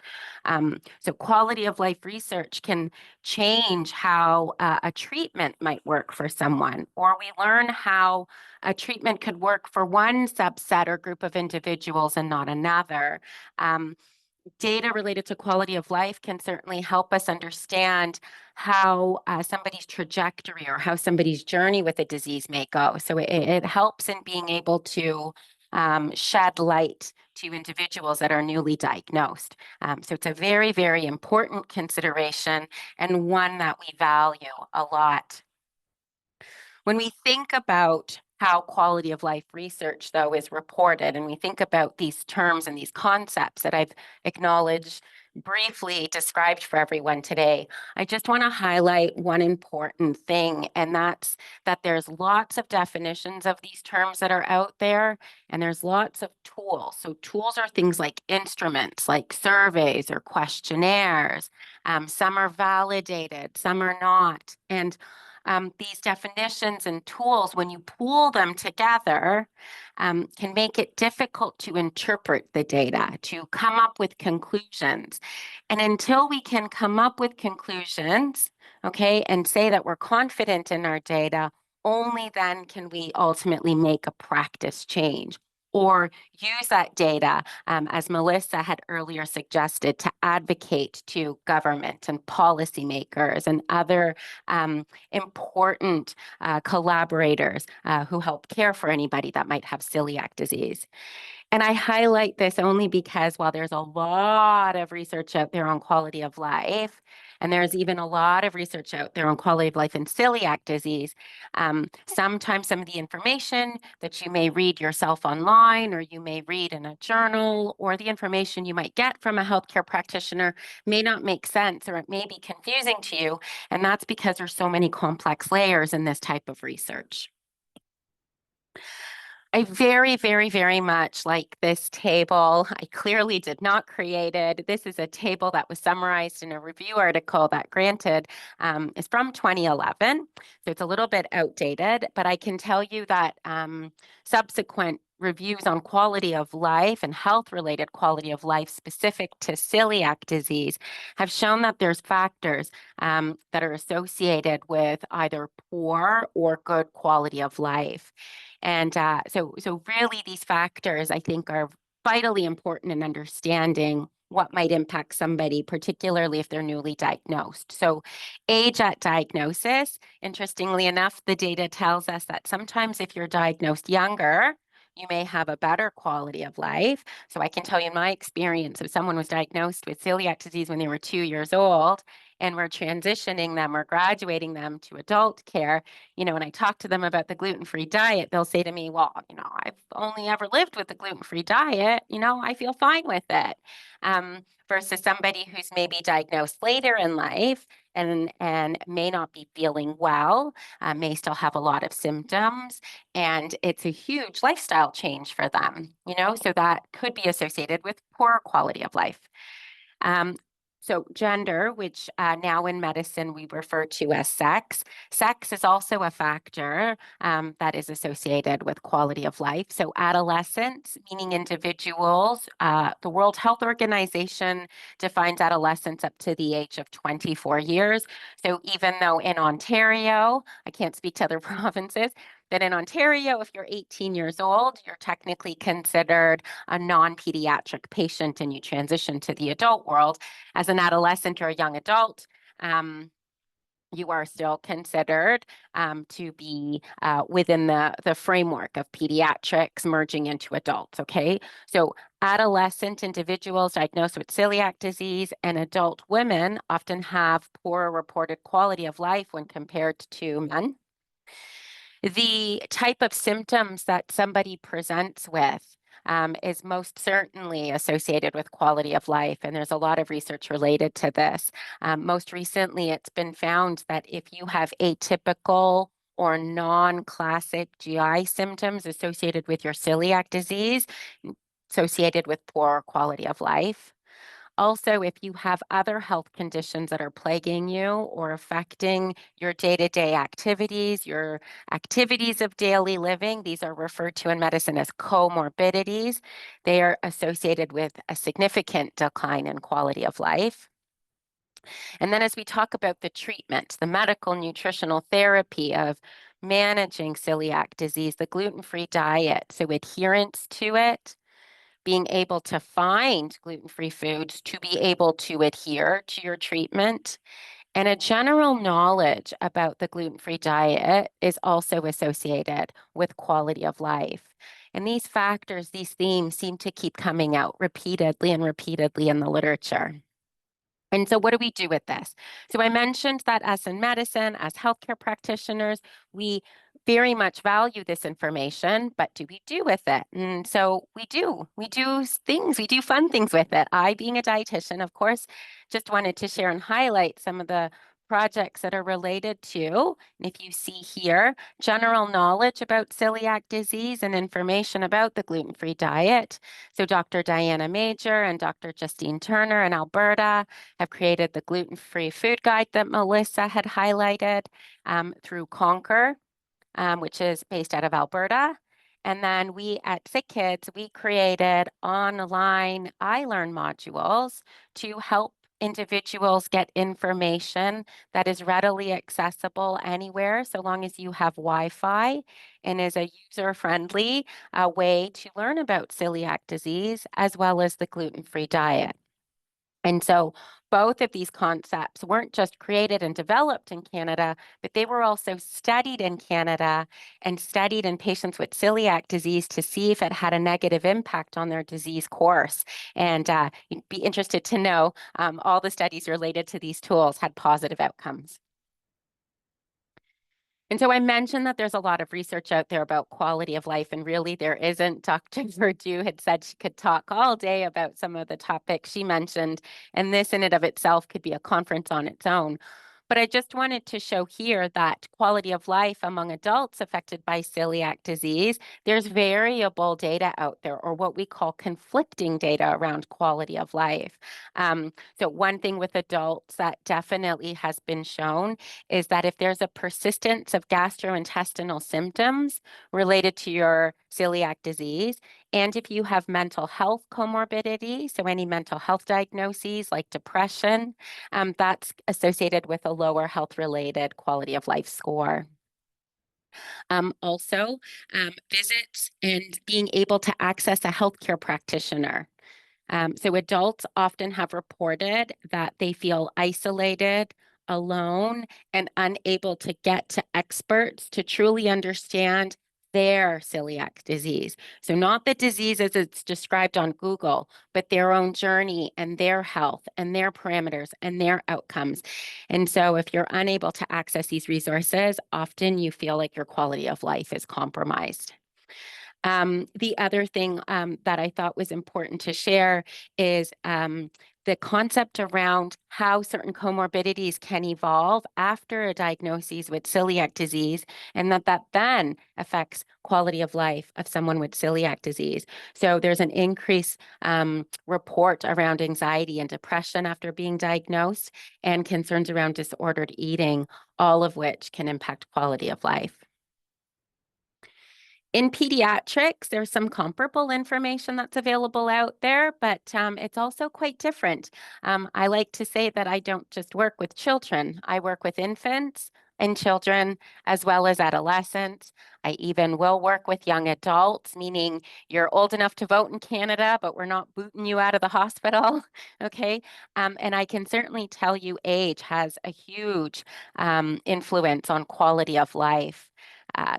So quality of life research can change how a treatment might work for someone, or we learn how a treatment could work for one subset or group of individuals and not another. Data related to quality of life can certainly help us understand how somebody's trajectory or how somebody's journey with a disease may go. So it helps in being able to shed light to individuals that are newly diagnosed. So it's a very, very important consideration and one that we value a lot. When we think about how quality of life research, though, is reported, and we think about these terms and these concepts that I've acknowledged, briefly described for everyone today, I just want to highlight one important thing, and that's that there's lots of definitions of these terms that are out there, and there's lots of tools. So tools are things like instruments, like surveys or questionnaires. Some are validated, some are not. And these definitions and tools, when you pool them together, can make it difficult to interpret the data, to come up with conclusions. And until we can come up with conclusions, okay, and say that we're confident in our data, only then can we ultimately make a practice change or use that data, as Melissa had earlier suggested, to advocate to government and policymakers and other important collaborators who help care for anybody that might have celiac disease. And I highlight this only because while there's a lot of research out there on quality of life, and there's even a lot of research out there on quality of life in celiac disease, sometimes some of the information that you may read yourself online or you may read in a journal or the information you might get from a healthcare practitioner may not make sense or it may be confusing to you. And that's because there's so many complex layers in this type of research. I very, very, very much like this table. I clearly did not create it. This is a table that was summarized in a review article that, granted, is from 2011. So it's a little bit outdated, but I can tell you that subsequent reviews on quality of life and health-related quality of life specific to celiac disease have shown that there's factors that are associated with either poor or good quality of life. And so really these factors, I think, are vitally important in understanding what might impact somebody, particularly if they're newly diagnosed. So age at diagnosis, interestingly enough, the data tells us that sometimes if you're diagnosed younger, you may have a better quality of life. So I can tell you in my experience, if someone was diagnosed with celiac disease when they were 2 years old, and we're transitioning them or graduating them to adult care, when I talk to them about the gluten-free diet, they'll say to me, well, I've only ever lived with the gluten-free diet, I feel fine with it. Versus somebody who's maybe diagnosed later in life and may not be feeling well, may still have a lot of symptoms, and it's a huge lifestyle change for them, so that could be associated with poor quality of life. So gender, which now in medicine we refer to as sex. Sex is also a factor that is associated with quality of life. So adolescents, meaning individuals, the World Health Organization defines adolescents up to the age of 24 years. So even though in Ontario, I can't speak to other provinces, but in Ontario, if you're 18 years old, you're technically considered a non-pediatric patient and you transition to the adult world. As an adolescent or a young adult, you are still considered to be within the framework of pediatrics merging into adults, okay? So adolescent individuals diagnosed with celiac disease and adult women often have poorer reported quality of life when compared to men. The type of symptoms that somebody presents with is most certainly associated with quality of life, and there's a lot of research related to this. Most recently, it's been found that if you have atypical or non-classic GI symptoms associated with your celiac disease, associated with poor quality of life. Also, if you have other health conditions that are plaguing you or affecting your day-to-day activities, your activities of daily living, these are referred to in medicine as comorbidities. They are associated with a significant decline in quality of life. And then as we talk about the treatment, the medical nutritional therapy of managing celiac disease, the gluten-free diet, so adherence to it, being able to find gluten-free foods to be able to adhere to your treatment, and a general knowledge about the gluten-free diet is also associated with quality of life. And these factors, these themes seem to keep coming out repeatedly and repeatedly in the literature. And so what do we do with this? So I mentioned that us in medicine, as healthcare practitioners, we very much value this information, but do we do with it? And so we do things, we do fun things with it. I, being a dietitian, of course, just wanted to share and highlight some of the projects that are related to, and if you see here, general knowledge about celiac disease and information about the gluten-free diet. So Dr. Diana Major and Dr. Justine Turner in Alberta have created the gluten-free food guide that Melissa had highlighted through Conquer, which is based out of Alberta. And then we at Sick Kids, we created online iLearn modules to help individuals get information that is readily accessible anywhere, so long as you have Wi-Fi, and is a user-friendly way to learn about celiac disease as well as the gluten-free diet. And so both of these concepts weren't just created and developed in Canada, but they were also studied in Canada and studied in patients with celiac disease to see if it had a negative impact on their disease course. And you'd be interested to know all the studies related to these tools had positive outcomes. And so I mentioned that there's a lot of research out there about quality of life, and really there isn't. Dr. Verdu had said she could talk all day about some of the topics she mentioned, and this in and of itself could be a conference on its own. But I just wanted to show here that quality of life among adults affected by celiac disease, there's variable data out there, or what we call conflicting data around quality of life. So one thing with adults that definitely has been shown is that if there's a persistence of gastrointestinal symptoms related to your celiac disease, and if you have mental health comorbidity, so any mental health diagnoses like depression, that's associated with a lower health-related quality of life score. Also, visits and being able to access a healthcare practitioner. So adults often have reported that they feel isolated, alone, and unable to get to experts to truly understand their celiac disease. So not the disease as it's described on Google, but their own journey and their health and their parameters and their outcomes. And so if you're unable to access these resources, often you feel like your quality of life is compromised. The other thing that I thought was important to share is the concept around how certain comorbidities can evolve after a diagnosis with celiac disease, and that then affects quality of life of someone with celiac disease. So there's an increased report around anxiety and depression after being diagnosed, and concerns around disordered eating, all of which can impact quality of life. In pediatrics, there's some comparable information that's available out there, but it's also quite different. I like to say that I don't just work with children. I work with infants and children, as well as adolescents. I even will work with young adults, meaning you're old enough to vote in Canada, but we're not booting you out of the hospital, okay? And I can certainly tell you age has a huge influence on quality of life.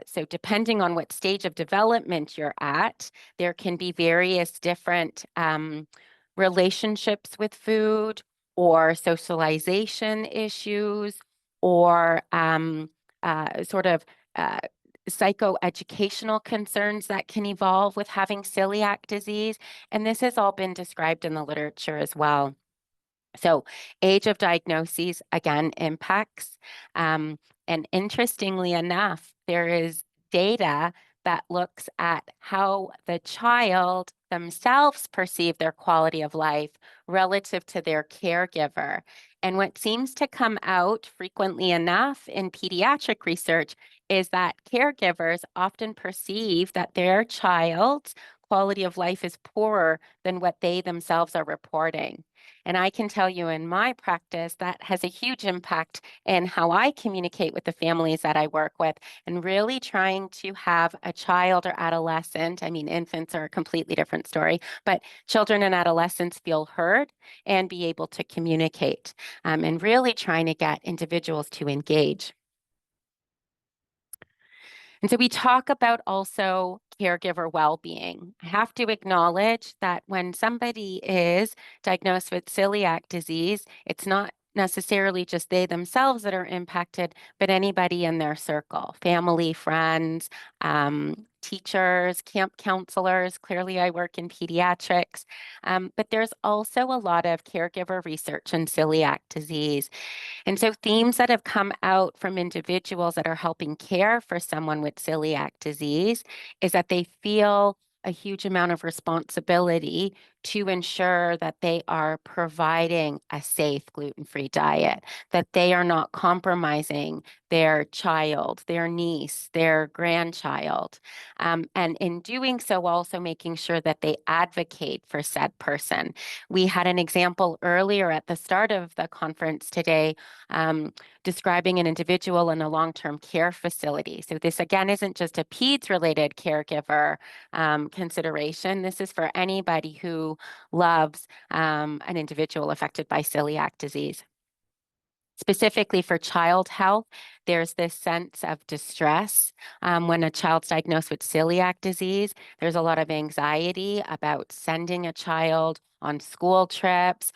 So depending on what stage of development you're at, there can be various different relationships with food, or socialization issues, or psychoeducational concerns that can evolve with having celiac disease. And this has all been described in the literature as well. So age of diagnoses, again, impacts. And interestingly enough, there is data that looks at how the child themselves perceive their quality of life relative to their caregiver. And what seems to come out frequently enough in pediatric research is that caregivers often perceive that their child's quality of life is poorer than what they themselves are reporting. And I can tell you in my practice, that has a huge impact in how I communicate with the families that I work with, and really trying to have a child or adolescent, I mean, infants are a completely different story, but children and adolescents feel heard and be able to communicate, and really trying to get individuals to engage. And so we talk about also caregiver well-being. I have to acknowledge that when somebody is diagnosed with celiac disease, it's not necessarily just they themselves that are impacted, but anybody in their circle, family, friends, teachers, camp counselors. Clearly, I work in pediatrics, but there's also a lot of caregiver research in celiac disease. And so themes that have come out from individuals that are helping care for someone with celiac disease is that they feel a huge amount of responsibility to ensure that they are providing a safe gluten-free diet, that they are not compromising their child, their niece, their grandchild. And in doing so, also making sure that they advocate for said person. We had an example earlier at the start of the conference today describing an individual in a long-term care facility. So this, again, isn't just a PEDS-related caregiver consideration. This is for anybody who loves an individual affected by celiac disease. Specifically for child health, there's this sense of distress when a child's diagnosed with celiac disease. There's a lot of anxiety about sending a child on school trips,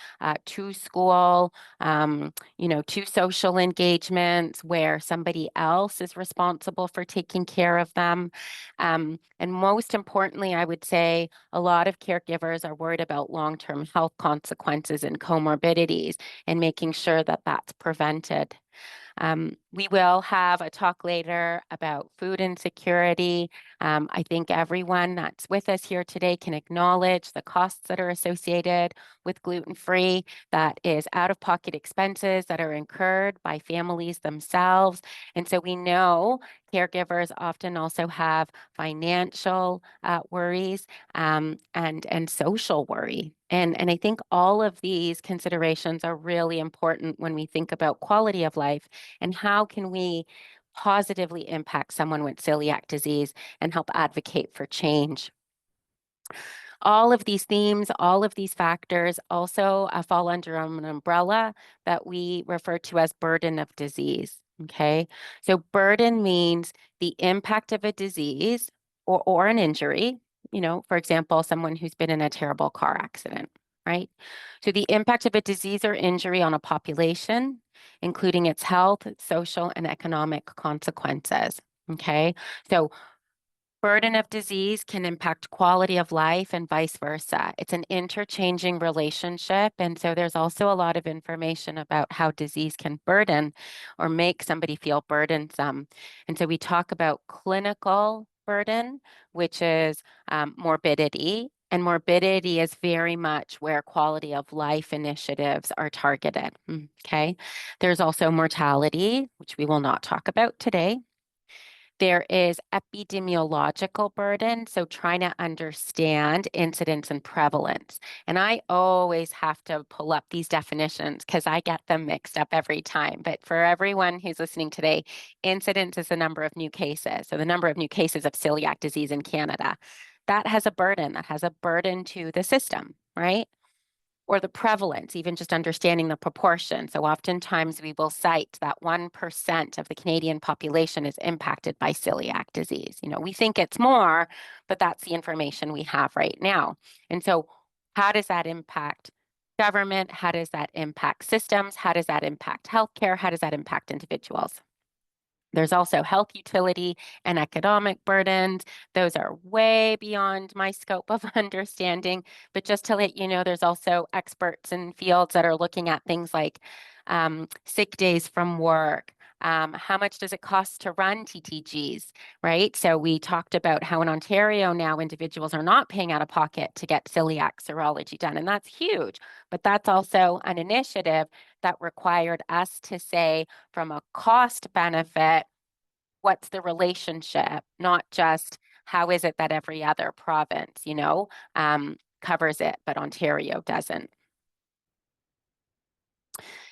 to school, to social engagements where somebody else is responsible for taking care of them. And most importantly, I would say a lot of caregivers are worried about long-term health consequences and comorbidities and making sure that that's prevented. We will have a talk later about food insecurity. I think everyone that's with us here today can acknowledge the costs that are associated with gluten-free. That is out-of-pocket expenses that are incurred by families themselves. And so we know caregivers often also have financial worries and social worry. And I think all of these considerations are really important when we think about quality of life and how can we positively impact someone with celiac disease and help advocate for change. All of these themes, all of these factors also fall under an umbrella that we refer to as burden of disease, okay? So burden means the impact of a disease or an injury, for example, someone who's been in a terrible car accident, right? So the impact of a disease or injury on a population, including its health, social, and economic consequences, okay? So burden of disease can impact quality of life and vice versa. It's an interchanging relationship. And so there's also a lot of information about how disease can burden or make somebody feel burdensome. And so we talk about clinical burden, which is morbidity. And morbidity is very much where quality of life initiatives are targeted, okay? There's also mortality, which we will not talk about today. There is epidemiological burden, so trying to understand incidence and prevalence. And I always have to pull up these definitions because I get them mixed up every time. But for everyone who's listening today, incidence is the number of new cases. So the number of new cases of celiac disease in Canada. That has a burden to the system, right? Or the prevalence, even just understanding the proportion. So oftentimes we will cite that 1% of the Canadian population is impacted by celiac disease. We think it's more, but that's the information we have right now. And so how does that impact government? How does that impact systems? How does that impact healthcare? How does that impact individuals? There's also health utility and economic burdens. Those are way beyond my scope of understanding. But just to let you know, there's also experts in fields that are looking at things like sick days from work, How much does it cost to run TTGs, right? So we talked about how in Ontario now individuals are not paying out of pocket to get celiac serology done, and that's huge. But that's also an initiative that required us to say, from a cost benefit, what's the relationship, not just how is it that every other province, covers it, but Ontario doesn't.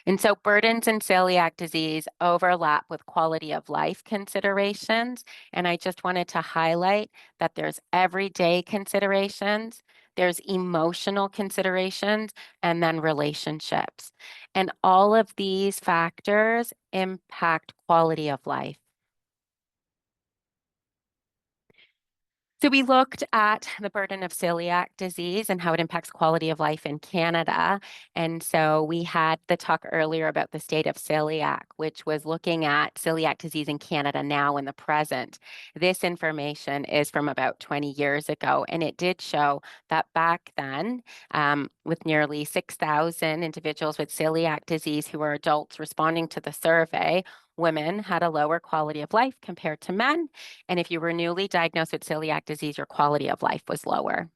And so burdens in celiac disease overlap with quality of life considerations. And I just wanted to highlight that there's everyday considerations, there's emotional considerations, and then relationships. And all of these factors impact quality of life. So we looked at the burden of celiac disease and how it impacts quality of life in Canada. And so we had the talk earlier about the state of celiac, which was looking at celiac disease in Canada now in the present. This information is from about 20 years ago, and it did show that back then, with nearly 6,000 individuals with celiac disease who were adults responding to the survey, women had a lower quality of life compared to men. And if you were newly diagnosed with celiac disease, your quality of life was lower,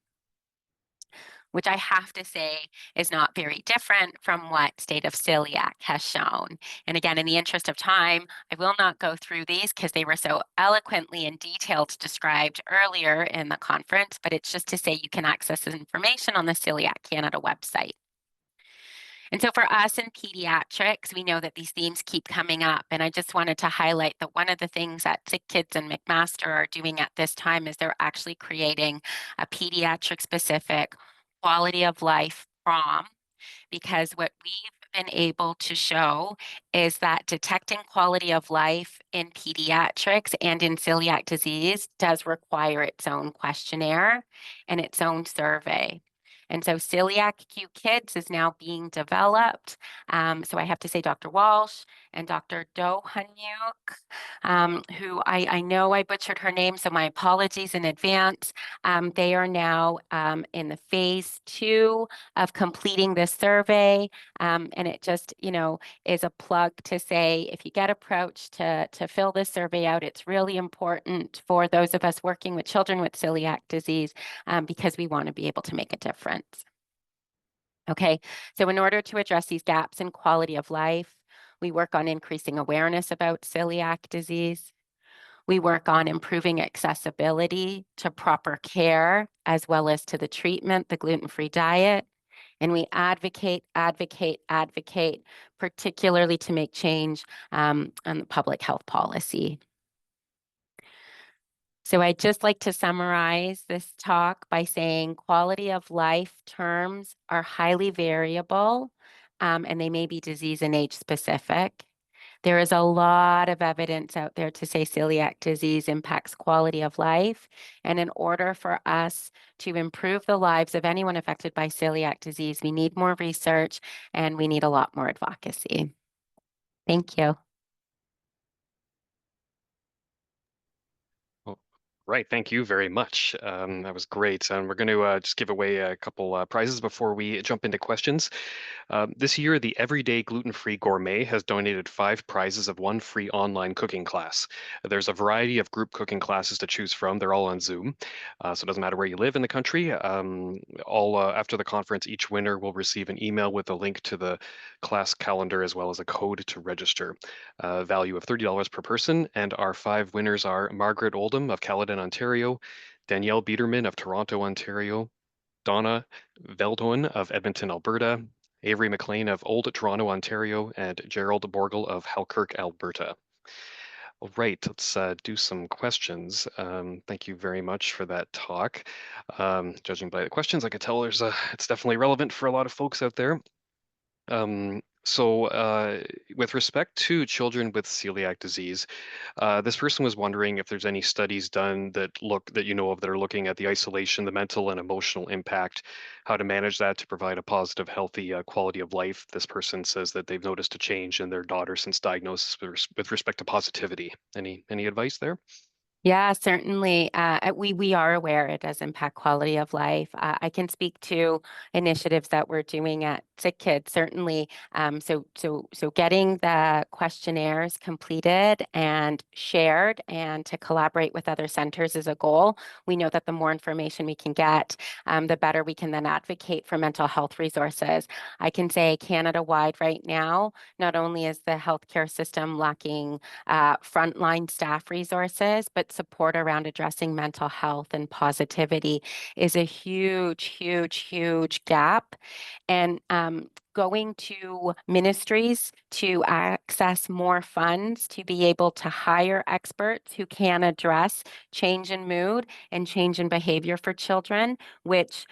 which I have to say is not very different from what state of celiac has shown. And again, in the interest of time, I will not go through these because they were so eloquently and detailed described earlier in the conference, but it's just to say you can access this information on the Celiac Canada website. And so for us in pediatrics, we know that these themes keep coming up. And I just wanted to highlight that one of the things that Sick Kids and McMaster are doing at this time is they're actually creating a pediatric specific quality of life prom, because what we've been able to show is that detecting quality of life in pediatrics and in celiac disease does require its own questionnaire and its own survey. And so Celiac Q Kids is now being developed. So I have to say Dr. Walsh and Dr. Dohanyuk, who I know I butchered her name, so my apologies in advance. They are now in the phase 2 of completing this survey. And it just, is a plug to say, if you get approached to fill this survey out, it's really important for those of us working with children with celiac disease, because we want to be able to make a difference. Okay, so in order to address these gaps in quality of life, we work on increasing awareness about celiac disease. We work on improving accessibility to proper care, as well as to the treatment, the gluten-free diet. And we advocate, particularly to make change on the public health policy. So I'd just like to summarize this talk by saying quality of life terms are highly variable, and they may be disease and age specific. There is a lot of evidence out there to say celiac disease impacts quality of life. And in order for us to improve the lives of anyone affected by celiac disease, we need more research and we need a lot more advocacy. Thank you. Right, thank you very much. That was great. And we're going to just give away a couple prizes before we jump into questions. This year, the Everyday Gluten-Free Gourmet has donated 5 prizes of 1 free online cooking class. There's a variety of group cooking classes to choose from. They're all on Zoom, so it doesn't matter where you live in the country. After the conference, each winner will receive an email with a link to the class calendar as well as a code to register. Value of $30 per person, and our 5 winners are Margaret Oldham of Caledon, Ontario, Danielle Biederman of Toronto, Ontario, Donna Veldhoen of Edmonton, Alberta, Avery McLean of Old Toronto, Ontario, and Gerald Borgel of Halkirk, Alberta. All right, let's do some questions. Thank you very much for that talk. Judging by the questions, I could tell it's definitely relevant for a lot of folks out there. With respect to children with celiac disease, this person was wondering if there's any studies done that you know of that are looking at the isolation, the mental and emotional impact, how to manage that to provide a positive, healthy quality of life. This person says that they've noticed a change in their daughter since diagnosis with respect to positivity. Any advice there? Yeah, certainly. We are aware it does impact quality of life. I can speak to initiatives that we're doing at Sick Kids, certainly. So getting the questionnaires completed and shared, and to collaborate with other centers is a goal. We know that the more information we can get, the better we can then advocate for mental health resources. I can say Canada-wide right now, not only is the healthcare system lacking frontline staff resources, but support around addressing mental health and positivity is a huge, huge, huge gap. And going to ministries to access more funds to be able to hire experts who can address change in mood and change in behavior for children, which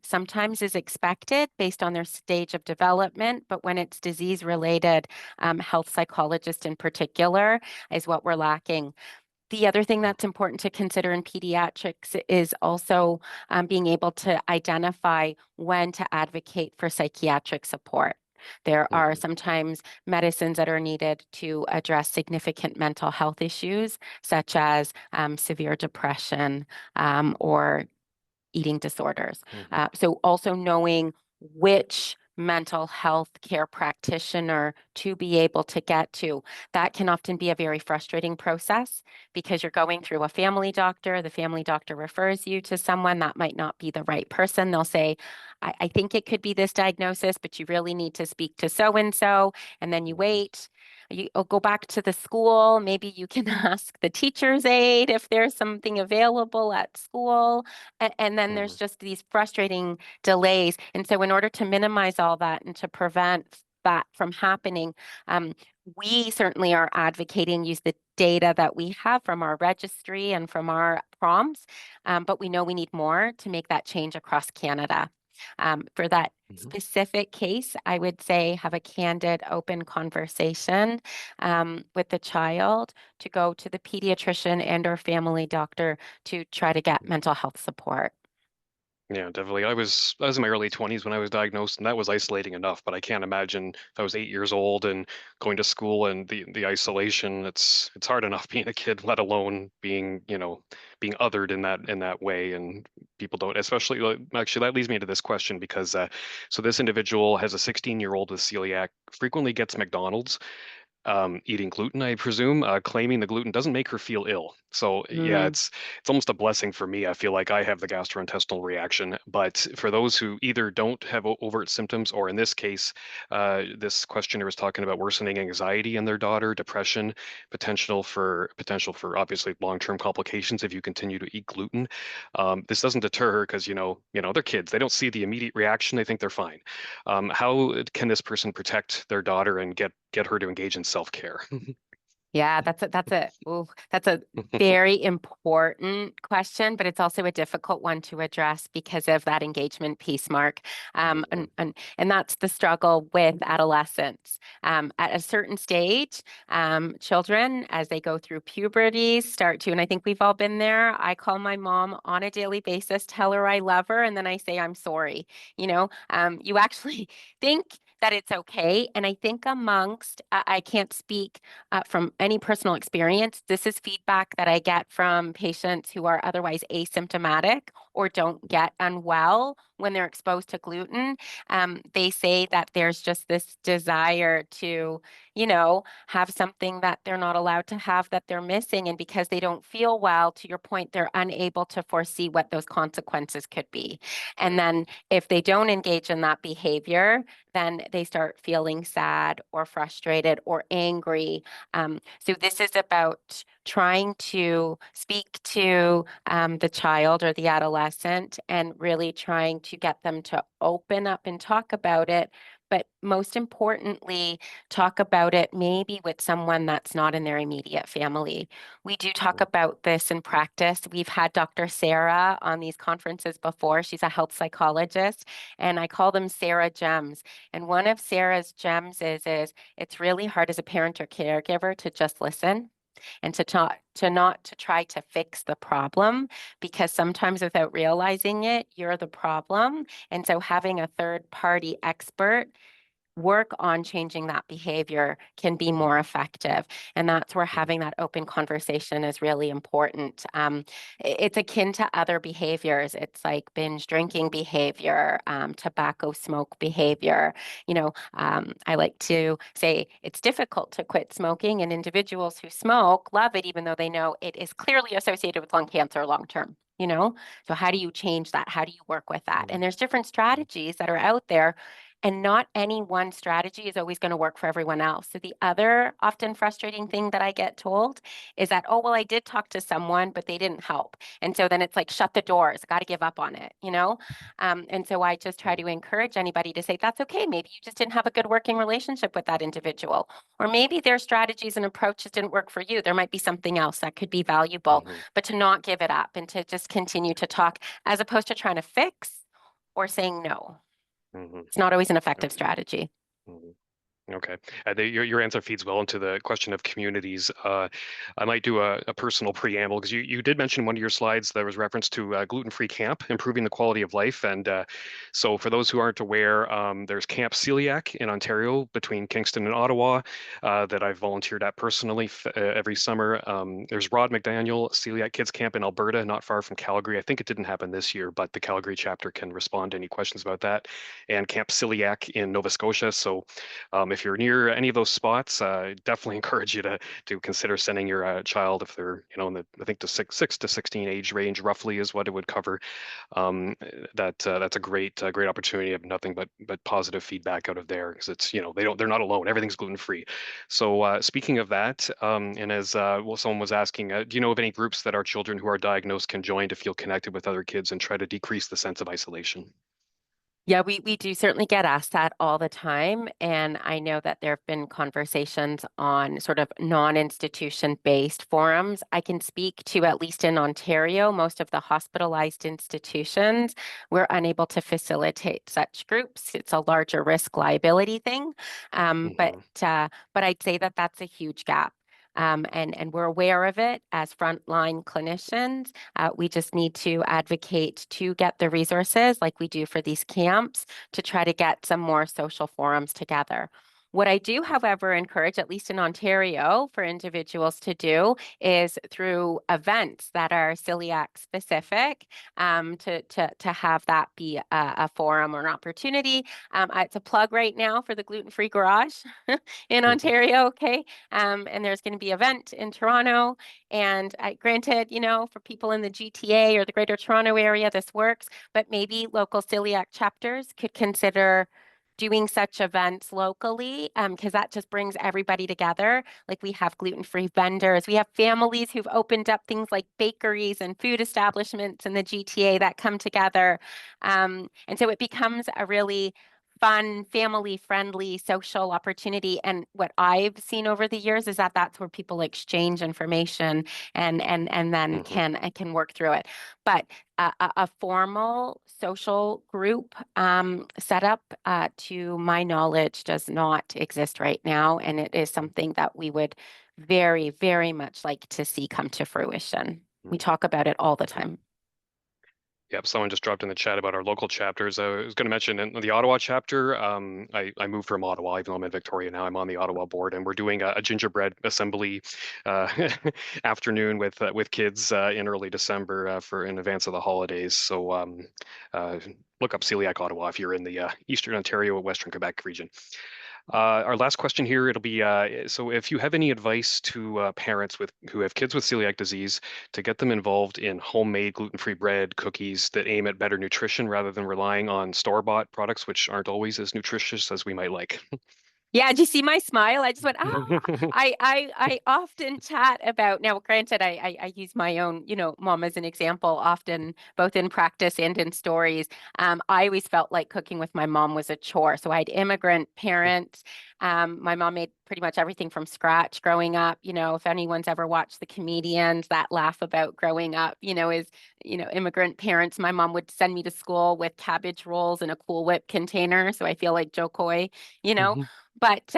sometimes is expected based on their stage of development, but when it's disease related, health psychologists in particular is what we're lacking. The other thing that's important to consider in pediatrics is also being able to identify when to advocate for psychiatric support. There are sometimes medicines that are needed to address significant mental health issues, such as severe depression or eating disorders. So also knowing which mental health care practitioner to be able to get to. That can often be a very frustrating process because you're going through a family doctor. The family doctor refers you to someone that might not be the right person. They'll say, I think it could be this diagnosis, but you really need to speak to so-and-so. And then you wait. You'll go back to the school. Maybe you can ask the teacher's aide if there's something available at school. And then there's just these frustrating delays. And so in order to minimize all that and to prevent that from happening, we certainly are advocating use the data that we have from our registry and from our proms, but we know we need more to make that change across Canada. For that specific case, I would say have a candid, open conversation with the child, to go to the pediatrician and or family doctor to try to get mental health support. Yeah, definitely. I was in my early 20s when I was diagnosed, and that was isolating enough. But I can't imagine if I was 8 years old and going to school and the isolation. It's hard enough being a kid, let alone being being othered in that way. And people don't, especially actually that leads me to this question because so this individual has a 16-year-old with celiac, frequently gets McDonald's, eating gluten, I presume, claiming the gluten doesn't make her feel ill. So yeah, it's almost a blessing for me. I feel like I have the gastrointestinal reaction, but for those who either don't have overt symptoms, or in this case, this questioner was talking about worsening anxiety in their daughter, depression, potential for obviously long-term complications if you continue to eat gluten. This doesn't deter her because they're kids. They don't see the immediate reaction. They think they're fine. How can this person protect their daughter and get her to engage in self-care? Yeah, that's a very important question, but it's also a difficult one to address because of that engagement piece, Mark. And that's the struggle with adolescents. At a certain stage, children, as they go through puberty, start to, and I think we've all been there. I call my mom on a daily basis, tell her I love her, and then I say, I'm sorry. You actually think that it's okay. And I think amongst, I can't speak from any personal experience, this is feedback that I get from patients who are otherwise asymptomatic or don't get unwell when they're exposed to gluten. They say that there's just this desire to, have something that they're not allowed to have, that they're missing. And because they don't feel well, to your point, they're unable to foresee what those consequences could be. And then if they don't engage in that behavior, then they start feeling sad or frustrated or angry. So this is about trying to speak to the child or the adolescent and really trying to get them to open up and talk about it. But most importantly, talk about it maybe with someone that's not in their immediate family. We do talk about this in practice. We've had Dr. Sarah on these conferences before. She's a health psychologist, and I call them Sarah gems. And one of Sarah's gems is it's really hard as a parent or caregiver to just listen and to not try to fix the problem, because sometimes without realizing it, you're the problem. And so having a third party expert work on changing that behavior can be more effective. And that's where having that open conversation is really important. It's akin to other behaviors. It's like binge drinking behavior, tobacco smoke behavior. I like to say it's difficult to quit smoking, and individuals who smoke love it, even though they know it is clearly associated with lung cancer long term. So how do you change that? How do you work with that? And there's different strategies that are out there, and not any one strategy is always going to work for everyone else. So the other often frustrating thing that I get told is that, oh, well, I did talk to someone, but they didn't help. And so then it's like, shut the doors, got to give up on it, And so I just try to encourage anybody to say, that's okay. Maybe you just didn't have a good working relationship with that individual. Or maybe their strategies and approaches didn't work for you. There might be something else that could be valuable, but to not give it up and to just continue to talk, as opposed to trying to fix or saying no. It's not always an effective strategy. Okay. Your answer feeds well into the question of communities. I might do a personal preamble, because you did mention one of your slides, there was reference to gluten-free camp, improving the quality of life. And so for those who aren't aware, there's Camp Celiac in Ontario between Kingston and Ottawa that I've volunteered at personally every summer. There's Rod McDaniel Celiac Kids Camp in Alberta, not far from Calgary. I think it didn't happen this year, but the Calgary chapter can respond to any questions about that. And Camp Celiac in Nova Scotia. So if you're near any of those spots, definitely encourage you to consider sending your child if they're in the, I think, the 6 to 16 age range roughly is what it would cover. That's a great opportunity. I have nothing but positive feedback out of there, because it's they're not alone. Everything's gluten free. So speaking of that, and as someone was asking, do you know of any groups that our children who are diagnosed can join to feel connected with other kids and try to decrease the sense of isolation? Yeah, we do certainly get asked that all the time. And I know that there have been conversations on sort of non-institution-based forums. I can speak to, at least in Ontario, most of the hospitalized institutions, we're unable to facilitate such groups. It's a larger risk liability thing. But I'd say that that's a huge gap. And we're aware of it as frontline clinicians. We just need to advocate to get the resources like we do for these camps to try to get some more social forums together. What I do, however, encourage, at least in Ontario, for individuals to do is through events that are celiac specific, to have that be a forum or an opportunity. It's a plug right now for the gluten-free garage in Ontario, okay? And there's going to be an event in Toronto. And granted, for people in the GTA or the Greater Toronto area, this works, but maybe local celiac chapters could consider doing such events locally, because that just brings everybody together. Like, we have gluten-free vendors. We have families who've opened up things like bakeries and food establishments in the GTA that come together. And so it becomes a really fun, family-friendly social opportunity. And what I've seen over the years is that that's where people exchange information and then can work through it. But a formal social group setup, to my knowledge, does not exist right now. And it is something that we would very, very much like to see come to fruition. We talk about it all the time. Yep, someone just dropped in the chat about our local chapters. I was going to mention in the Ottawa chapter, I moved from Ottawa, even though I'm in Victoria now. I'm on the Ottawa board, and we're doing a gingerbread assembly afternoon with kids in early December in advance of the holidays. So look up Celiac Ottawa if you're in the Eastern Ontario or Western Quebec region. Our last question here, it'll be, so if you have any advice to parents who have kids with celiac disease to get them involved in homemade gluten-free bread, cookies that aim at better nutrition rather than relying on store-bought products, which aren't always as nutritious as we might like. Yeah, did you see my smile? I just went, I often chat about, now granted, I use my own, mom as an example, often both in practice and in stories. I always felt like cooking with my mom was a chore. So I had immigrant parents. My mom made pretty much everything from scratch growing up. If anyone's ever watched the comedians, that laugh about growing up, is, immigrant parents. My mom would send me to school with cabbage rolls in a Cool Whip container. So I feel like Joe Coy, But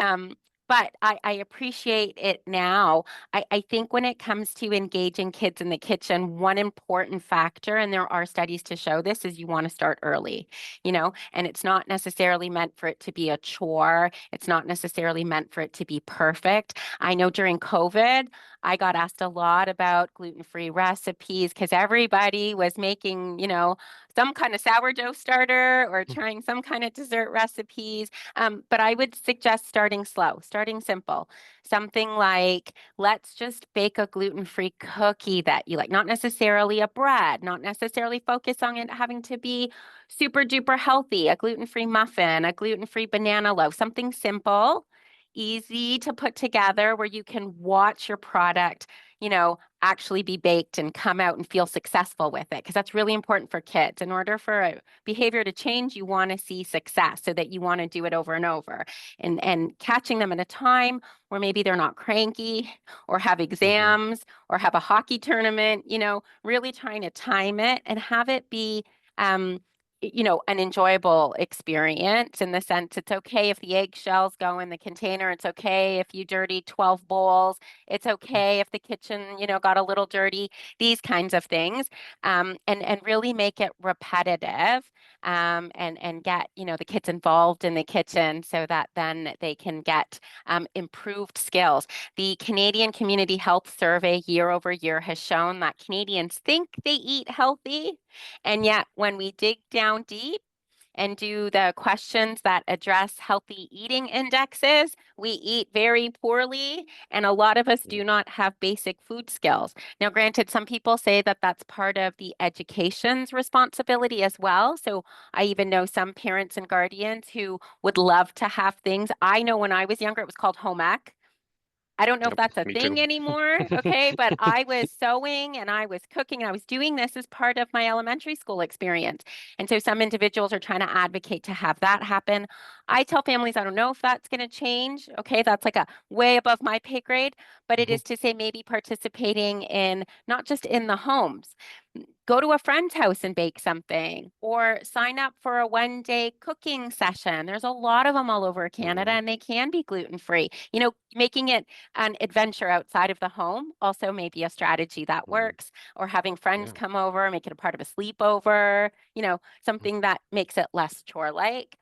but I appreciate it now. I think when it comes to engaging kids in the kitchen, one important factor, and there are studies to show this, is you want to start early, and it's not necessarily meant for it to be a chore. It's not necessarily meant for it to be perfect. I know during COVID, I got asked a lot about gluten-free recipes because everybody was making, some kind of sourdough starter or trying some kind of dessert recipes. But I would suggest starting slow, starting simple. Something like, let's just bake a gluten-free cookie that you like, not necessarily a bread, not necessarily focus on it having to be super duper healthy, a gluten-free muffin, a gluten-free banana loaf, something simple, easy to put together where you can watch your product, actually be baked and come out and feel successful with it. Because that's really important for kids. In order for a behavior to change, you want to see success so that you want to do it over and over. And catching them at a time where maybe they're not cranky or have exams or have a hockey tournament, really trying to time it and have it be an enjoyable experience, in the sense it's okay if the eggshells go in the container. It's okay if you dirty 12 bowls. It's okay if the kitchen, got a little dirty, these kinds of things, and really make it repetitive, and get, the kids involved in the kitchen so that then they can get improved skills. The Canadian Community Health Survey year over year has shown that Canadians think they eat healthy, and yet when we dig down deep and do the questions that address healthy eating indexes, we eat very poorly, and a lot of us do not have basic food skills. Now, granted, some people say that that's part of the education's responsibility as well. So I even know some parents and guardians who would love to have things. I know when I was younger, it was called home ec. I don't know if that's a me thing too. anymore, okay? But I was sewing and I was cooking and I was doing this as part of my elementary school experience. And so some individuals are trying to advocate to have that happen. I tell families, I don't know if that's going to change, okay? That's like a way above my pay grade, but it is to say maybe participating in, not just in the homes, go to a friend's house and bake something, or sign up for a one-day cooking session. There's a lot of them all over Canada, and they can be gluten-free. Making it an adventure outside of the home also may be a strategy that works, or having friends come over, make it a part of a sleepover, something that makes it less chore-like,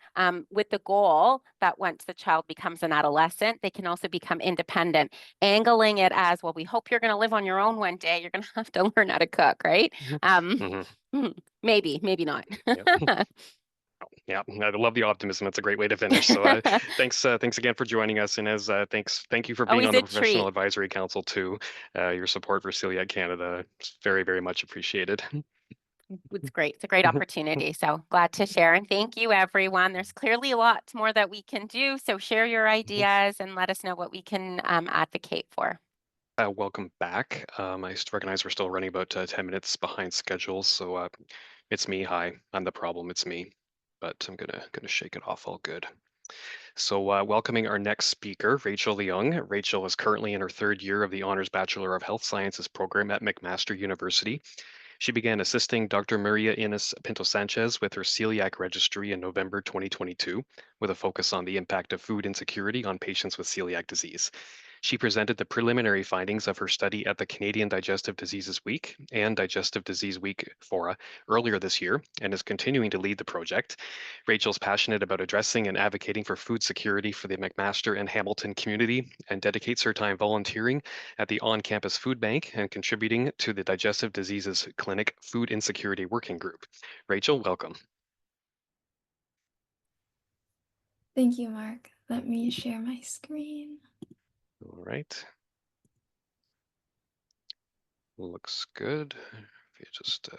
with the goal that once the child becomes an adolescent, they can also become independent, angling it as, well, we hope you're going to live on your own one day. You're going to have to learn how to cook, right? Maybe not. Yeah, I love the optimism. That's a great way to finish. So thanks again for joining us, Inez. Thank you for being Always on the a Professional treat. Advisory Council too. Your support for Celiac Canada is very, very much appreciated. It's great. It's a great opportunity. So glad to share. And thank you, everyone. There's clearly lots more that we can do. So share your ideas and let us know what we can advocate for. Welcome back. I recognize we're still running about 10 minutes behind schedule, so it's me. Hi, I'm the problem. It's me, but I'm gonna shake it off all good. So welcoming our next speaker, Rachel Leung. Rachel is currently in her third year of the Honors Bachelor of Health Sciences program at McMaster University. She began assisting Dr. Maria Inés Pinto-Sanchez with her celiac registry in November 2022, with a focus on the impact of food insecurity on patients with celiac disease. She presented the preliminary findings of her study at the Canadian Digestive Diseases Week and Digestive Disease Week Fora earlier this year, and is continuing to lead the project. Rachel's passionate about addressing and advocating for food security for the McMaster and Hamilton community, and dedicates her time volunteering at the on-campus food bank and contributing to the Digestive Diseases Clinic Food Insecurity Working Group. Rachel, welcome. Thank you, Mark. Let me share my screen. All right. Looks good. If you just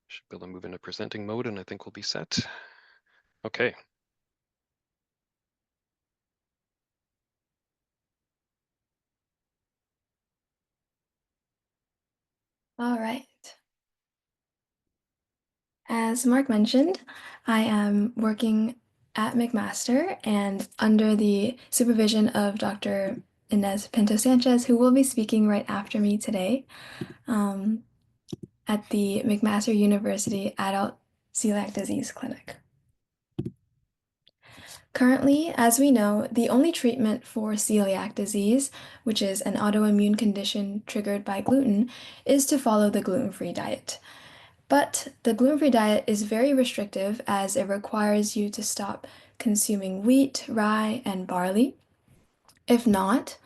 should be able to move into presenting mode, and I think we'll be set. Okay. All right. As Mark mentioned, I am working at McMaster and under the supervision of Dr. Inés Pinto-Sanchez, who will be speaking right after me today, at the McMaster University Adult Celiac Disease Clinic. Currently, as we know, the only treatment for celiac disease, which is an autoimmune condition triggered by gluten, is to follow the gluten-free diet. But the gluten-free diet is very restrictive as it requires you to stop consuming wheat, rye, and barley. If not,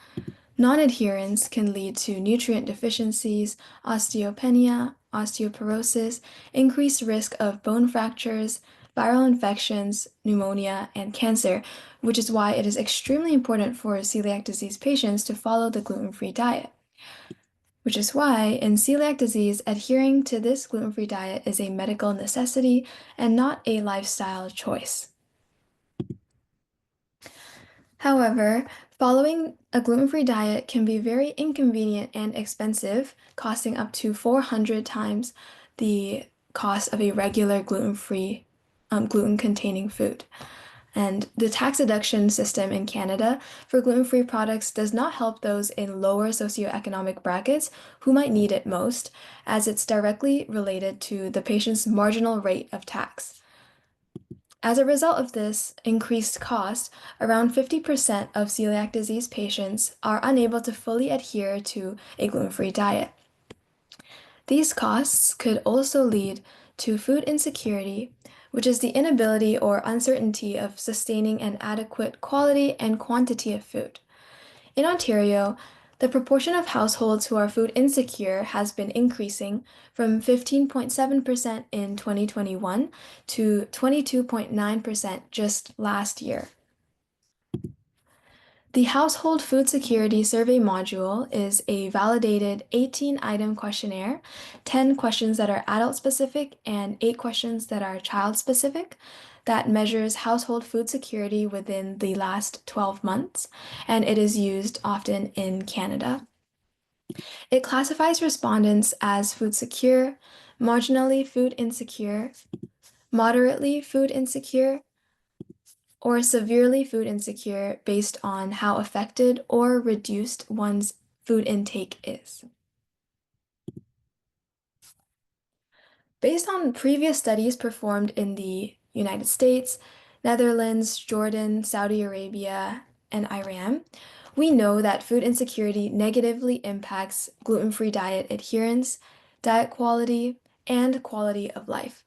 non-adherence can lead to nutrient deficiencies, osteopenia, osteoporosis, increased risk of bone fractures, viral infections, pneumonia, and cancer, which is why it is extremely important for celiac disease patients to follow the gluten-free diet. Which is why in celiac disease, adhering to this gluten-free diet is a medical necessity and not a lifestyle choice. However, following a gluten-free diet can be very inconvenient and expensive, costing up to 400 times the cost of a regular gluten-free, gluten-containing food. And the tax deduction system in Canada for gluten-free products does not help those in lower socioeconomic brackets who might need it most, as it's directly related to the patient's marginal rate of tax. As a result of this increased cost, around 50% of celiac disease patients are unable to fully adhere to a gluten-free diet. These costs could also lead to food insecurity, which is the inability or uncertainty of sustaining an adequate quality and quantity of food. In Ontario, the proportion of households who are food insecure has been increasing from 15.7% in 2021 to 22.9% just last year. The Household Food Security Survey module is a validated 18-item questionnaire, 10 questions that are adult-specific and 8 questions that are child-specific, that measures household food security within the last 12 months, and it is used often in Canada. It classifies respondents as food secure, marginally food insecure, moderately food insecure, or severely food insecure based on how affected or reduced one's food intake is. Based on previous studies performed in the United States, Netherlands, Jordan, Saudi Arabia, and Iran, we know that food insecurity negatively impacts gluten-free diet adherence, diet quality, and quality of life.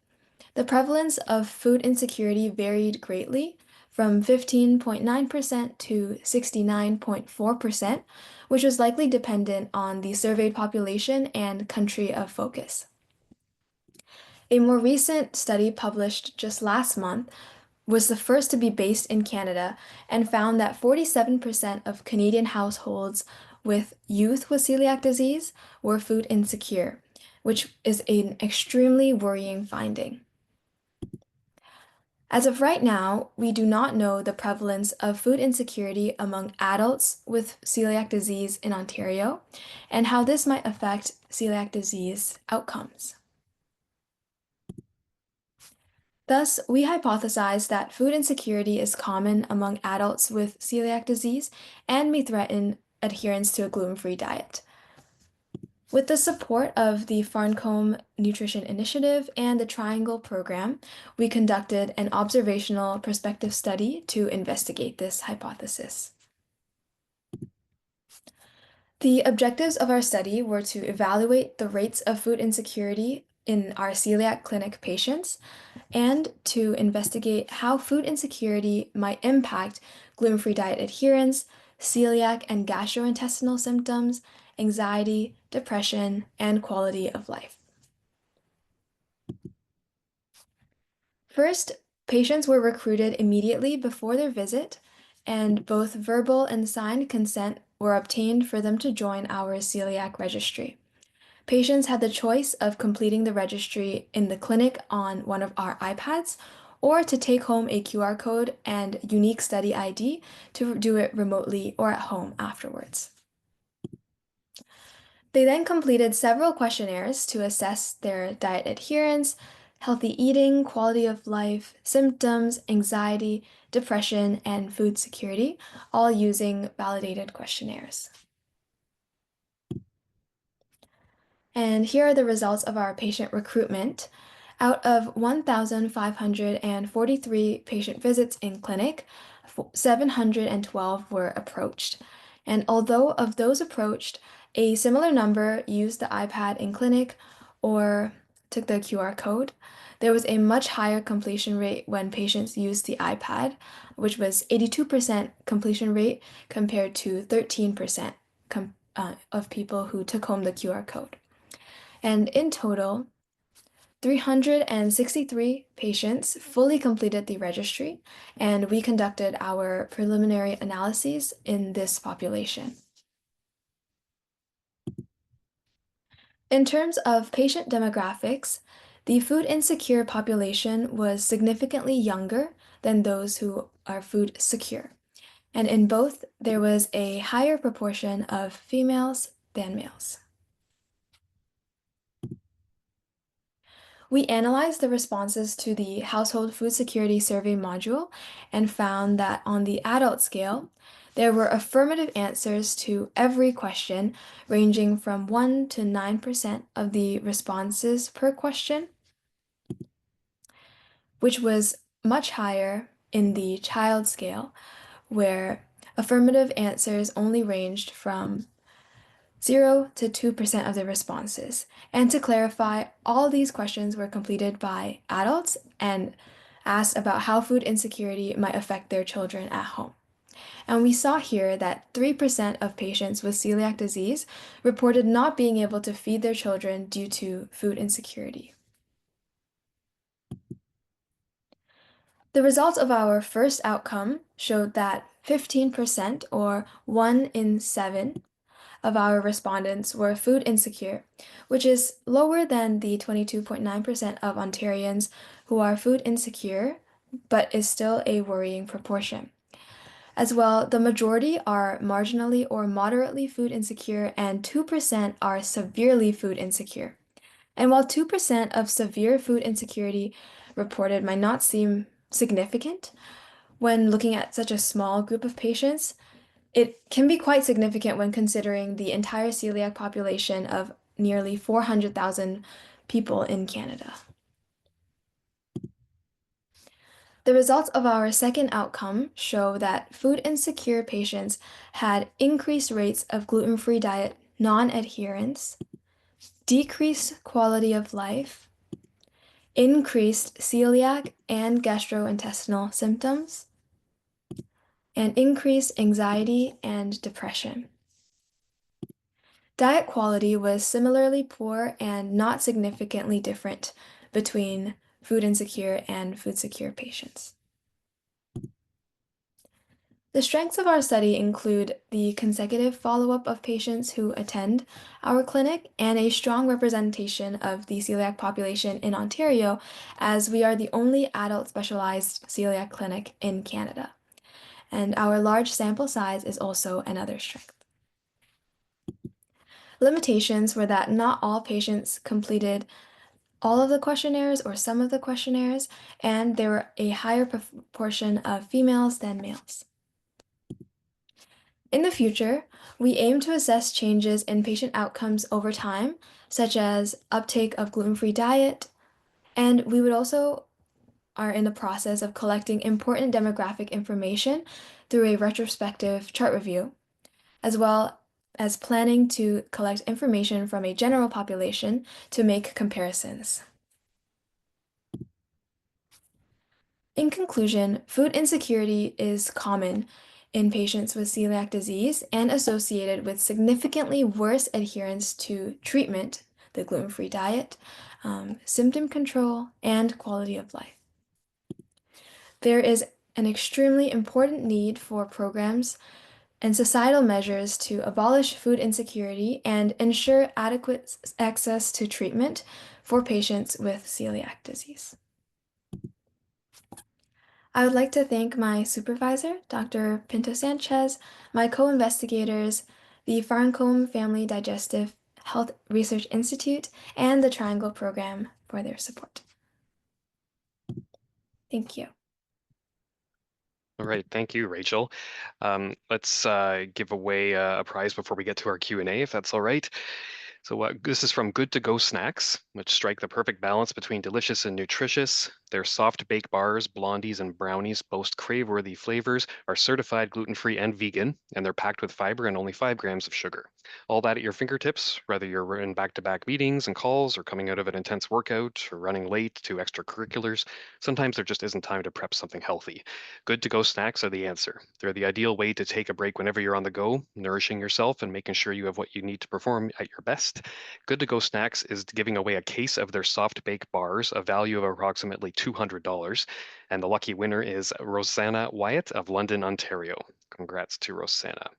The prevalence of food insecurity varied greatly, from 15.9% to 69.4%, which was likely dependent on the surveyed population and country of focus. A more recent study published just last month was the first to be based in Canada and found that 47% of Canadian households with youth with celiac disease were food insecure, which is an extremely worrying finding. As of right now, we do not know the prevalence of food insecurity among adults with celiac disease in Ontario and how this might affect celiac disease outcomes. Thus, we hypothesize that food insecurity is common among adults with celiac disease and may threaten adherence to a gluten-free diet. With the support of the Farncombe Nutrition Initiative and the Triangle Program, we conducted an observational prospective study to investigate this hypothesis. The objectives of our study were to evaluate the rates of food insecurity in our celiac clinic patients and to investigate how food insecurity might impact gluten-free diet adherence, celiac and gastrointestinal symptoms, anxiety, depression, and quality of life. First, patients were recruited immediately before their visit, and both verbal and signed consent were obtained for them to join our celiac registry. Patients had the choice of completing the registry in the clinic on one of our iPads or to take home a QR code and unique study ID to do it remotely or at home afterwards. They then completed several questionnaires to assess their diet adherence, healthy eating, quality of life, symptoms, anxiety, depression, and food security, all using validated questionnaires. And here are the results of our patient recruitment. Out of 1,543 patient visits in clinic, 712 were approached. And although of those approached, a similar number used the iPad in clinic or took the QR code, there was a much higher completion rate when patients used the iPad, which was 82% completion rate compared to 13% of people who took home the QR code. And in total, 363 patients fully completed the registry, and we conducted our preliminary analyses in this population. In terms of patient demographics, the food insecure population was significantly younger than those who are food secure. And in both, there was a higher proportion of females than males. We analyzed the responses to the Household Food Security Survey module and found that on the adult scale, there were affirmative answers to every question, ranging from 1 to 9% of the responses per question, which was much higher in the child scale, where affirmative answers only ranged from 0 to 2% of the responses. And to clarify, all these questions were completed by adults and asked about how food insecurity might affect their children at home. And we saw here that 3% of patients with celiac disease reported not being able to feed their children due to food insecurity. The results of our first outcome showed that 15%, or 1 in 7, of our respondents were food insecure, which is lower than the 22.9% of Ontarians who are food insecure, but is still a worrying proportion. As well, the majority are marginally or moderately food insecure, and 2% are severely food insecure. And while 2% of severe food insecurity reported might not seem significant, when looking at such a small group of patients, it can be quite significant when considering the entire celiac population of nearly 400,000 people in Canada. The results of our second outcome show that food insecure patients had increased rates of gluten-free diet non-adherence, decreased quality of life, increased celiac and gastrointestinal symptoms, and increased anxiety and depression. Diet quality was similarly poor and not significantly different between food insecure and food secure patients. The strengths of our study include the consecutive follow-up of patients who attend our clinic and a strong representation of the celiac population in Ontario, as we are the only adult specialized celiac clinic in Canada. And our large sample size is also another strength. Limitations were that not all patients completed all of the questionnaires or some of the questionnaires, and there were a higher proportion of females than males. In the future, we aim to assess changes in patient outcomes over time, such as uptake of gluten-free diet, and we would also are in the process of collecting important demographic information through a retrospective chart review, as well as planning to collect information from a general population to make comparisons. In conclusion, food insecurity is common in patients with celiac disease and associated with significantly worse adherence to treatment, the gluten-free diet, symptom control, and quality of life. There is an extremely important need for programs and societal measures to abolish food insecurity and ensure adequate access to treatment for patients with celiac disease. I would like to thank my supervisor, Dr. Pinto Sanchez, my co-investigators, the Farncombe Family Digestive Health Research Institute, and the Triangle Program for their support. Thank you. All right, thank you, Rachel. Let's give away a prize before we get to our Q&A, if that's all right. So this is from Good to Go Snacks, which strike the perfect balance between delicious and nutritious. Their soft bake bars, blondies, and brownies boast crave-worthy flavors, are certified gluten-free and vegan, and they're packed with fiber and only 5 grams of sugar. All that at your fingertips, whether you're in back-to-back meetings and calls or coming out of an intense workout or running late to extracurriculars. Sometimes there just isn't time to prep something healthy. Good to Go Snacks are the answer. They're the ideal way to take a break whenever you're on the go, nourishing yourself and making sure you have what you need to perform at your best. Good to Go Snacks is giving away a case of their soft bake bars, a value of approximately $200. And the lucky winner is Rosanna Wyatt of London, Ontario. Congrats to Rosanna.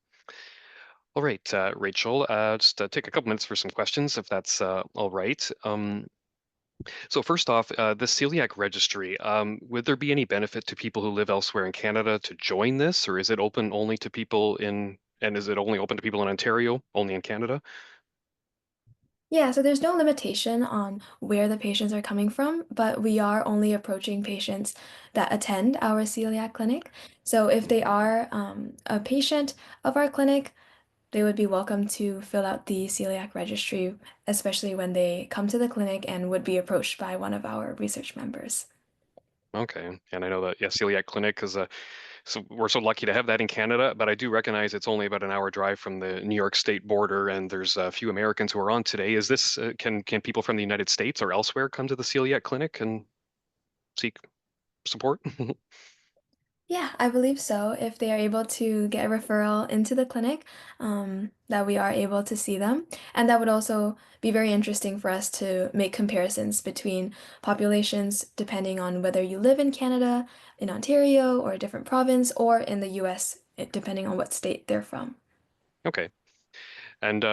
All right, Rachel, just take a couple minutes for some questions, if that's all right. So first off, the celiac registry, would there be any benefit to people who live elsewhere in Canada to join this, or is it open only to people and is it only open to people in Ontario, only in Canada? Yeah, so there's no limitation on where the patients are coming from, but we are only approaching patients that attend our celiac clinic. So if they are a patient of our clinic, they would be welcome to fill out the celiac registry, especially when they come to the clinic and would be approached by one of our research members. Okay, and I know that, yeah, celiac clinic is so we're so lucky to have that in Canada, but I do recognize it's only about an hour drive from the New York state border, and there's a few Americans who are on today. Is this, can people from the United States or elsewhere come to the celiac clinic and seek support? Yeah, I believe so. If they are able to get a referral into the clinic, that we are able to see them. And that would also be very interesting for us to make comparisons between populations depending on whether you live in Canada, in Ontario, or a different province, or in the US, depending on what state they're from. Okay. And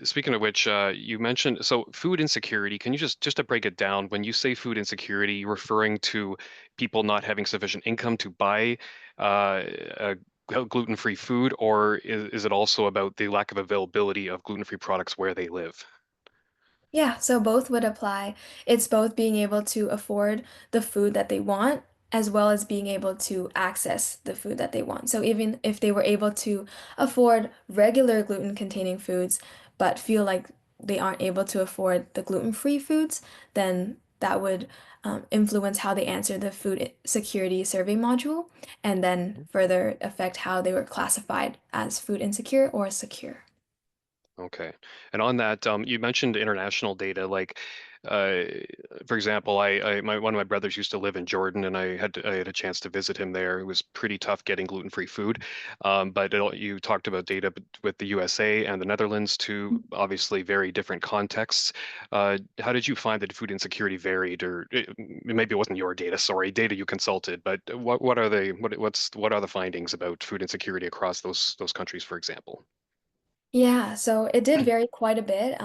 speaking of which, you mentioned so food insecurity. Can you just to break it down, when you say food insecurity, you're referring to people not having sufficient income to buy uh, gluten-free food, or is it also about the lack of availability of gluten-free products where they live? Yeah, so both would apply. It's both being able to afford the food that they want, as well as being able to access the food that they want. So even if they were able to afford regular gluten-containing foods, but feel like they aren't able to afford the gluten-free foods, then that would influence how they answer the food security survey module, and then further affect how they were classified as food insecure or secure. Okay. And on that, you mentioned international data, like, uh, for example, one of my brothers used to live in Jordan, and I had a chance to visit him there. It was pretty tough getting gluten-free food. But you talked about data with the USA and the Netherlands, two obviously very different contexts. How did you find that food insecurity varied, or maybe it wasn't your data, sorry, data you consulted, but what are what are the findings about food insecurity across those countries, for example? Yeah, so it did vary quite a bit.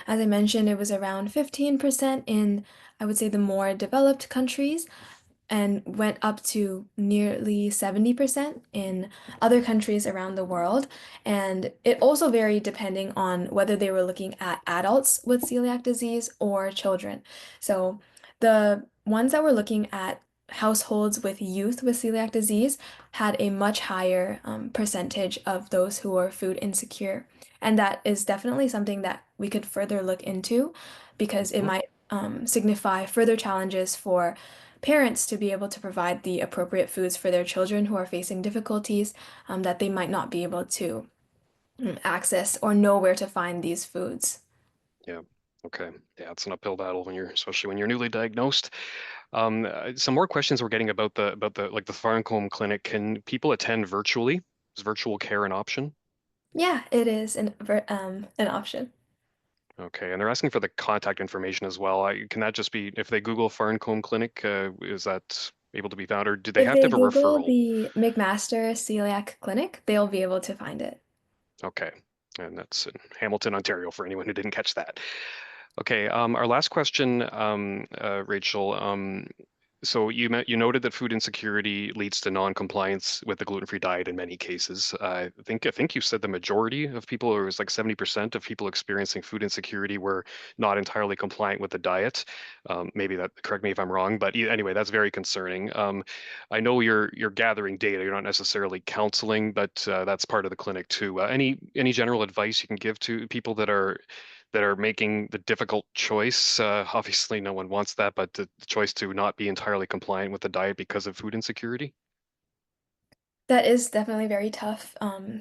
As I mentioned, it was around 15% in, I would say, the more developed countries, and went up to nearly 70% in other countries around the world. And it also varied depending on whether they were looking at adults with celiac disease or children. So the ones that were looking at households with youth with celiac disease had a much higher percentage of those who were food insecure. And that is definitely something that we could further look into because it Mhm. might signify further challenges for parents to be able to provide the appropriate foods for their children who are facing difficulties that they might not be able to access or know where to find these foods. Yeah. Okay. Yeah, it's an uphill battle especially when you're newly diagnosed. Some more questions we're getting about the like the Farncombe Clinic. Can people attend virtually? Is virtual care an option? Yeah, it is an option. Okay, and they're asking for the contact information as well. Can that just be if they Google Farncombe Clinic? Is that able to be found, or do they If have to they have a Google referral? the McMaster Celiac Clinic, they'll be able to find it. Okay, and that's in Hamilton, Ontario, for anyone who didn't catch that. Okay, our last question, Rachel. So you noted that food insecurity leads to non-compliance with the gluten-free diet in many cases. I think you said the majority of people, or it was like 70% of people experiencing food insecurity were not entirely compliant with the diet. Maybe that, correct me if I'm wrong, but anyway, that's very concerning. I know you're gathering data. You're not necessarily counseling, but that's part of the clinic too. Any general advice you can give to people that are that are making the difficult choice. Obviously, no one wants that, but the choice to not be entirely compliant with the diet because of food insecurity? That is definitely very tough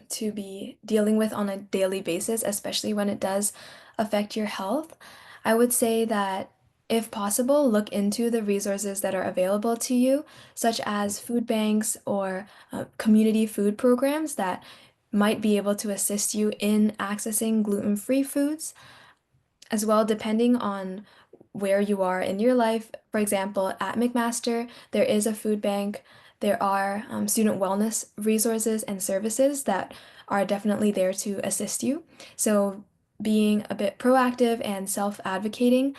to be dealing with on a daily basis, especially when it does affect your health. I would say that if possible, look into the resources that are available to you, such as food banks or community food programs that might be able to assist you in accessing gluten-free foods as well, depending on where you are in your life. For example, at McMaster, there is a food bank. There are student wellness resources and services that are definitely there to assist you. So, being a bit proactive and self-advocating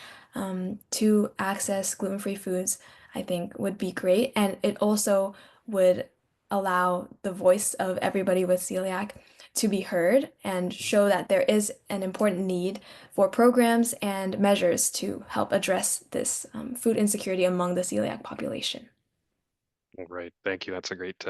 to access gluten-free foods, I think would be great. And it also would allow the voice of everybody with celiac to be heard and show that there is an important need for programs and measures to help address this food insecurity among the celiac population. All right, thank you. That's a great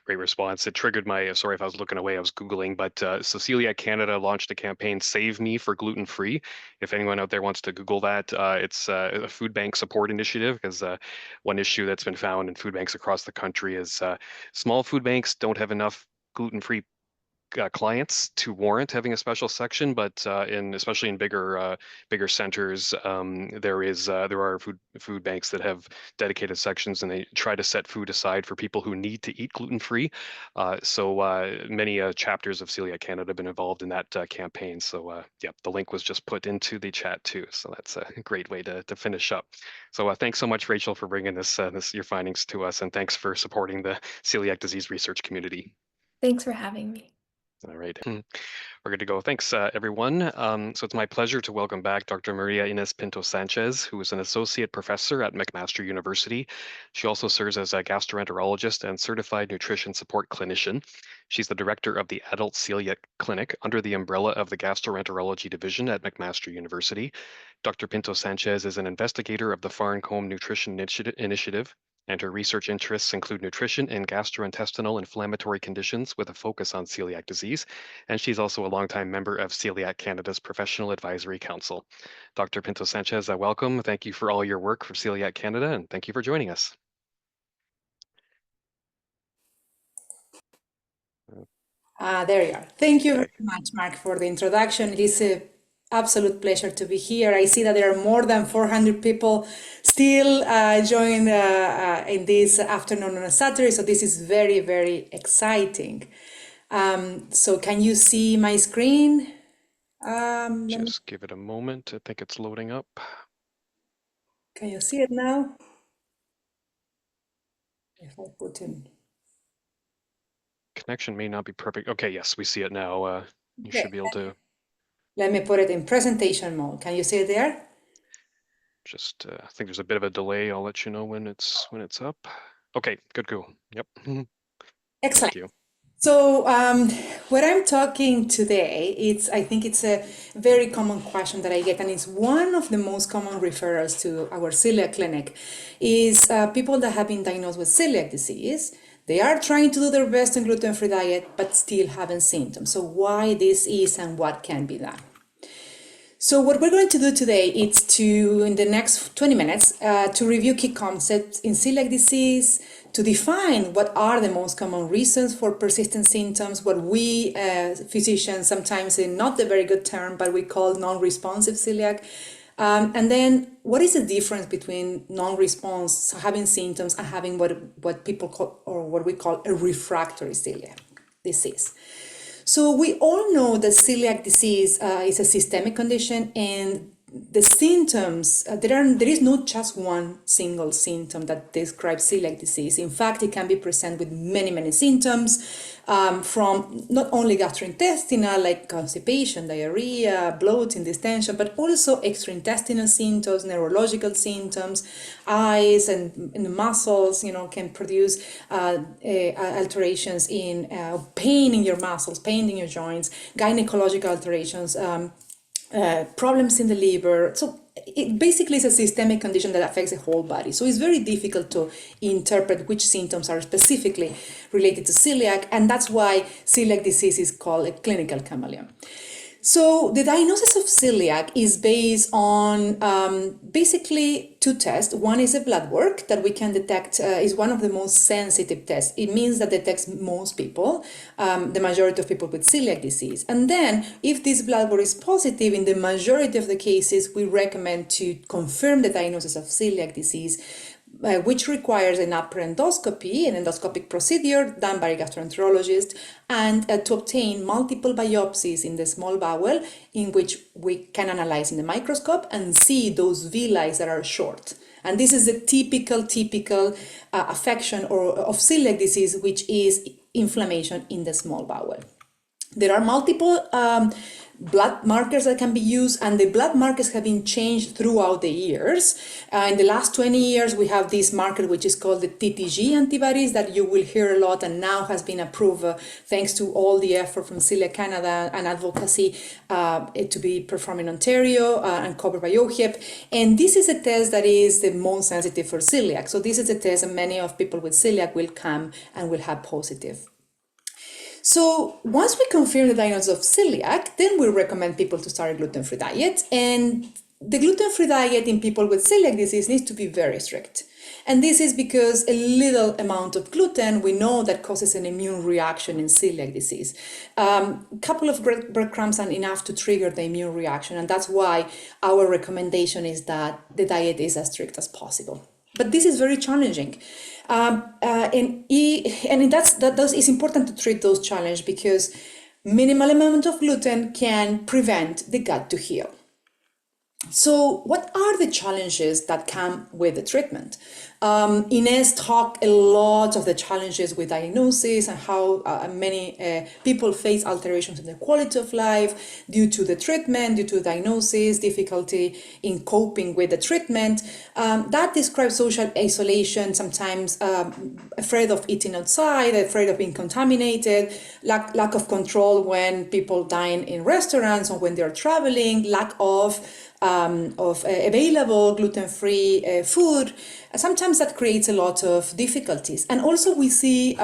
response. It triggered my, sorry if I was looking away, I was Googling, but so Celiac Canada launched a campaign, Save Me for Gluten-Free. If anyone out there wants to Google that, it's a food bank support initiative, because one issue that's been found in food banks across the country is small food banks don't have enough gluten-free clients to warrant having a special section, but especially in bigger centers, there are food banks that have dedicated sections, and they try to set food aside for people who need to eat gluten-free. So many chapters of Celiac Canada have been involved in that campaign. So yeah, the link was just put into the chat too. So that's a great way to finish up. So thanks so much, Rachel, for bringing this your findings to us, and thanks for supporting the celiac disease research community. Thanks for having me. All right, we're good to go. Thanks, everyone. So it's my pleasure to welcome back Dr. Maria Ines Pinto-Sanchez, who is an associate professor at McMaster University. She also serves as a gastroenterologist and certified nutrition support clinician. She's the director of the Adult Celiac Clinic under the umbrella of the Gastroenterology Division at McMaster University. Dr. Pinto-Sanchez is an investigator of the Farncombe Nutrition Initiative, and her research interests include nutrition and gastrointestinal inflammatory conditions with a focus on celiac disease. And she's also a longtime member of Celiac Canada's Professional Advisory Council. Dr. Pinto-Sanchez, welcome. Thank you for all your work for Celiac Canada, and thank you for joining us. There you are. Thank you very much, Mark, for the introduction. It is an absolute pleasure to be here. I see that there are more than 400 people still joined in this afternoon on a Saturday, so this is very, very exciting. So can you see my screen? Just give it a moment. I think it's loading up. Can you see it now? If I put in... Connection may not be perfect. Okay, yes, we see it now. You should be able to... Let me put it in presentation mode. Can you see it there? Just, I think there's a bit of a delay. I'll let you know when it's up. Okay, good, cool. Yep. Excellent. Thank you. So what I'm talking today, I think it's a very common question that I get, and it's one of the most common referrals to our celiac clinic, is people that have been diagnosed with celiac disease. They are trying to do their best on gluten-free diet, but still having symptoms. So why this is and what can be done. So what we're going to do today is to, in the next 20 minutes, to review key concepts in celiac disease, to define what are the most common reasons for persistent symptoms, what we physicians sometimes say not the very good term, but we call non-responsive celiac. And then what is the difference between non-response, having symptoms, and having what people call, or what we call, a refractory celiac disease. So we all know that celiac disease is a systemic condition, and the symptoms, there is not just one single symptom that describes celiac disease. In fact, it can be present with many, many symptoms from not only gastrointestinal, like constipation, diarrhea, bloating, distension, but also extraintestinal symptoms, neurological symptoms, eyes and muscles, can produce alterations in pain in your muscles, pain in your joints, gynecological alterations, problems in the liver. So it basically is a systemic condition that affects the whole body. So it's very difficult to interpret which symptoms are specifically related to celiac, and that's why celiac disease is called a clinical chameleon. So the diagnosis of celiac is based on basically two tests. One is a blood work that we can detect, is one of the most sensitive tests. It means that detects most people, the majority of people with celiac disease. And then if this blood work is positive, in the majority of the cases, we recommend to confirm the diagnosis of celiac disease, which requires an upper endoscopy, an endoscopic procedure done by a gastroenterologist, and to obtain multiple biopsies in the small bowel, in which we can analyze in the microscope and see those villi that are short. And this is the typical affection of celiac disease, which is inflammation in the small bowel. There are multiple blood markers that can be used, and the blood markers have been changed throughout the years. In the last 20 years, we have this marker which is called the TTG antibodies that you will hear a lot, and now has been approved thanks to all the effort from Celiac Canada and Advocacy to be performed in Ontario and covered by OHIP. And this is a test that is the most sensitive for celiac. So this is a test that many of people with celiac will come and will have positive. So once we confirm the diagnosis of celiac, then we recommend people to start a gluten-free diet. And the gluten-free diet in people with celiac disease needs to be very strict. And this is because a little amount of gluten, we know that causes an immune reaction in celiac disease. A couple of breadcrumbs are enough to trigger the immune reaction. And that's why our recommendation is that the diet is as strict as possible. But this is very challenging. It's important to treat those challenges because minimal amount of gluten can prevent the gut to heal. So what are the challenges that come with the treatment? Inez talked a lot of the challenges with diagnosis and how many people face alterations in their quality of life due to the treatment, due to the diagnosis, difficulty in coping with the treatment. That describes social isolation, sometimes afraid of eating outside, afraid of being contaminated, lack of control when people dine in restaurants or when they're traveling, lack of available gluten-free food. Sometimes that creates a lot of difficulties. And also we see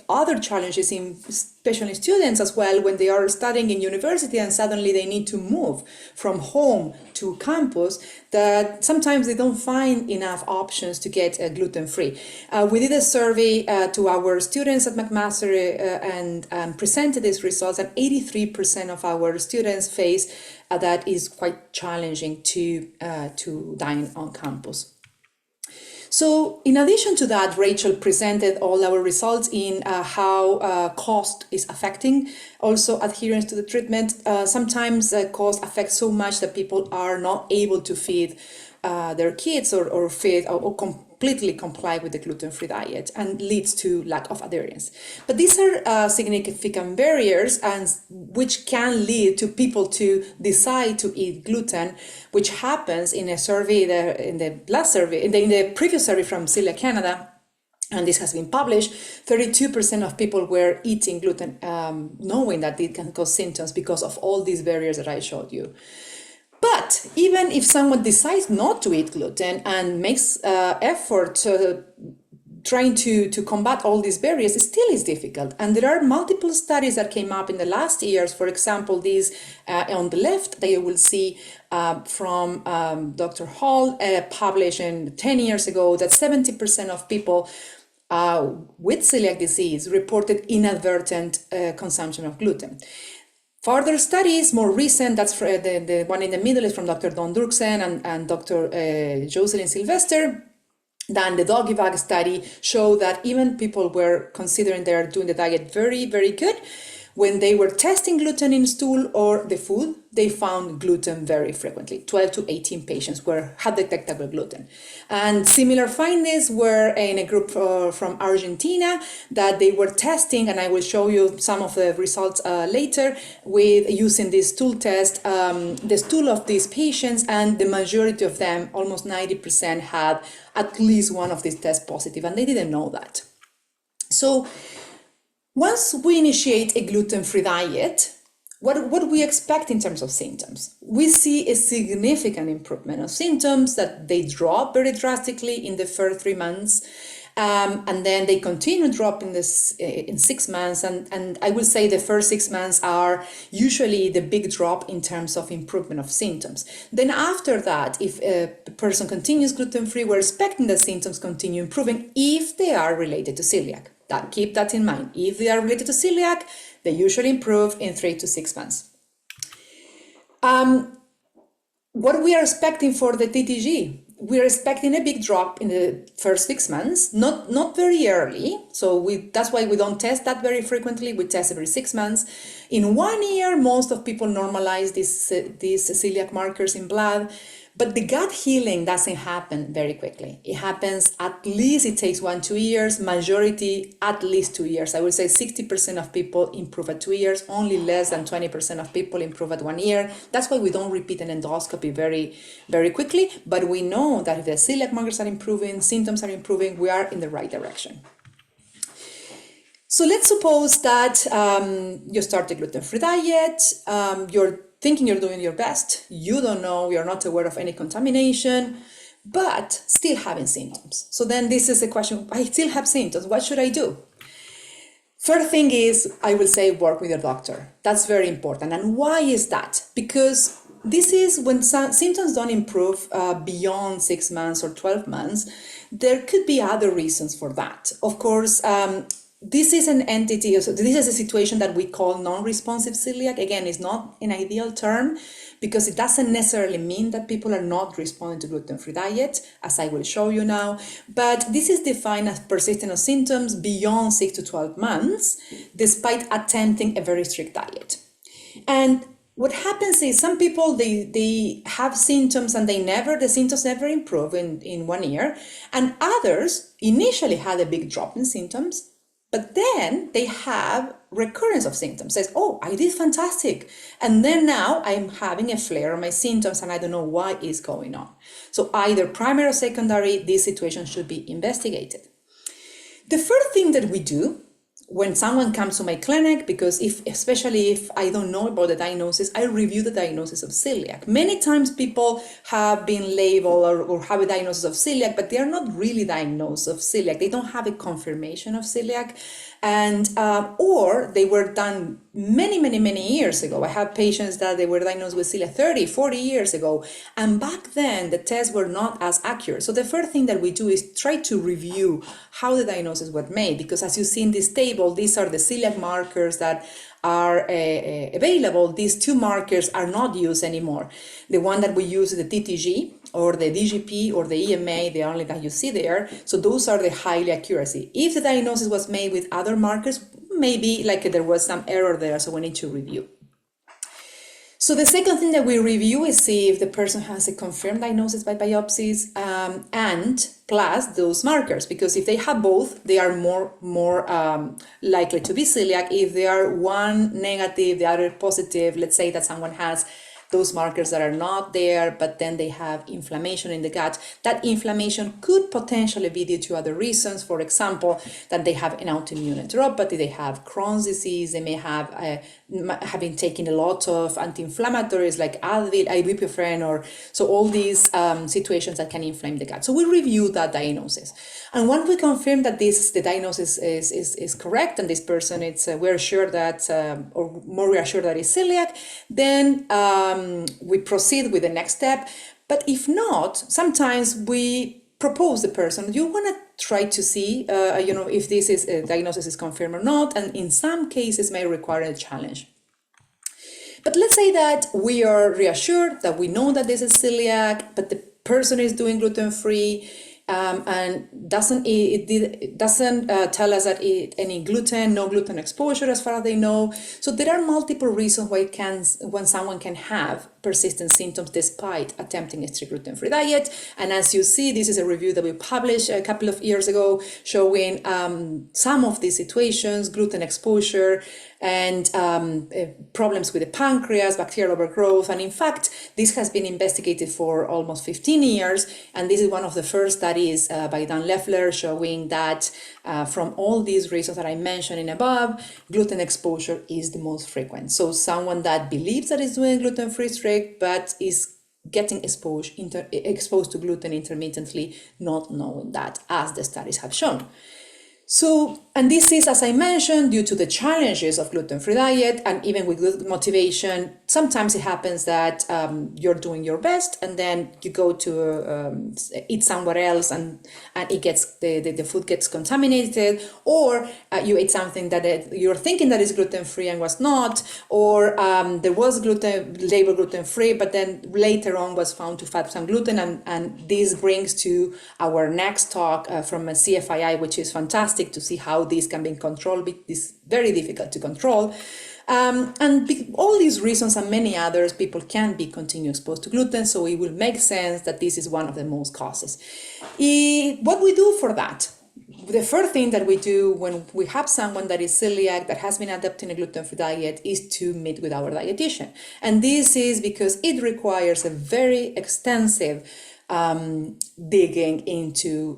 other challenges especially in students as well, when they are studying in university and suddenly they need to move from home to campus, that sometimes they don't find enough options to get gluten-free. We did a survey to our students at McMaster and presented these results, and 83% of our students face that is quite challenging to dine on campus. So in addition to that, Rachel presented all our results in how cost is affecting also adherence to the treatment. Sometimes cost affects so much that people are not able to feed their kids or feed or completely comply with the gluten-free diet, and leads to lack of adherence. But these are significant barriers, and which can lead to people to decide to eat gluten, which happens in a survey in the previous survey from Celiac Canada. And this has been published. 32% of people were eating gluten, knowing that it can cause symptoms because of all these barriers that I showed you. But even if someone decides not to eat gluten and makes effort trying to combat all these barriers, it still is difficult. And there are multiple studies that came up in the last years. For example, these on the left, that you will see from Dr. Hall, published 10 years ago, that 70% of people with celiac disease reported inadvertent consumption of gluten. Further studies, more recent, that's for the one in the middle is from Dr. Don Durksen and Dr. Jocelyn Sylvester. Then the doggy bag study showed that even people were considering they are doing the diet very, very good. When they were testing gluten in stool or the food, they found gluten very frequently. 12 to 18 patients had detectable gluten. And similar findings were in a group from Argentina that they were testing, and I will show you some of the results later, with using this stool test, the stool of these patients, and the majority of them, almost 90%, had at least one of these tests positive, and they didn't know that. So once we initiate a gluten-free diet, what do we expect in terms of symptoms? We see a significant improvement of symptoms, that they drop very drastically in the first 3 months. And then they continue dropping this in 6 months. And I will say the first 6 months are usually the big drop in terms of improvement of symptoms. Then after that, if a person continues gluten-free, we're expecting the symptoms continue improving if they are related to celiac. Keep that in mind. If they are related to celiac, they usually improve in 3 to 6 months. What we are expecting for the TTG, we are expecting a big drop in the first 6 months, not very early. So that's why we don't test that very frequently. We test every 6 months. In 1 year, most of people normalize these celiac markers in blood. But the gut healing doesn't happen very quickly. It happens at least, it takes 1-2 years, majority at least 2 years. I would say 60% of people improve at 2 years, only less than 20% of people improve at 1 year. That's why we don't repeat an endoscopy very, very quickly. But we know that if the celiac markers are improving, symptoms are improving, we are in the right direction. So let's suppose that you start a gluten-free diet, you're thinking you're doing your best, you don't know, you're not aware of any contamination, but still having symptoms. So then this is a question, I still have symptoms, what should I do? First thing is, I will say work with your doctor. That's very important. And why is that? Because this is when symptoms don't improve beyond 6 months or 12 months, there could be other reasons for that. Of course, this is an entity, so this is a situation that we call non-responsive celiac. Again, it's not an ideal term because it doesn't necessarily mean that people are not responding to gluten-free diet, as I will show you now. But this is defined as persistence of symptoms beyond 6 to 12 months, despite attempting a very strict diet. And what happens is some people, they have symptoms and the symptoms never improve in 1 year. And others initially had a big drop in symptoms, but then they have recurrence of symptoms. Says, oh, I did fantastic. And then now I'm having a flare of my symptoms and I don't know what is going on. So either primary or secondary, this situation should be investigated. The first thing that we do when someone comes to my clinic, because especially if I don't know about the diagnosis, I review the diagnosis of celiac. Many times people have been labeled or have a diagnosis of celiac, but they are not really diagnosed of celiac. They don't have a confirmation of celiac, and or they were done many years ago. I have patients that they were diagnosed with celiac 30, 40 years ago, and back then the tests were not as accurate. So the first thing that we do is try to review how the diagnosis was made, because as you see in this table, these are the celiac markers that are available. These two markers are not used anymore. The one that we use is the TTG or the DGP or the EMA, the only that you see there. So those are the highly accuracy. If the diagnosis was made with other markers, maybe like there was some error there, so we need to review. So the second thing that we review is see if the person has a confirmed diagnosis by biopsies and plus those markers, because if they have both, they are more likely to be celiac. If they are one negative, the other positive, let's say that someone has those markers that are not there, but then they have inflammation in the gut. That inflammation could potentially be due to other reasons. For example, that they have an autoimmune enteropathy, they have Crohn's disease, they may have been taking a lot of anti-inflammatories like Advil, ibuprofen, or so all these situations that can inflame the gut. So we review that diagnosis. And once we confirm that the diagnosis is correct and this person, we're sure that, or more reassured that it's celiac, then we proceed with the next step. But if not, sometimes we propose the person, you want to try to see, if this diagnosis is confirmed or not, and in some cases may require a challenge. But let's say that we are reassured that we know that this is celiac, but the person is doing gluten-free, and doesn't tell us that any gluten, no gluten exposure as far as they know. So there are multiple reasons why when someone can have persistent symptoms despite attempting a strict gluten-free diet. And as you see, this is a review that we published a couple of years ago showing some of these situations, gluten exposure, and problems with the pancreas, bacterial overgrowth. And in fact, this has been investigated for almost 15 years. And this is one of the first studies by Dan Leffler showing that from all these reasons that I mentioned in above, gluten exposure is the most frequent. So someone that believes that is doing gluten-free strict, but is getting exposed to gluten intermittently, not knowing that, as the studies have shown. So, and this is, as I mentioned, due to the challenges of gluten-free diet, and even with good motivation, sometimes it happens that you're doing your best and then you go to eat somewhere else and it gets, the food gets contaminated, or you ate something that you're thinking that is gluten-free and was not, or there was labeled gluten-free, but then later on was found to have some gluten, and this brings to our next talk from a CFII, which is fantastic to see how these can be controlled. It's very difficult to control. All these reasons and many others, people can be continue exposed to gluten, so it will make sense that this is one of the most causes. What we do for that? The first thing that we do when we have someone that is celiac, that has been adopting a gluten-free diet, is to meet with our dietitian. And this is because it requires a very extensive digging into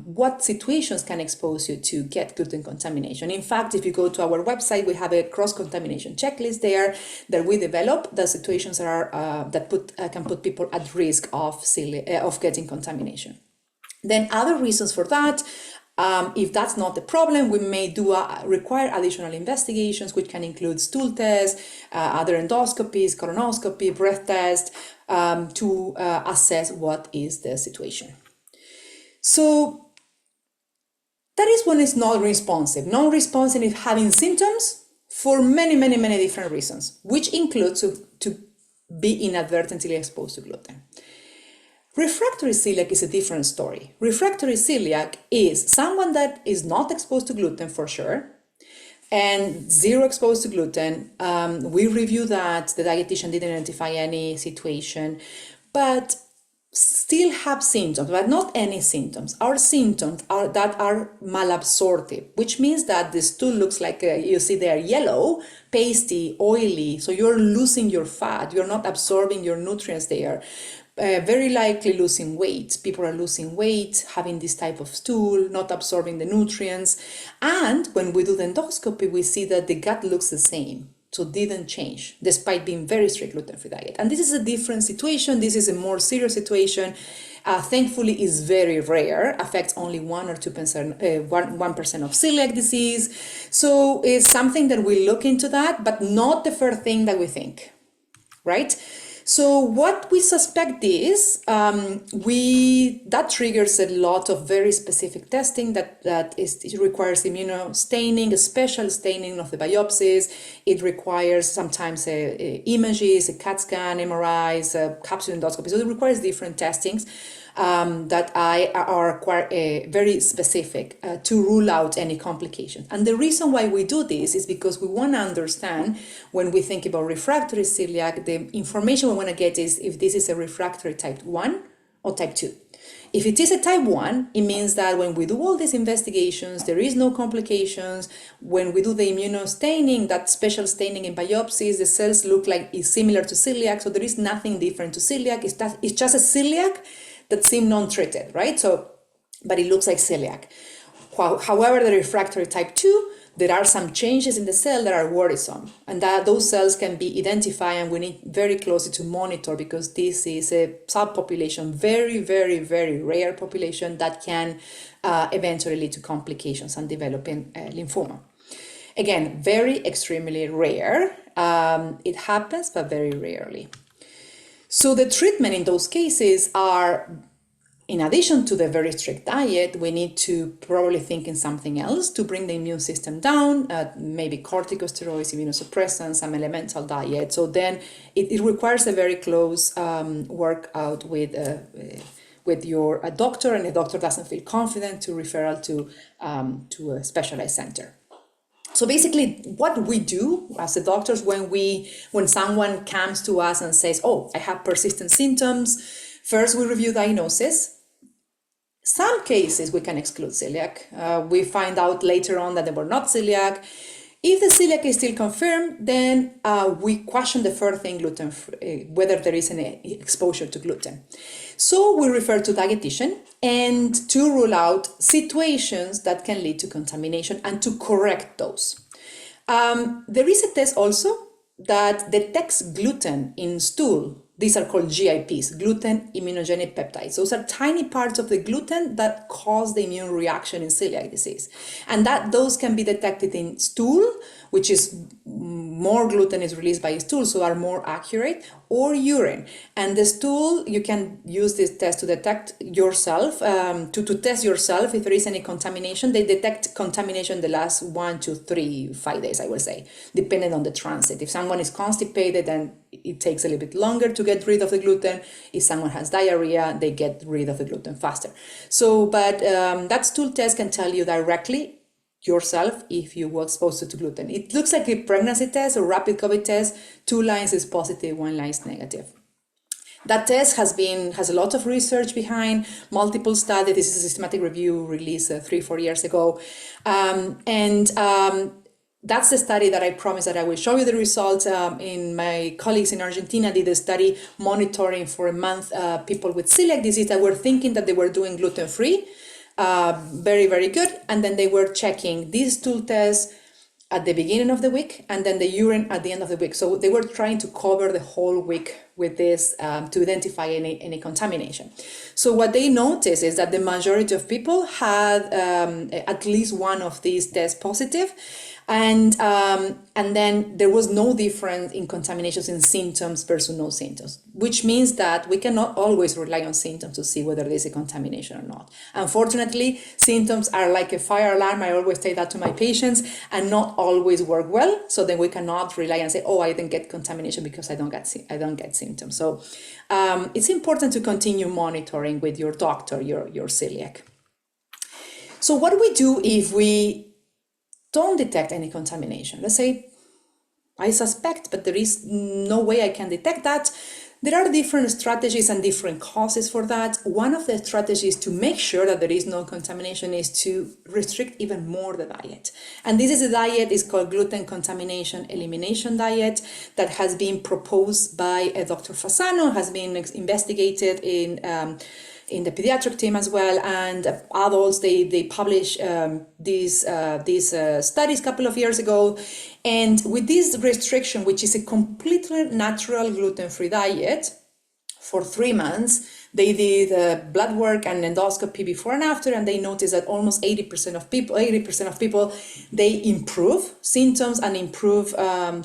what situations can expose you to get gluten contamination. In fact, if you go to our website, we have a cross-contamination checklist there that we develop. The situations that can put people at risk of getting contamination. Then other reasons for that, if that's not the problem, we may require additional investigations, which can include stool tests, other endoscopies, colonoscopy, breath test, to assess what is the situation. So that is when it's not responsive. Non-responsive is having symptoms for many, many, many different reasons, which includes to be inadvertently exposed to gluten. Refractory celiac is a different story. Refractory celiac is someone that is not exposed to gluten for sure, and zero exposed to gluten. We review that, the dietitian didn't identify any situation, but still have symptoms, but not any symptoms. Our symptoms are malabsorptive, which means that the stool looks like, you see they are yellow, pasty, oily, so you're losing your fat, you're not absorbing your nutrients there. Very likely losing weight. People are losing weight, having this type of stool, not absorbing the nutrients. And when we do the endoscopy, we see that the gut looks the same. So didn't change, despite being very strict gluten-free diet. And this is a different situation. This is a more serious situation. Thankfully, is very rare, affects only 1 or 2%, 1% of celiac disease. So it's something that we look into that, but not the first thing that we think, right? So what we suspect is that triggers a lot of very specific testing it requires immunostaining, a special staining of the biopsies. It requires sometimes images, a CAT scan, MRIs, capsule endoscopy. So it requires different testings that are very specific to rule out any complications. And the reason why we do this is because we want to understand, when we think about refractory celiac, the information we want to get is if this is a refractory type 1 or type 2. If it is a type 1, it means that when we do all these investigations, there is no complications. When we do the immunostaining, that special staining in biopsies, the cells look like it's similar to celiac, so there is nothing different to celiac. It's just a celiac that seem non-treated, right? So, but it looks like celiac. However, the refractory type 2, there are some changes in the cell that are worrisome, and that those cells can be identified, and we need very closely to monitor, because this is a subpopulation, very, very, very rare population that can eventually lead to complications and developing lymphoma. Again, very extremely rare. It happens, but very rarely. So the treatment in those cases are, in addition to the very strict diet, we need to probably think in something else to bring the immune system down, maybe corticosteroids, immunosuppressants, some elemental diet. So then it requires a very close workout with your doctor, and the doctor doesn't feel confident to referral to a specialized center. So basically, what we do as the doctors when someone comes to us and says, "Oh, I have persistent symptoms," first we review diagnosis. Some cases we can exclude celiac. We find out later on that they were not celiac. If the celiac is still confirmed, then we question the first thing, whether there is any exposure to gluten. So we refer to dietitian and to rule out situations that can lead to contamination and to correct those. There is a test also that detects gluten in stool These are called GIPs, gluten immunogenic peptides. Those are tiny parts of the gluten that cause the immune reaction in celiac disease. And those can be detected in stool, which is more gluten is released by stool, so are more accurate, or urine. And the stool, you can use this test to detect yourself, to test yourself if there is any contamination. They detect contamination the last 1 to 3, 5 days, I will say, depending on the transit. If someone is constipated, then it takes a little bit longer to get rid of the gluten. If someone has diarrhea, they get rid of the gluten faster. So, but that stool test can tell you directly yourself if you were exposed to gluten. It looks like a pregnancy test or rapid COVID test. 2 lines is positive, 1 line is negative. That test has a lot of research behind, multiple studies. This is a systematic review released 3-4 years ago. That's the study that I promised that I will show you the results. In my colleagues in Argentina did a study monitoring for a month people with celiac disease that were thinking that they were doing gluten-free. Very, very good. And then they were checking these stool tests at the beginning of the week and then the urine at the end of the week. So they were trying to cover the whole week with this to identify any contamination. So what they noticed is that the majority of people had at least one of these tests positive. And then there was no difference in contaminations in symptoms versus no symptoms, which means that we cannot always rely on symptoms to see whether there's a contamination or not. Unfortunately, symptoms are like a fire alarm. I always say that to my patients, and not always work well. So then we cannot rely and say, oh, I didn't get contamination because I don't get symptoms. So it's important to continue monitoring with your doctor, your celiac. So what do we do if we don't detect any contamination? Let's say I suspect, but there is no way I can detect that. There are different strategies and different causes for that. One of the strategies to make sure that there is no contamination is to restrict even more the diet. And this is a diet is called gluten contamination elimination diet that has been proposed by Dr. Fasano, has been investigated in the pediatric team as well, and adults, they published these studies a couple of years ago. And with this restriction, which is a completely natural gluten-free diet, for 3 months, they did blood work and endoscopy before and after, and they noticed that almost 80% of people, they improve symptoms and improve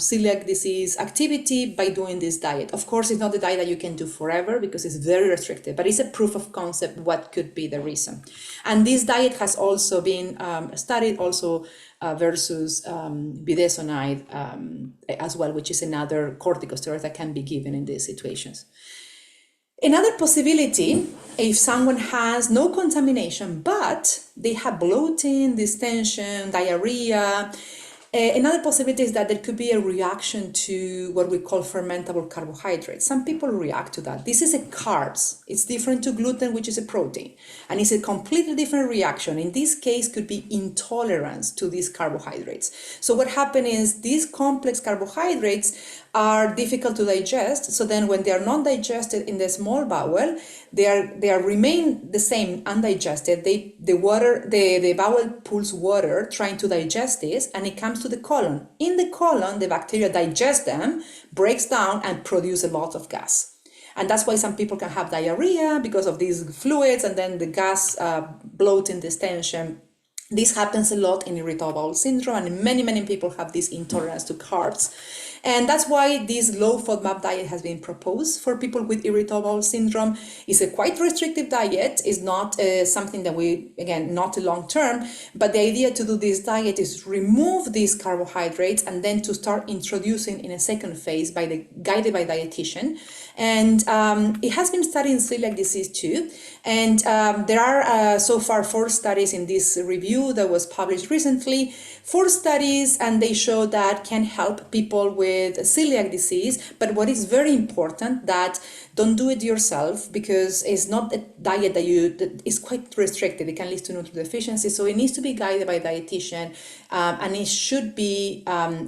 celiac disease activity by doing this diet. Of course, it's not the diet that you can do forever because it's very restricted, but it's a proof of concept what could be the reason. And this diet has also been studied also versus budesonide as well, which is another corticosteroid that can be given in these situations. Another possibility, if someone has no contamination, but they have bloating, distension, diarrhea, another possibility is that there could be a reaction to what we call fermentable carbohydrates. Some people react to that. This is a carbs. It's different to gluten, which is a protein. And it's a completely different reaction. In this case, could be intolerance to these carbohydrates. So what happens is these complex carbohydrates are difficult to digest. So then when they are not digested in the small bowel, they remain the same, undigested. The bowel pulls water trying to digest this, and it comes to the colon. In the colon, the bacteria digest them, breaks down, and produce a lot of gas. And that's why some people can have diarrhea because of these fluids, and then the gas, bloating, distension. This happens a lot in irritable bowel syndrome, and many people have this intolerance to carbs. And that's why this low FODMAP diet has been proposed for people with irritable bowel syndrome. It's a quite restrictive diet. It's not something that not a long term, but the idea to do this diet is remove these carbohydrates and then to start introducing in a second phase guided by dietitian. And it has been studied in celiac disease too. And there are so far 4 studies in this review that was published recently. 4 studies, and they show that can help people with celiac disease. But what is very important, that don't do it yourself, because it's not a diet that is quite restricted. It can lead to nutrient deficiency. So it needs to be guided by a dietitian, and it should be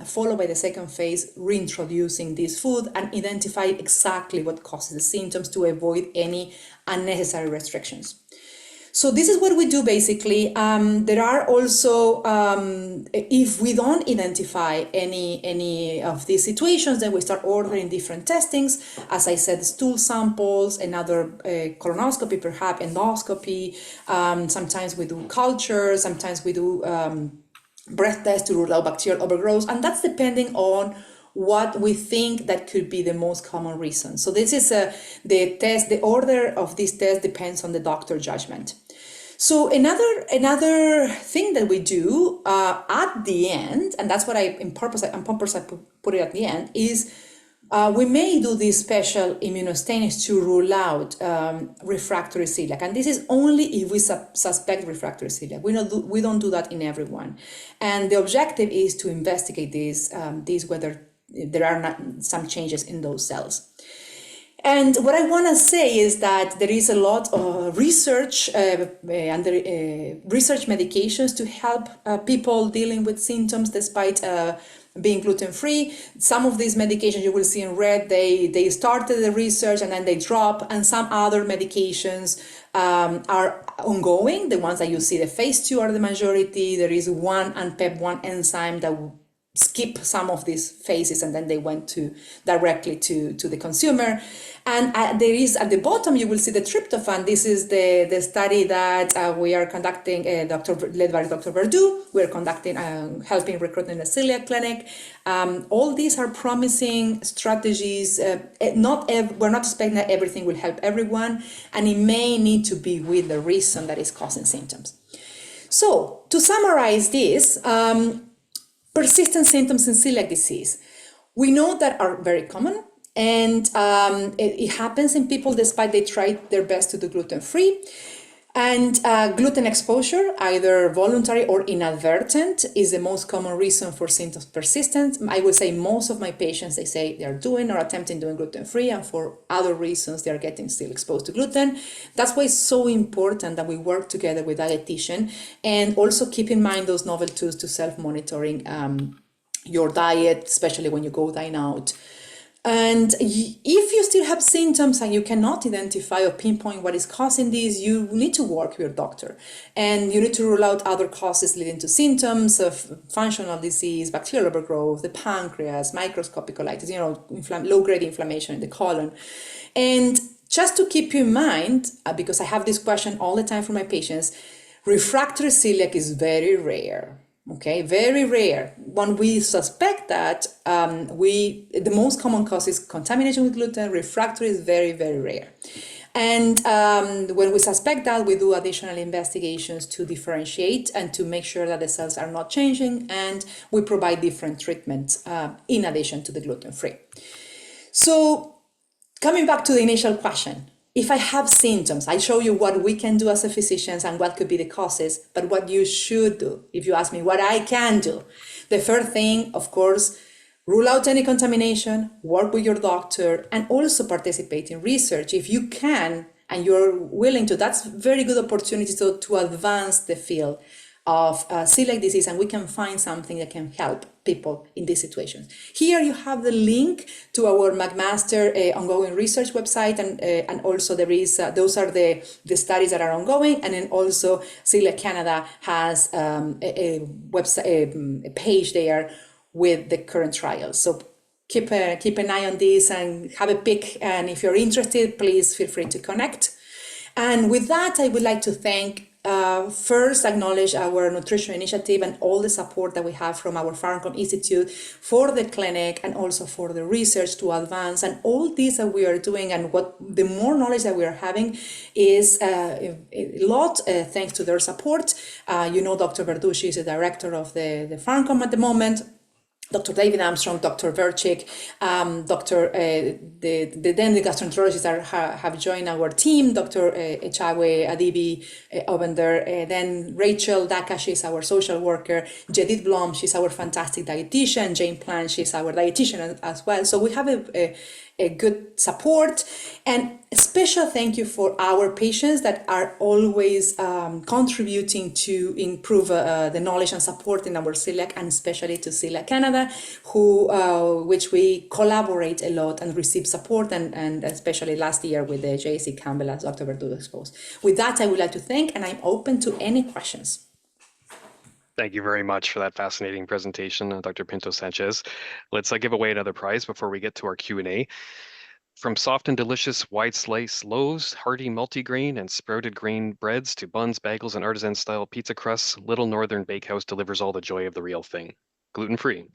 followed by the second phase, reintroducing this food and identify exactly what causes the symptoms to avoid any unnecessary restrictions. So this is what we do basically. There are also, if we don't identify any of these situations, then we start ordering different testings. As I said, stool samples, another colonoscopy, perhaps endoscopy. Sometimes we do culture, sometimes we do breath test to rule out bacterial overgrowth, and that's depending on what we think that could be the most common reason. So this is the order of this test depends on the doctor judgment. So another thing that we do at the end, and that's what on purpose I put it at the end, is we may do these special immunostains to rule out refractory celiac, and this is only if we suspect refractory celiac. We don't do that in everyone, and the objective is to investigate these whether there are not some changes in those cells. And what I want to say is that there is a lot of research and research medications to help people dealing with symptoms despite being gluten-free. Some of these medications you will see in red, they started the research and then they drop, and some other medications are ongoing. The ones that you see, the phase 2 are the majority. There is one ANPEP1 enzyme that skip some of these phases and then they went directly to the consumer. And there is at the bottom, you will see the tryptophan. This is the study that we are conducting, led by Dr. Verdu. We're conducting, helping recruit in the celiac clinic. All these are promising strategies. We're not expecting that everything will help everyone, and it may need to be with the reason that is causing symptoms. So to summarize this, persistent symptoms in celiac disease, we know that are very common, and it happens in people despite they try their best to do gluten-free. And gluten exposure, either voluntary or inadvertent, is the most common reason for symptoms persistent. I would say most of my patients, they say they're doing or attempting doing gluten-free, and for other reasons they are getting still exposed to gluten. That's why it's so important that we work together with dietitian, and also keep in mind those novel tools to self-monitoring your diet, especially when you go dine out. And if you still have symptoms and you cannot identify or pinpoint what is causing these, you need to work with your doctor, and you need to rule out other causes leading to symptoms of functional disease, bacterial overgrowth, the pancreas, microscopic colitis, low-grade inflammation in the colon. And just to keep you in mind, because I have this question all the time from my patients, refractory celiac is very rare. Okay, very rare. When we suspect that, the most common cause is contamination with gluten. Refractory is very, very rare. And when we suspect that, we do additional investigations to differentiate and to make sure that the cells are not changing, and we provide different treatments in addition to the gluten-free. So coming back to the initial question, if I have symptoms, I show you what we can do as a physicians and what could be the causes, but what you should do. If you ask me what I can do, the first thing, of course, rule out any contamination, work with your doctor, and also participate in research. If you can and you're willing to, that's a very good opportunity to advance the field of celiac disease, and we can find something that can help people in these situations. Here you have the link to our McMaster ongoing research website, and also there is those are the studies that are ongoing, and then also Celiac Canada has a website, a page there with the current trials. So keep an eye on this and have a pick, and if you're interested, please feel free to connect. And with that, I would like to thank first acknowledge our nutrition initiative and all the support that we have from our Pharmacom Institute for the clinic and also for the research to advance, and all these that we are doing, and what the more knowledge that we are having is a lot thanks to their support. Dr. Verdu, she's the director of the Pharmacom at the moment. Dr. David Armstrong, Dr. Verchik, the gastroenterologists have joined our team, Dr. Echawe Adibi Obender, then Rachel Daka, she's our social worker, Judith Blom, she's our fantastic dietitian, Jane Plant, she's our dietitian as well. So we have a good support. And a special thank you for our patients that are always contributing to improve the knowledge and support in our celiac, and especially to Celiac Canada, which we collaborate a lot and receive support, and especially last year with the JC Campbell, as Dr. Verdu exposed. With that, I would like to thank, and I'm open to any questions. Thank you very much for that fascinating presentation, Dr. Pinto Sanchez. Let's give away another prize before we get to our Q&A. From soft and delicious wide slice loaves, hearty multigrain and sprouted grain breads to buns, bagels, and artisan-style pizza crusts, Little Northern Bakehouse delivers all the joy of the real thing. Gluten-free.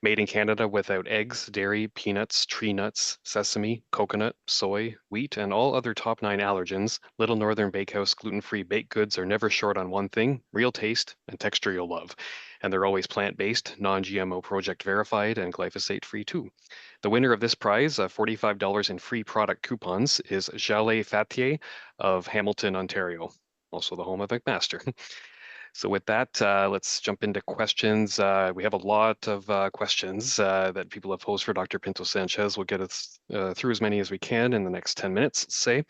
Made in Canada without eggs, dairy, peanuts, tree nuts, sesame, coconut, soy, wheat, and all other top 9 allergens, Little Northern Bakehouse gluten-free baked goods are never short on one thing: real taste and texture you'll love. And they're always plant-based, non-GMO project verified, and glyphosate-free too. The winner of this prize, $45 in free product coupons, is Jalais Fatier of Hamilton, Ontario, also the home of McMaster. So with that, let's jump into questions. We have a lot of questions that people have posed for Dr. Pinto Sanchez. We'll get us through as many as we can in the next 10 minutes, say.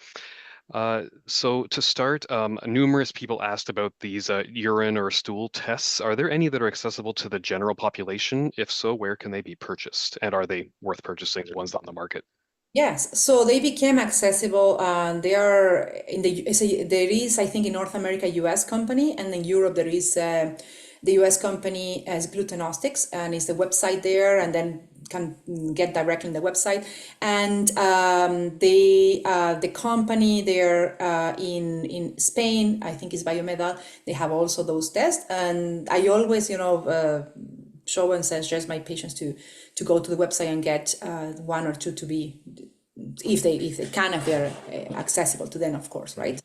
So to start, numerous people asked about these urine or stool tests. Are there any that are accessible to the general population? If so, where can they be purchased? And are they worth purchasing, the ones on the market? Yes, so they became accessible. They are in there is, I think, in North America, US company, and in Europe there is the US company as Glutenastics, and is the website there, and then can get directly in the website. And the company there in Spain, I think, is Biomarkers. They have also those tests, and I always, show and suggest my patients to go to the website and get one or two to be, if they can, if they're accessible to them, of course, right?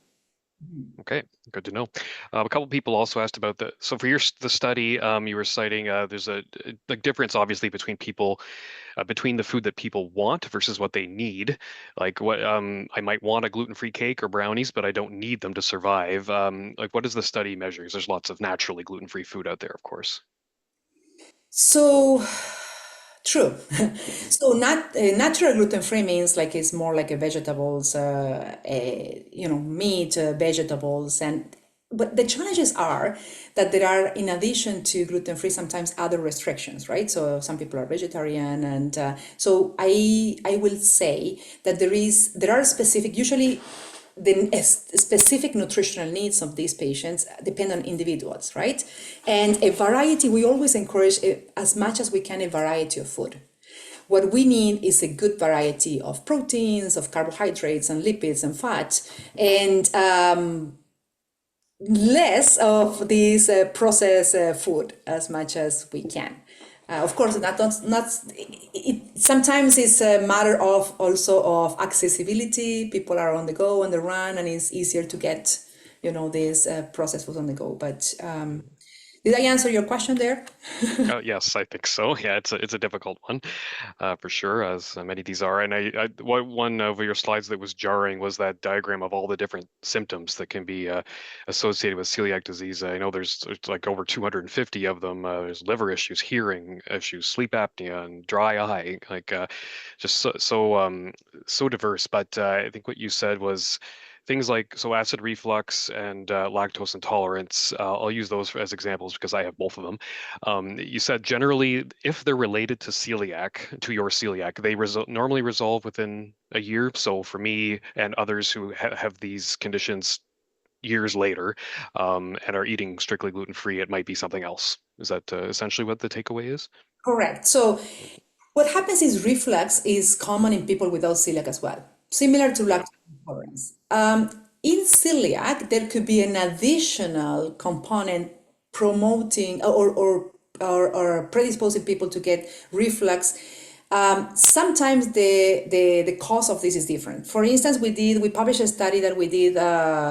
Okay, good to know. A couple people also asked about so for the study, you were citing there's a difference obviously between people, between the food that people want versus what they need. Like what I might want a gluten-free cake or brownies, but I don't need them to survive. Like what does the study measure? There's lots of naturally gluten-free food out there, of course. So true. So natural gluten-free means like it's more like a vegetables, meat, vegetables, but the challenges are that there are, in addition to gluten-free, sometimes other restrictions, right? So some people are vegetarian, and so I will say that there are specific, usually the specific nutritional needs of these patients depend on individuals, right? And a variety, we always encourage, as much as we can, a variety of food. What we need is a good variety of proteins, of carbohydrates and lipids and fats, and less of these processed food as much as we can. Of course, sometimes it's a matter of also of accessibility. People are on the go, on the run, and it's easier to get, these processed foods on the go. But did I answer your question there? Yes, I think so. Yeah, it's a difficult one, for sure, as many of these are. And one of your slides that was jarring was that diagram of all the different symptoms that can be associated with celiac disease. I know there's like over 250 of them. There's liver issues, hearing issues, sleep apnea, and dry eye. Like just so diverse. But I think what you said was things like acid reflux and lactose intolerance. I'll use those as examples because I have both of them. You said generally, if they're related to your celiac, they normally resolve within a year. So for me and others who have these conditions years later and are eating strictly gluten-free, it might be something else. Is that essentially what the takeaway is? Correct. So what happens is reflux is common in people without celiac as well, similar to lactose intolerance. In celiac, there could be an additional component promoting or predisposing people to get reflux. Sometimes the cause of this is different. For instance, we published a study that we did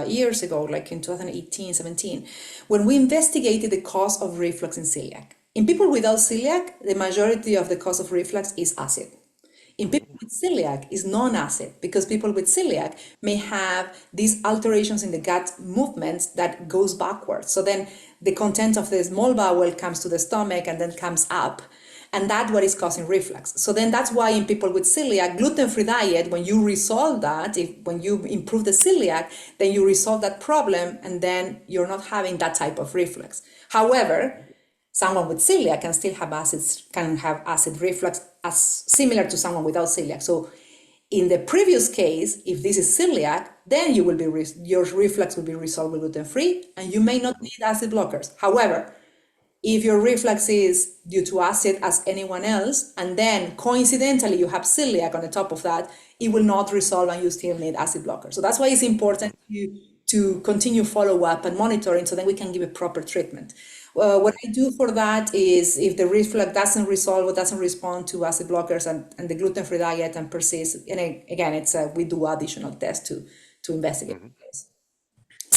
years ago, like in 2018, 17, when we investigated the cause of reflux in celiac. In people without celiac, the majority of the cause of reflux is acid. In people with celiac, is non-acid, because people with celiac may have these alterations in the gut movements that goes backwards. So then the content of the small bowel comes to the stomach and then comes up. And that's what is causing reflux. So then that's why in people with celiac, gluten-free diet, when you resolve that, when you improve the celiac, then you resolve that problem, and then you're not having that type of reflux. However, someone with celiac can still have acid reflux as similar to someone without celiac. So in the previous case, if this is celiac, then you will be your reflux will be resolved with gluten-free, and you may not need acid blockers. However, if your reflux is due to acid as anyone else, and then coincidentally you have celiac on the top of that, it will not resolve and you still need acid blockers. So that's why it's important to continue follow-up and monitoring so then we can give a proper treatment. What I do for that is if the reflux doesn't resolve or doesn't respond to acid blockers and the gluten-free diet and persists, and again, we do additional tests to investigate this.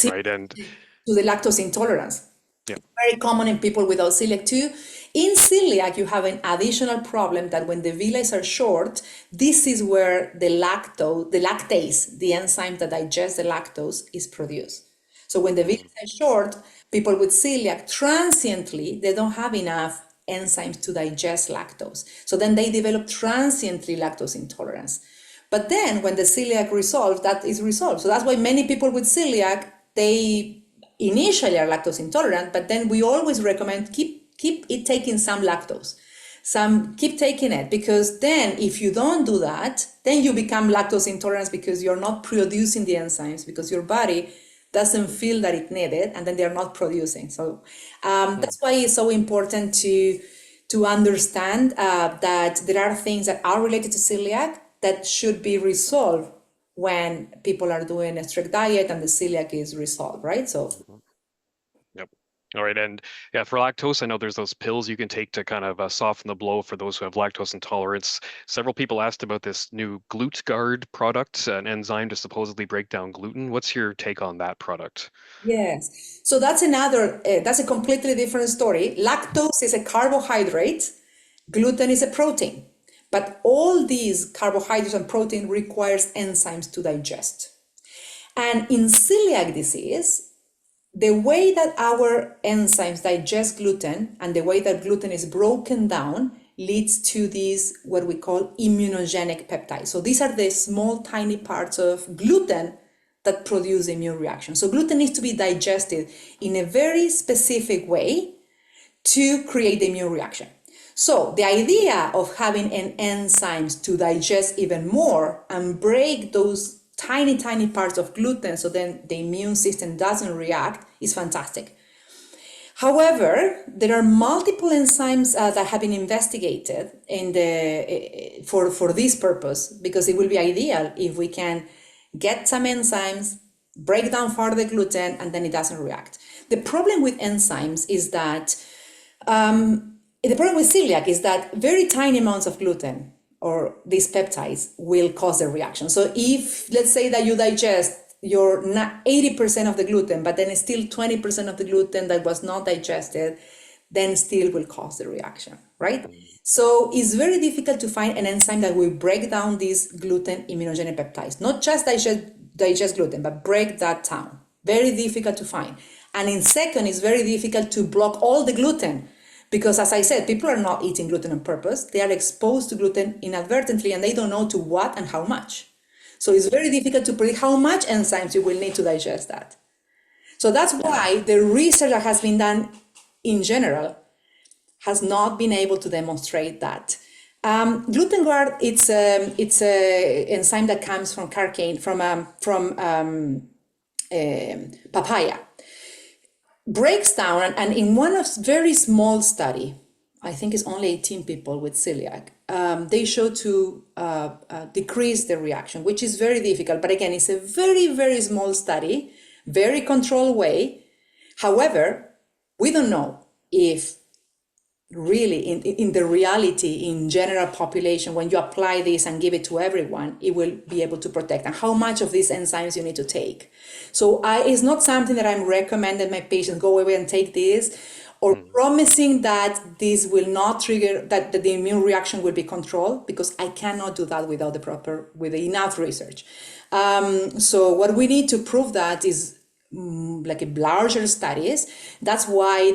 Right, and to the lactose intolerance. Yeah. Very common in people without celiac too. In celiac, you have an additional problem that when the villi are short, this is where the lactase, the enzyme that digests the lactose, is produced. So when the villi are short, people with celiac, transiently, they don't have enough enzymes to digest lactose. So then they develop transiently lactose intolerance. But then when the celiac resolves, that is resolved. So that's why many people with celiac, they initially are lactose intolerant, but then we always recommend keep taking some lactose. Keep taking it, because then if you don't do that, then you become lactose intolerant because you're not producing the enzymes, because your body doesn't feel that it needs it, and then they're not producing. So that's why it's so important to understand that there are things that are related to celiac that should be resolved when people are doing a strict diet and the celiac is resolved, right? So. Yep. All right. And yeah, for lactose, I know there's those pills you can take to kind of soften the blow for those who have lactose intolerance. Several people asked about this new GluteGuard product, an enzyme to supposedly break down gluten. What's your take on that product? Yes. So that's that's a completely different story. Lactose is a carbohydrate, gluten is a protein. But all these carbohydrates and protein requires enzymes to digest. And in celiac disease, the way that our enzymes digest gluten and the way that gluten is broken down leads to these, what we call immunogenic peptides. So these are the small, tiny parts of gluten that produce immune reaction. So gluten needs to be digested in a very specific way to create the immune reaction. So the idea of having an enzymes to digest even more and break those tiny, tiny parts of gluten so then the immune system doesn't react is fantastic. However, there are multiple enzymes that have been investigated for this purpose, because it will be ideal if we can get some enzymes, break down further the gluten, and then it doesn't react. The problem with enzymes is that the problem with celiac is that very tiny amounts of gluten or these peptides will cause a reaction. So if, let's say that you digest your 80% of the gluten, but then it's still 20% of the gluten that was not digested, then still will cause the reaction, right? So it's very difficult to find an enzyme that will break down these gluten immunogenic peptides. Not just digest gluten, but break that down. Very difficult to find. And in second, it's very difficult to block all the gluten. Because as I said, people are not eating gluten on purpose. They are exposed to gluten inadvertently and they don't know to what and how much. So it's very difficult to predict how much enzymes you will need to digest that. So that's why the research that has been done in general has not been able to demonstrate that. GlutenGuard, it's a enzyme that comes from carcane, from papaya. Breaks down, and in one of very small study, I think it's only 18 people with celiac, they show to decrease the reaction, which is very difficult. But again, it's a very, very small study, very controlled way. However, we don't know if really in the reality, in general population, when you apply this and give it to everyone, it will be able to protect, and how much of these enzymes you need to take. So it's not something that I'm recommending my patients go away and take this, or promising that this will not trigger, that the immune reaction will be controlled, because I cannot do that without with enough research. So what we need to prove that is like a larger studies. That's why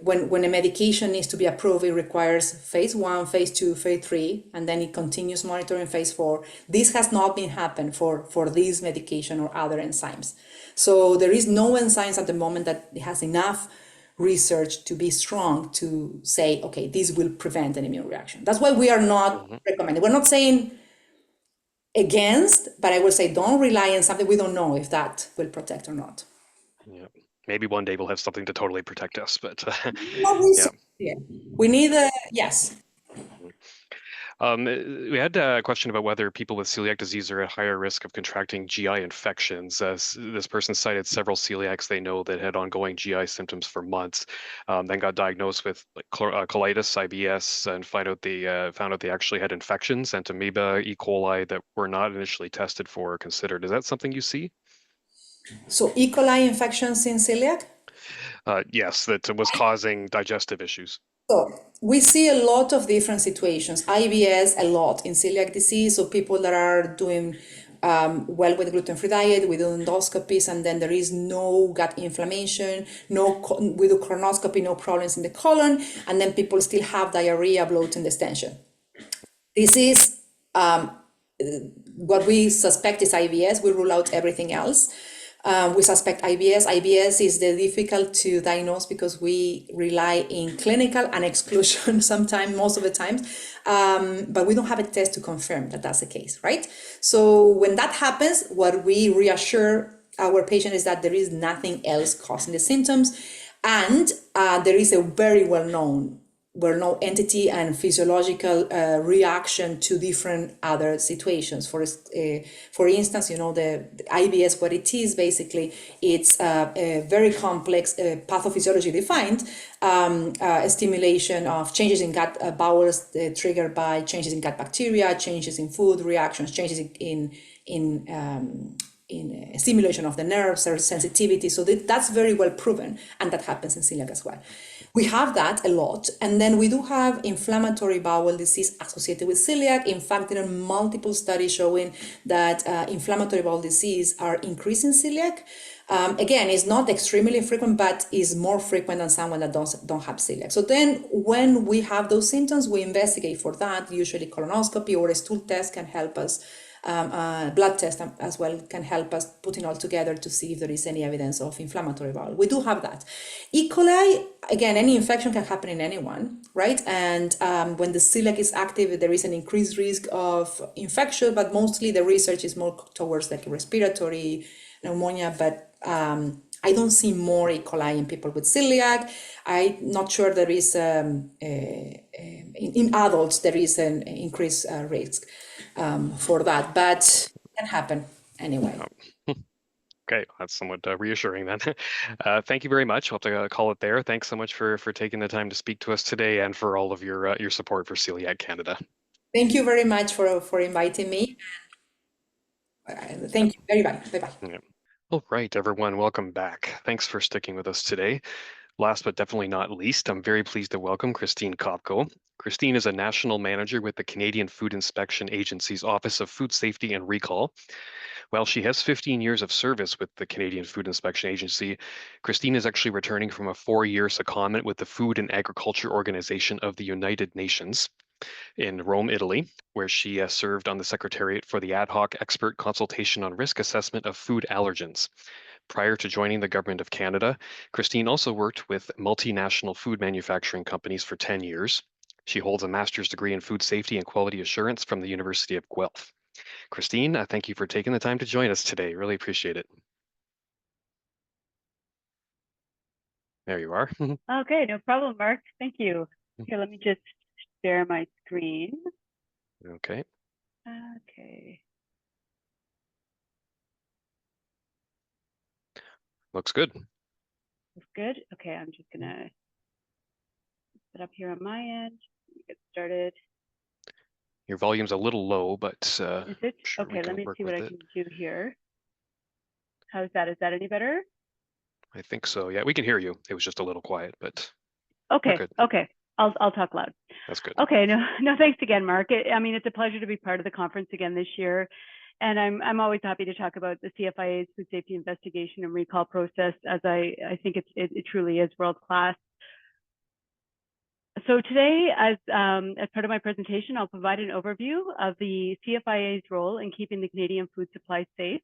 when a medication needs to be approved, it requires phase 1, phase 2, phase 3, and then it continues monitoring phase 4. This has not been happened for this medication or other enzymes. So there is no enzymes at the moment that has enough research to be strong to say, okay, this will prevent an immune reaction. That's why we are not recommending. We're not saying against, but I will say don't rely on something we don't know if that will protect or not. Yeah. Maybe one day we'll have something to totally protect us, but Yeah. We need yes. We had a question about whether people with celiac disease are at higher risk of contracting GI infections. This person cited several celiacs they know that had ongoing GI symptoms for months, then got diagnosed with colitis, IBS, and found out they actually had infections, Entamoeba, E. coli, that were not initially tested for or considered. Is that something you see? So E. coli infections in celiac? Yes, that was causing digestive issues. So we see a lot of different situations. IBS a lot in celiac disease. So people that are doing well with gluten-free diet, we do endoscopies, and then there is no gut inflammation, we do colonoscopy, no problems in the colon, and then people still have diarrhea, bloating, distension. This is what we suspect is IBS. We rule out everything else. We suspect IBS. IBS is difficult to diagnose because we rely in clinical and exclusion sometimes, most of the times, but we don't have a test to confirm that that's the case, right? So when that happens, what we reassure our patient is that there is nothing else causing the symptoms, and there is a very well-known entity and physiological reaction to different other situations. For instance, the IBS, what it is basically, it's a very complex pathophysiology defined stimulation of changes in gut bowels triggered by changes in gut bacteria, changes in food reactions, changes in stimulation of the nerves or sensitivity. So that's very well proven, and that happens in celiac as well. We have that a lot, and then we do have inflammatory bowel disease associated with celiac. In fact, there are multiple studies showing that inflammatory bowel disease are increasing celiac. Again, it's not extremely frequent, but is more frequent than someone that don't have celiac. So then when we have those symptoms, we investigate for that. Usually colonoscopy or a stool test can help us. Blood test as well can help us putting all together to see if there is any evidence of inflammatory bowel. We do have that. E. coli, again, any infection can happen in anyone, right? And when the celiac is active, there is an increased risk of infection, but mostly the research is more towards like respiratory pneumonia, but I don't see more E. coli in people with celiac. I'm not sure there is, in adults, there is an increased risk for that, but it can happen anyway. Okay, that's somewhat reassuring then. Thank you very much. I'll have to call it there. Thanks so much for taking the time to speak to us today and for all of your support for Celiac Canada. Thank you very much for inviting me. Thank you very much. Bye-bye. Yeah. All right, everyone, welcome back. Thanks for sticking with us today. Last but definitely not least, I'm very pleased to welcome Christine Kopko. Christine is a national manager with the Canadian Food Inspection Agency's Office of Food Safety and Recall. While she has 15 years of service with the Canadian Food Inspection Agency, Christine is actually returning from a 4-year secondment with the Food and Agriculture Organization of the United Nations in Rome, Italy, where she served on the Secretariat for the Ad Hoc Expert Consultation on Risk Assessment of Food Allergens. Prior to joining the Government of Canada, Christine also worked with multinational food manufacturing companies for 10 years. She holds a master's degree in food safety and quality assurance from the University of Guelph. Christine, thank you for taking the time to join us today. Really appreciate it. There you are. Okay, no problem, Mark. Thank you. Here, let me just share my screen. Okay. Okay. Looks good. Looks good. Okay, I'm just gonna set up here on my end. Get started. Your volume's a little low, but is it? sure, okay, let me see what I can do here. How's that? Is that any better? I think so. Yeah, we can hear you. It was just a little quiet, but okay. Okay, I'll talk loud. That's good. Okay, no, thanks again, Mark. I mean, it's a pleasure to be part of the conference again this year. And I'm always happy to talk about the CFIA's food safety investigation and recall process, as I think it truly is world class. So today, as part of my presentation, I'll provide an overview of the CFIA's role in keeping the Canadian food supply safe,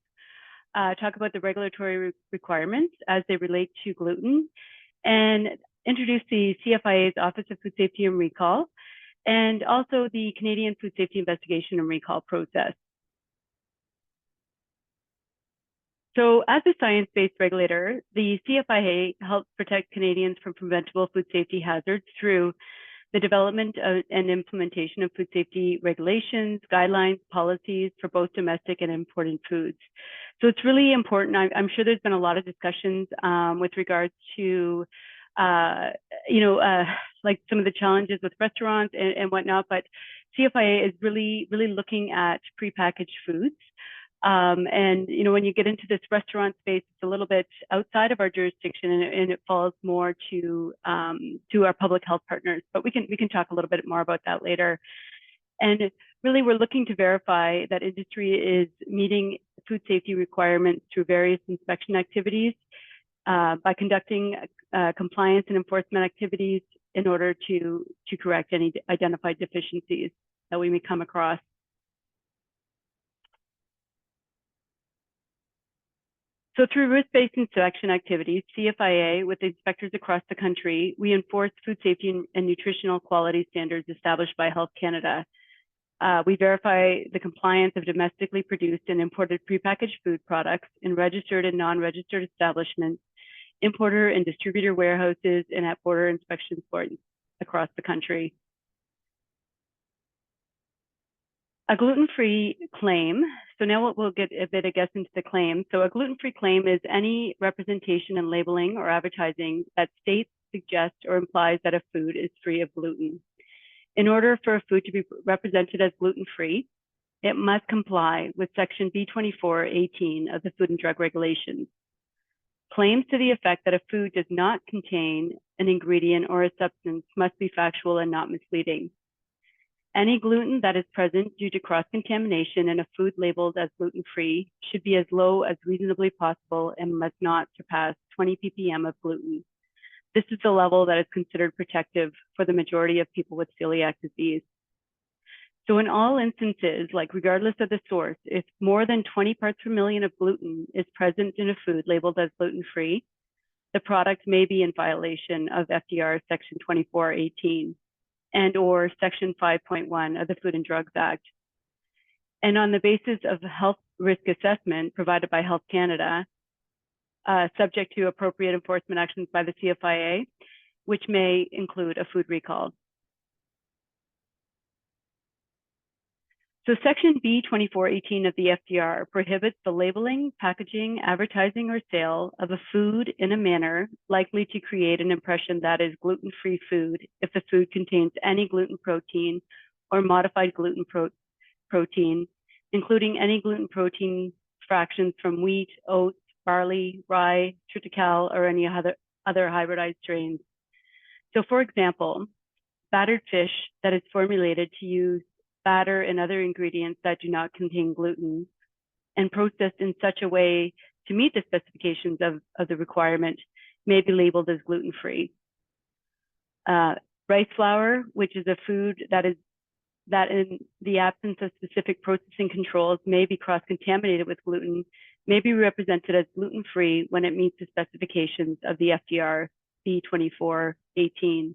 talk about the regulatory requirements as they relate to gluten, and introduce the CFIA's Office of Food Safety and Recall, and also the Canadian Food Safety Investigation and Recall process. So as a science-based regulator, the CFIA helps protect Canadians from preventable food safety hazards through the development and implementation of food safety regulations, guidelines, policies for both domestic and imported foods. So it's really important. I'm sure there's been a lot of discussions with regards to, like some of the challenges with restaurants and whatnot, but CFIA is really looking at prepackaged foods. And when you get into this restaurant space, it's a little bit outside of our jurisdiction, and it falls more to our public health partners. But we can talk a little bit more about that later. And really, we're looking to verify that industry is meeting food safety requirements through various inspection activities by conducting compliance and enforcement activities in order to correct any identified deficiencies that we may come across. So through risk-based inspection activities, CFIA, with inspectors across the country, we enforce food safety and nutritional quality standards established by Health Canada. We verify the compliance of domestically produced and imported prepackaged food products in registered and non-registered establishments, importer and distributor warehouses, and at border inspection points across the country. A gluten-free claim. So now we'll get a bit, I guess, into the claim. So a gluten-free claim is any representation in labeling or advertising that states, suggests, or implies that a food is free of gluten. In order for a food to be represented as gluten-free, it must comply with Section B24(18) of the Food and Drug Regulations. Claims to the effect that a food does not contain an ingredient or a substance must be factual and not misleading. Any gluten that is present due to cross-contamination in a food labeled as gluten-free should be as low as reasonably possible and must not surpass 20 ppm of gluten. This is the level that is considered protective for the majority of people with celiac disease. So in all instances, like regardless of the source, if more than 20 parts per million of gluten is present in a food labeled as gluten-free, the product may be in violation of FDR Section 24(18). and or Section 5.1 of the Food and Drugs Act. And on the basis of health risk assessment provided by Health Canada, subject to appropriate enforcement actions by the CFIA, which may include a food recall. So Section B24(18) of the FDR prohibits the labeling, packaging, advertising, or sale of a food in a manner likely to create an impression that is gluten-free food if the food contains any gluten protein or modified gluten protein, including any gluten protein fractions from wheat, oats, barley, rye, triticale, or any other hybridized strains. So for example, battered fish that is formulated to use batter and other ingredients that do not contain gluten and processed in such a way to meet the specifications of the requirement may be labeled as gluten-free. Rice flour, which is a food that in the absence of specific processing controls may be cross-contaminated with gluten, may be represented as gluten-free when it meets the specifications of the FDR B24(18).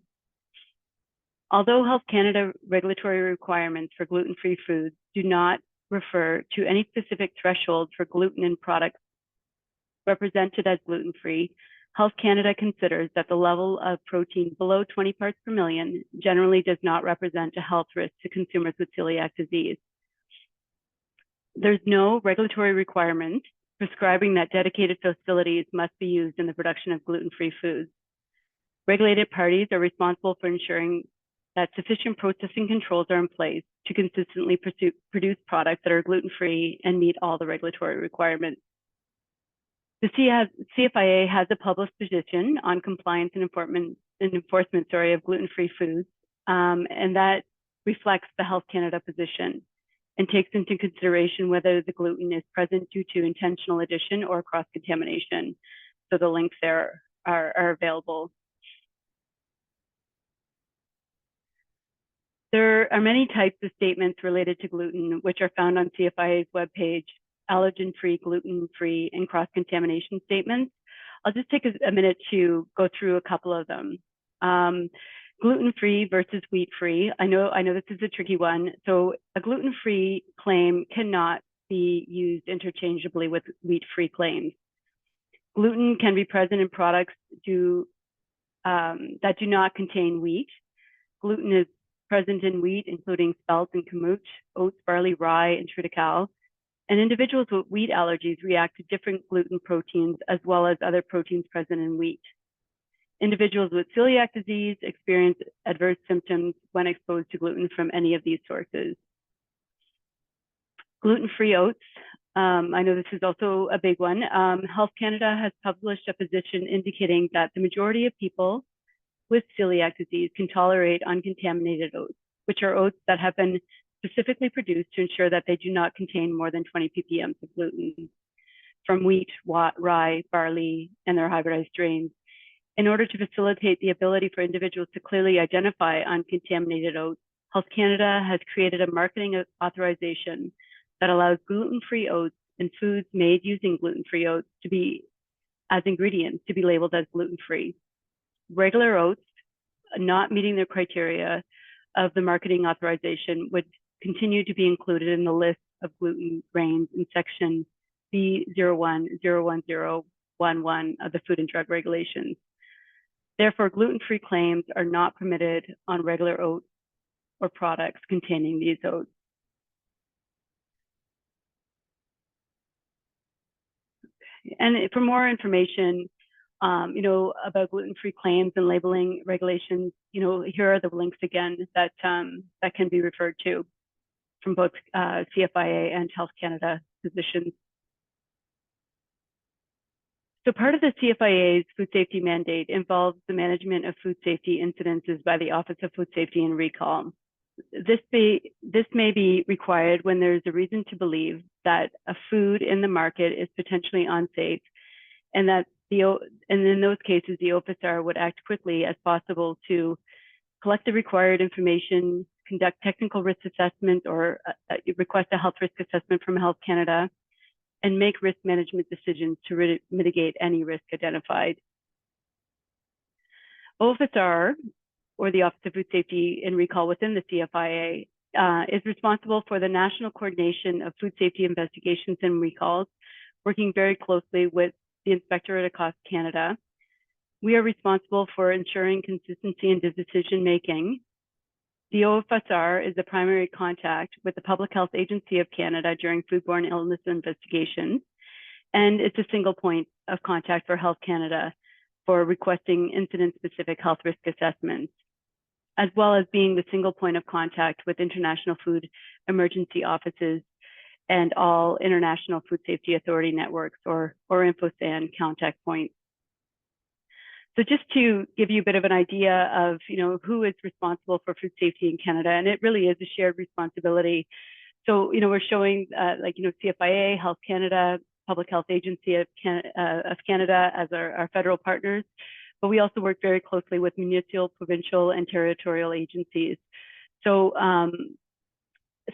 Although Health Canada regulatory requirements for gluten-free foods do not refer to any specific threshold for gluten in products represented as gluten-free, Health Canada considers that the level of protein below 20 parts per million generally does not represent a health risk to consumers with celiac disease. There's no regulatory requirement prescribing that dedicated facilities must be used in the production of gluten-free foods. Regulated parties are responsible for ensuring that sufficient processing controls are in place to consistently produce products that are gluten-free and meet all the regulatory requirements. The CFIA has a published position on compliance and enforcement of gluten-free foods, and that reflects the Health Canada position. and takes into consideration whether the gluten is present due to intentional addition or cross-contamination. So the links there are available. There are many types of statements related to gluten, which are found on CFIA's webpage, allergen-free, gluten-free, and cross-contamination statements. I'll just take a minute to go through a couple of them. Gluten-free versus wheat-free. I know this is a tricky one. So a gluten-free claim cannot be used interchangeably with wheat-free claims. Gluten can be present in products that do not contain wheat. Gluten is present in wheat, including spelt and kamut, oats, barley, rye, and triticale. And individuals with wheat allergies react to different gluten proteins as well as other proteins present in wheat. Individuals with celiac disease experience adverse symptoms when exposed to gluten from any of these sources. Gluten-free oats. I know this is also a big one. Health Canada has published a position indicating that the majority of people with celiac disease can tolerate uncontaminated oats, which are oats that have been specifically produced to ensure that they do not contain more than 20 ppm of gluten from wheat, rye, barley, and their hybridized strains. In order to facilitate the ability for individuals to clearly identify uncontaminated oats, Health Canada has created a marketing authorization that allows gluten-free oats and foods made using gluten-free oats to be, as ingredients, to be labeled as gluten-free. Regular oats not meeting the criteria of the marketing authorization would continue to be included in the list of gluten grains in section B01.01011 of the Food and Drug Regulations. Therefore, gluten-free claims are not permitted on regular oats or products containing these oats. And for more information, about gluten-free claims and labeling regulations, here are the links again that that can be referred to from both CFIA and Health Canada positions. So part of the CFIA's food safety mandate involves the management of food safety incidences by the Office of Food Safety and Recall. This may be required when there is a reason to believe that a food in the market is potentially unsafe, and that in those cases, the OFSR would act quickly as possible to collect the required information, conduct technical risk assessment, or request a health risk assessment from Health Canada, and make risk management decisions to mitigate any risk identified. OFSR, or the Office of Food Safety and Recall within the CFIA, is responsible for the national coordination of food safety investigations and recalls, working very closely with the Inspectorate across Canada. We are responsible for ensuring consistency in decision making. The OFSR is the primary contact with the Public Health Agency of Canada during foodborne illness investigations, and it's a single point of contact for Health Canada for requesting incident-specific health risk assessments, as well as being the single point of contact with international food emergency offices and all international food safety authority networks, or InfoSan contact points. So just to give you a bit of an idea of who is responsible for food safety in Canada, and it really is a shared responsibility. So we're showing CFIA, Health Canada, Public Health Agency of Canada as our federal partners, but we also work very closely with municipal, provincial, and territorial agencies. So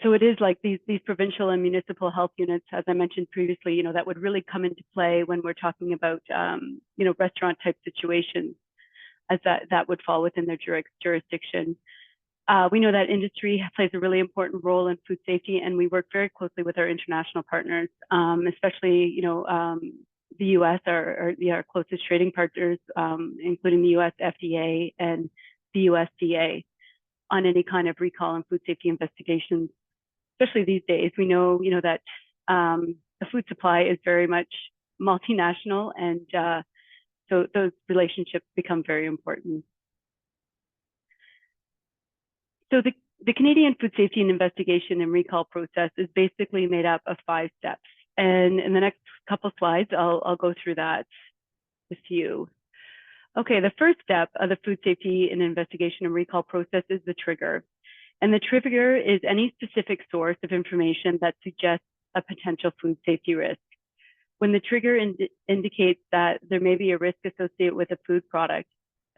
so it is like these provincial and municipal health units, as I mentioned previously, that would really come into play when we're talking about, restaurant type situations, as that would fall within their jurisdiction. We know that industry plays a really important role in food safety, and we work very closely with our international partners, especially, the US are our closest trading partners, including the US FDA and the USDA, on any kind of recall and food safety investigations. Especially these days, we know, that the food supply is very much multinational, and so those relationships become very important. So the Canadian food safety and investigation and recall process is basically made up of 5 steps. And in the next couple slides, I'll go through that with you. Okay, the first step of the food safety and investigation and recall process is the trigger. And the trigger is any specific source of information that suggests a potential food safety risk. When the trigger indicates that there may be a risk associated with a food product,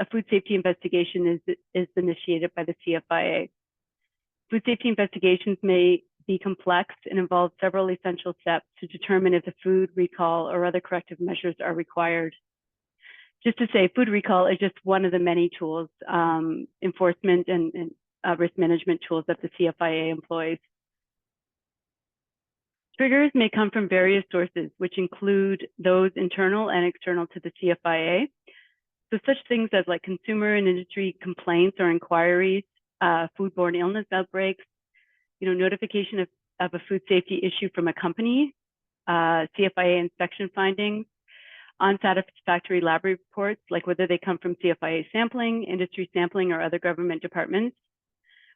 a food safety investigation is initiated by the CFIA. Food safety investigations may be complex and involve several essential steps to determine if the food recall or other corrective measures are required. Just to say, food recall is just one of the many tools, enforcement and risk management tools that the CFIA employs. Triggers may come from various sources, which include those internal and external to the CFIA. So such things as like consumer and industry complaints or inquiries, foodborne illness outbreaks, notification of a food safety issue from a company, CFIA inspection findings, unsatisfactory lab reports, like whether they come from CFIA sampling, industry sampling, or other government departments.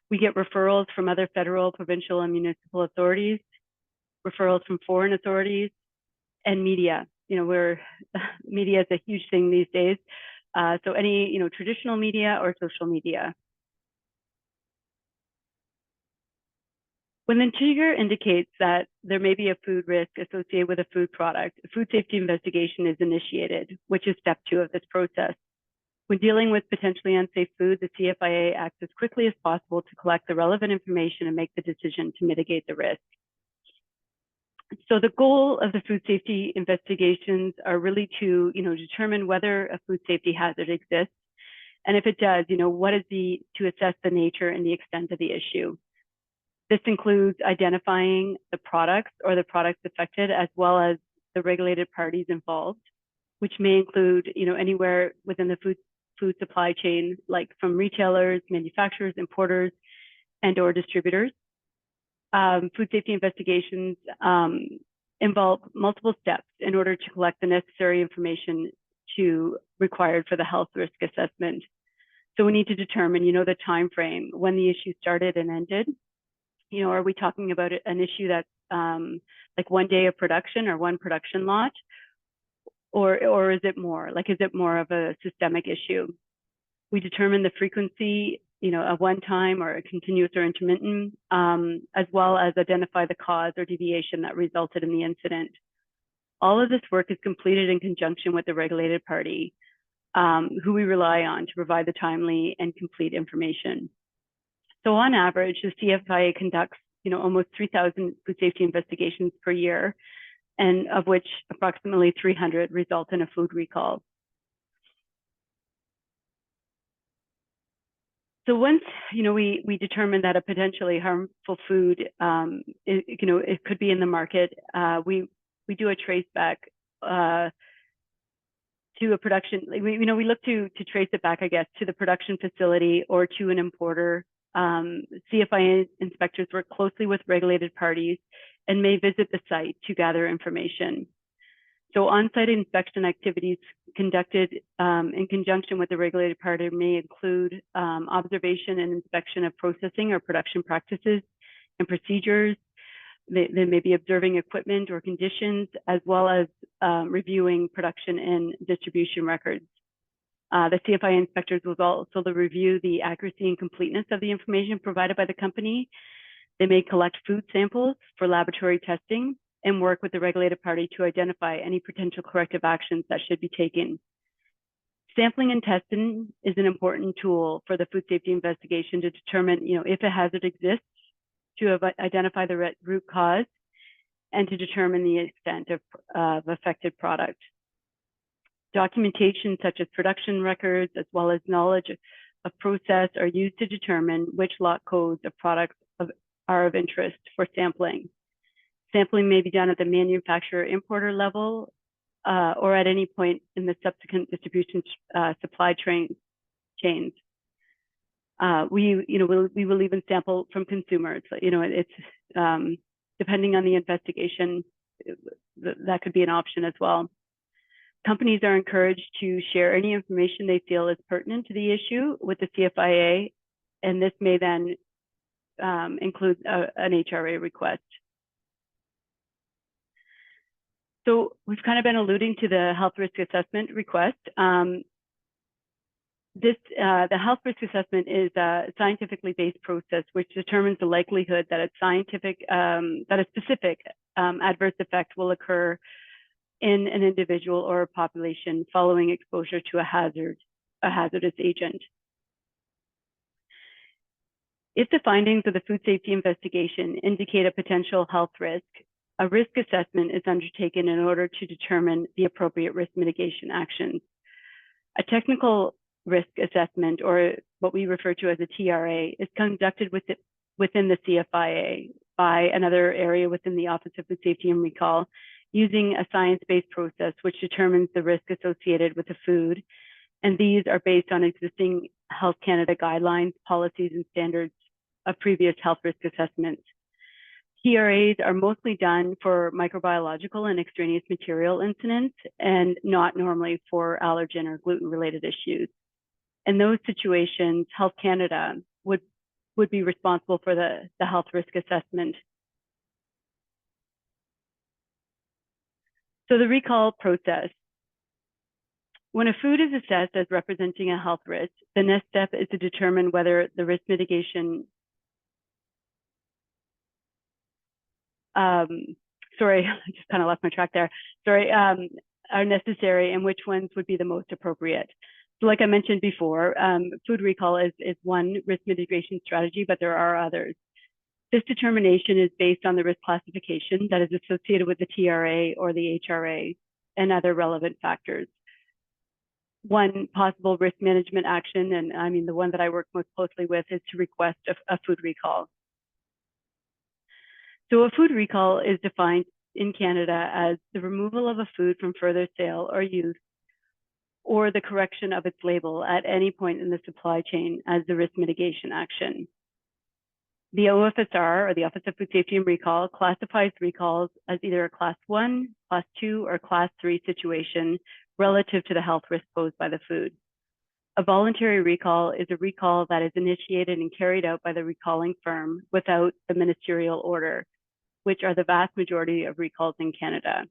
We get referrals from other federal, provincial, and municipal authorities, referrals from foreign authorities, and media. Media is a huge thing these days. So any, traditional media or social media. When the trigger indicates that there may be a food risk associated with a food product, a food safety investigation is initiated, which is step 2 of this process. When dealing with potentially unsafe food, the CFIA acts as quickly as possible to collect the relevant information and make the decision to mitigate the risk. So the goal of the food safety investigations are really to, determine whether a food safety hazard exists, and if it does, what is to assess the nature and the extent of the issue. This includes identifying the products or the products affected, as well as the regulated parties involved, which may include, anywhere within the food supply chain, like from retailers, manufacturers, importers, and/or distributors. Food safety investigations involve multiple steps in order to collect the necessary information required for the health risk assessment. So we need to determine, the time frame when the issue started and ended. Are we talking about an issue that's like one day of production or one production lot, or is it more? Like, is it more of a systemic issue? We determine the frequency, a one-time or a continuous or intermittent, as well as identify the cause or deviation that resulted in the incident. All of this work is completed in conjunction with the regulated party, who we rely on to provide the timely and complete information. So on average, the CFIA conducts, almost 3,000 food safety investigations per year, and of which approximately 300 result in a food recall. So once, we determine that a potentially harmful food, it could be in the market, we do a trace back to a production. We look to trace it back, I guess, to the production facility or to an importer. CFIA inspectors work closely with regulated parties and may visit the site to gather information. So on-site inspection activities conducted in conjunction with the regulated party may include observation and inspection of processing or production practices and procedures. They may be observing equipment or conditions, as well as reviewing production and distribution records. The CFIA inspectors will also review the accuracy and completeness of the information provided by the company. They may collect food samples for laboratory testing and work with the regulated party to identify any potential corrective actions that should be taken. Sampling and testing is an important tool for the food safety investigation to determine, if a hazard exists, to identify the root cause, and to determine the extent of affected product. Documentation such as production records, as well as knowledge of process, are used to determine which lot codes of products are of interest for sampling. Sampling may be done at the manufacturer importer level or at any point in the subsequent distribution supply chains. We will even sample from consumers. It's depending on the investigation, that could be an option as well. Companies are encouraged to share any information they feel is pertinent to the issue with the CFIA, and this may then include an HRA request. So we've kind of been alluding to the health risk assessment request. the health risk assessment is a scientifically based process which determines the likelihood that a specific adverse effect will occur in an individual or a population following exposure to a hazardous agent. If the findings of the food safety investigation indicate a potential health risk, a risk assessment is undertaken in order to determine the appropriate risk mitigation actions. A technical risk assessment, or what we refer to as a TRA, is conducted within the CFIA by another area within the Office of Food Safety and Recall, using a science-based process which determines the risk associated with the food. And these are based on existing Health Canada guidelines, policies, and standards of previous health risk assessments. TRAs are mostly done for microbiological and extraneous material incidents and not normally for allergen or gluten-related issues. In those situations, Health Canada would be responsible for the health risk assessment. So the recall process. When a food is assessed as representing a health risk, the next step is to determine whether the risk mitigation sorry, I just kind of lost my track there. Sorry, are necessary and which ones would be the most appropriate. So like I mentioned before, food recall is one risk mitigation strategy, but there are others. This determination is based on the risk classification that is associated with the TRA or the HRA and other relevant factors. One possible risk management action, and I mean the one that I work most closely with, is to request a food recall. So a food recall is defined in Canada as the removal of a food from further sale or use, or the correction of its label at any point in the supply chain as the risk mitigation action. The OFSR, or the Office of Food Safety and Recall, classifies recalls as either a Class 1, Class 2, or Class 3 situation relative to the health risk posed by the food. A voluntary recall is a recall that is initiated and carried out by the recalling firm without the ministerial order, which are the vast majority of recalls in Canada.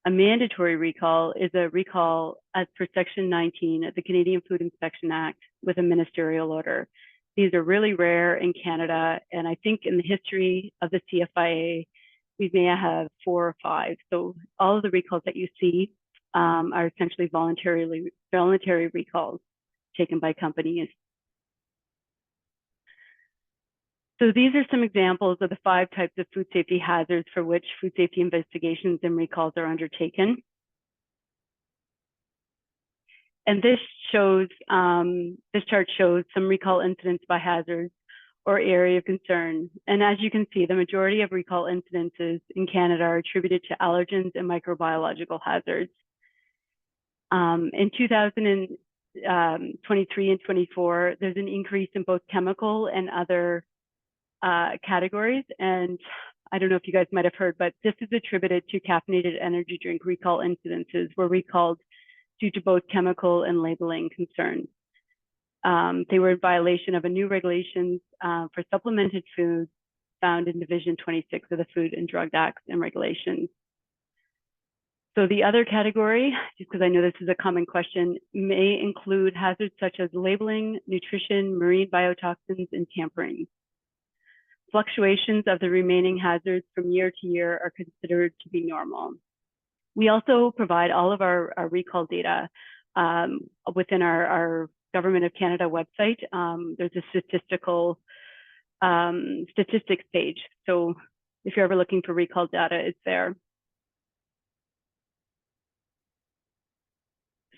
A mandatory recall is a recall as per Section 19 of the Canadian Food Inspection Act with a ministerial order. These are really rare in Canada, and I think in the history of the CFIA, we may have 4 or 5. So all of the recalls that you see are essentially voluntary recalls taken by companies. So these are some examples of the 5 types of food safety hazards for which food safety investigations and recalls are undertaken. And this chart shows some recall incidents by hazards or area of concern. And as you can see, the majority of recall incidences in Canada are attributed to allergens and microbiological hazards. In 2023 and 24, there's an increase in both chemical and other categories. And I don't know if you guys might have heard, but this is attributed to caffeinated energy drink recall incidences were recalled due to both chemical and labeling concerns. They were in violation of a new regulations for supplemented foods found in Division 26 of the Food and Drug Acts and Regulations. So the other category, just because I know this is a common question, may include hazards such as labeling, nutrition, marine biotoxins, and tampering. Fluctuations of the remaining hazards from year to year are considered to be normal. We also provide all of our recall data within our Government of Canada website. There's a statistics page. So if you're ever looking for recall data, it's there.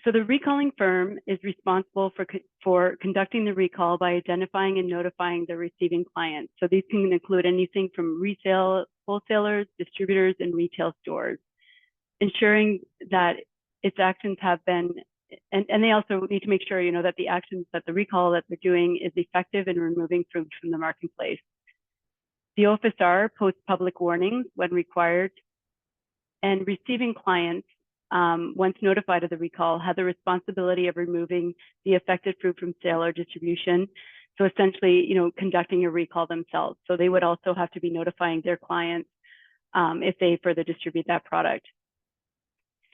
So the recalling firm is responsible for conducting the recall by identifying and notifying the receiving clients. So these can include anything from resale, wholesalers, distributors, and retail stores, ensuring that its actions have been, and they also need to make sure, that the actions that the recall that they're doing is effective in removing food from the marketplace. The OFSR posts public warnings when required, and receiving clients, once notified of the recall, have the responsibility of removing the affected food from sale or distribution. So essentially, conducting a recall themselves. So they would also have to be notifying their clients if they further distribute that product.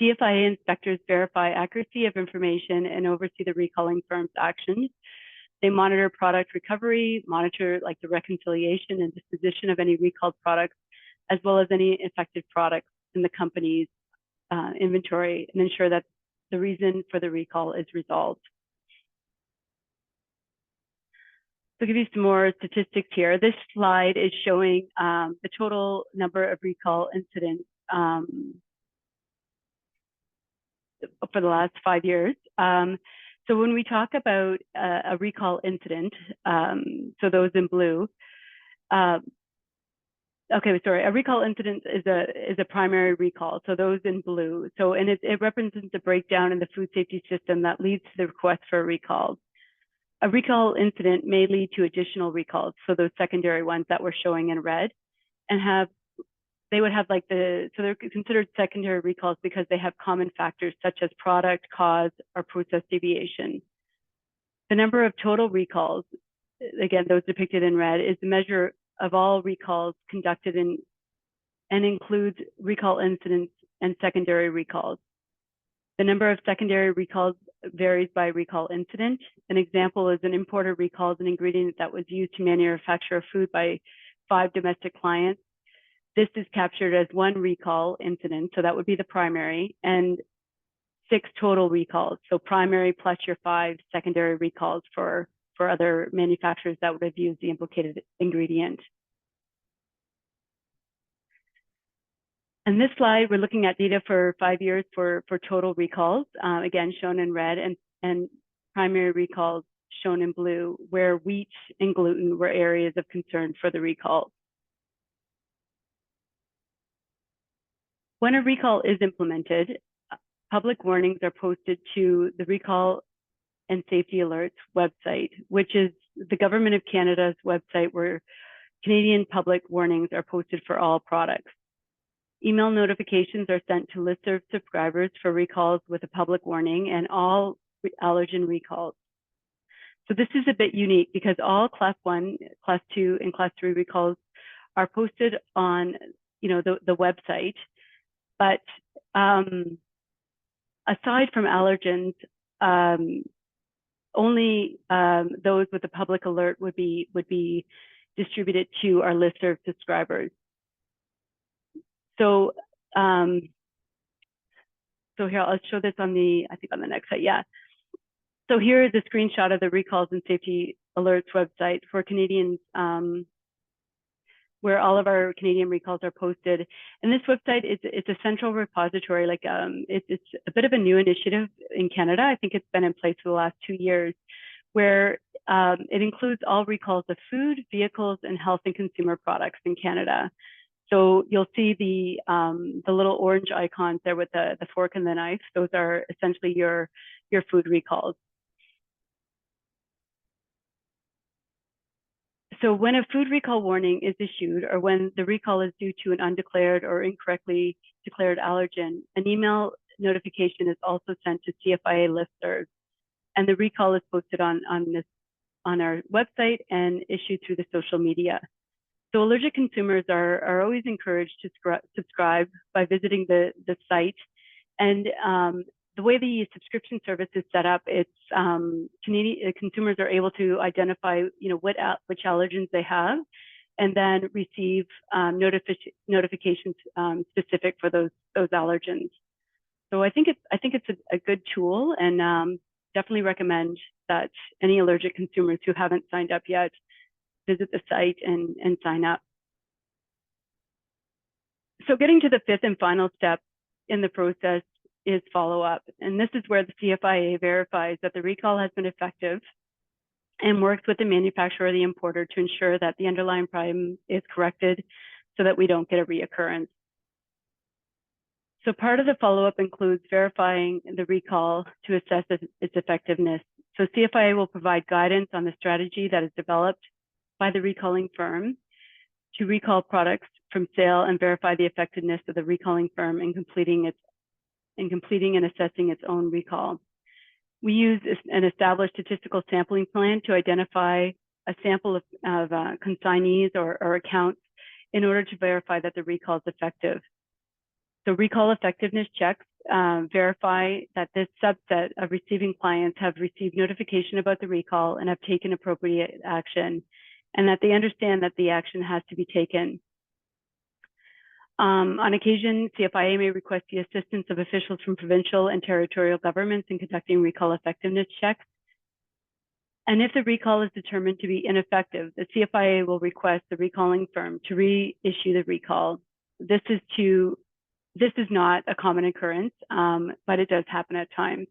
CFIA inspectors verify accuracy of information and oversee the recalling firm's actions. They monitor product recovery, monitor like the reconciliation and disposition of any recalled products, as well as any affected products in the company's inventory, and ensure that the reason for the recall is resolved. So I'll give you some more statistics here. This slide is showing the total number of recall incidents for the last 5 years. So when we talk about a recall incident, so those in blue, a recall incident is a primary recall, so those in blue. So, and it represents a breakdown in the food safety system that leads to the request for a recall. A recall incident may lead to additional recalls, so those secondary ones that we're showing in red, and they would have like so they're considered secondary recalls because they have common factors such as product, cause, or process deviation. The number of total recalls, again, those depicted in red, is the measure of all recalls conducted and includes recall incidents and secondary recalls. The number of secondary recalls varies by recall incident. An example is an importer recalls an ingredient that was used to manufacture a food by 5 domestic clients. This is captured as 1 recall incident, so that would be the primary, and 6 total recalls. So primary plus your 5 secondary recalls for other manufacturers that would have used the implicated ingredient. And this slide, we're looking at data for 5 years for total recalls, again, shown in red, and primary recalls shown in blue, where wheat and gluten were areas of concern for the recalls. When a recall is implemented, public warnings are posted to the Recall and Safety Alerts website, which is the Government of Canada's website where Canadian public warnings are posted for all products. Email notifications are sent to listserv subscribers for recalls with a public warning and all allergen recalls. So this is a bit unique because all Class 1, Class 2, and Class 3 recalls are posted on the website. But aside from allergens, only those with a public alert would be distributed to our listserv subscribers. So, so here, I'll show this on the next slide, yeah. So here is a screenshot of the Recalls and Safety Alerts website for Canadians, where all of our Canadian recalls are posted. And this website, it's a central repository, like it's a bit of a new initiative in Canada. I think it's been in place for the last 2 years, where it includes all recalls of food, vehicles, and health and consumer products in Canada. So you'll see the little orange icons there with the fork and the knife. Those are essentially your food recalls. So when a food recall warning is issued, or when the recall is due to an undeclared or incorrectly declared allergen, an email notification is also sent to CFIA listservs, and the recall is posted on our website and issued through the social media. So allergic consumers are always encouraged to subscribe by visiting the site. And the way the subscription service is set up, it's Canadian consumers are able to identify, which allergens they have, and then receive notifications specific for those allergens. So I think it's a good tool, and definitely recommend that any allergic consumers who haven't signed up yet visit the site and sign up. So getting to the 5th and final step in the process is follow-up. And this is where the CFIA verifies that the recall has been effective and works with the manufacturer or the importer to ensure that the underlying problem is corrected so that we don't get a reoccurrence. So part of the follow-up includes verifying the recall to assess its effectiveness. So CFIA will provide guidance on the strategy that is developed by the recalling firm to recall products from sale and verify the effectiveness of the recalling firm in completing and assessing its own recall. We use an established statistical sampling plan to identify a sample of consignees or accounts in order to verify that the recall is effective. So recall effectiveness checks verify that this subset of receiving clients have received notification about the recall and have taken appropriate action, and that they understand that the action has to be taken. On occasion, CFIA may request the assistance of officials from provincial and territorial governments in conducting recall effectiveness checks. And if the recall is determined to be ineffective, the CFIA will request the recalling firm to reissue the recall. This is not a common occurrence, but it does happen at times.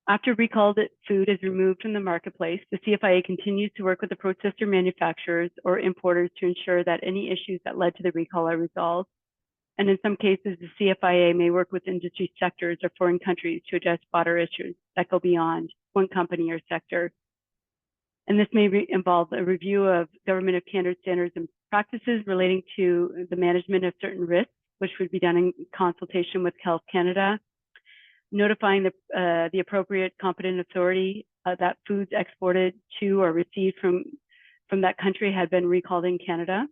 After recalled food is removed from the marketplace, the CFIA continues to work with the processor manufacturers or importers to ensure that any issues that led to the recall are resolved. And in some cases, the CFIA may work with industry sectors or foreign countries to address broader issues that go beyond one company or sector. And this may involve a review of Government of Canada standards and practices relating to the management of certain risks, which would be done in consultation with Health Canada, notifying the appropriate competent authority that foods exported to or received from that country had been recalled in Canada.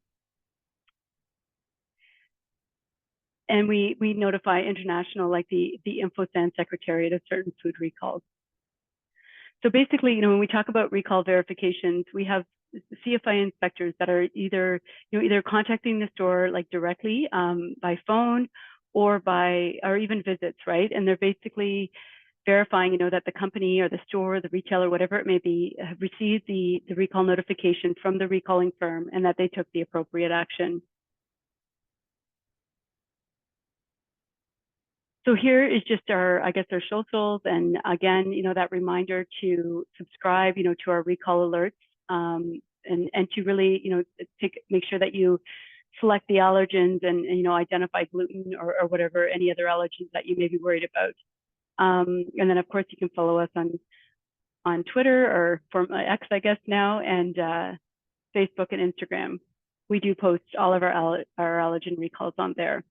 And we notify international, like the InfoSan Secretariat, of certain food recalls. So basically, when we talk about recall verifications, we have CFIA inspectors that are either contacting the store like directly by phone or even visits, right? And they're basically verifying, that the company or the store, or the retailer, whatever it may be, have received the recall notification from the recalling firm and that they took the appropriate action. So here is just our socials, and again, that reminder to subscribe, to our recall alerts, and to really, make sure that you select the allergens and identify gluten or whatever, any other allergens that you may be worried about. And then of course you can follow us on Twitter, or X, I guess now, and Facebook and Instagram. We do post all of our allergen recalls on there.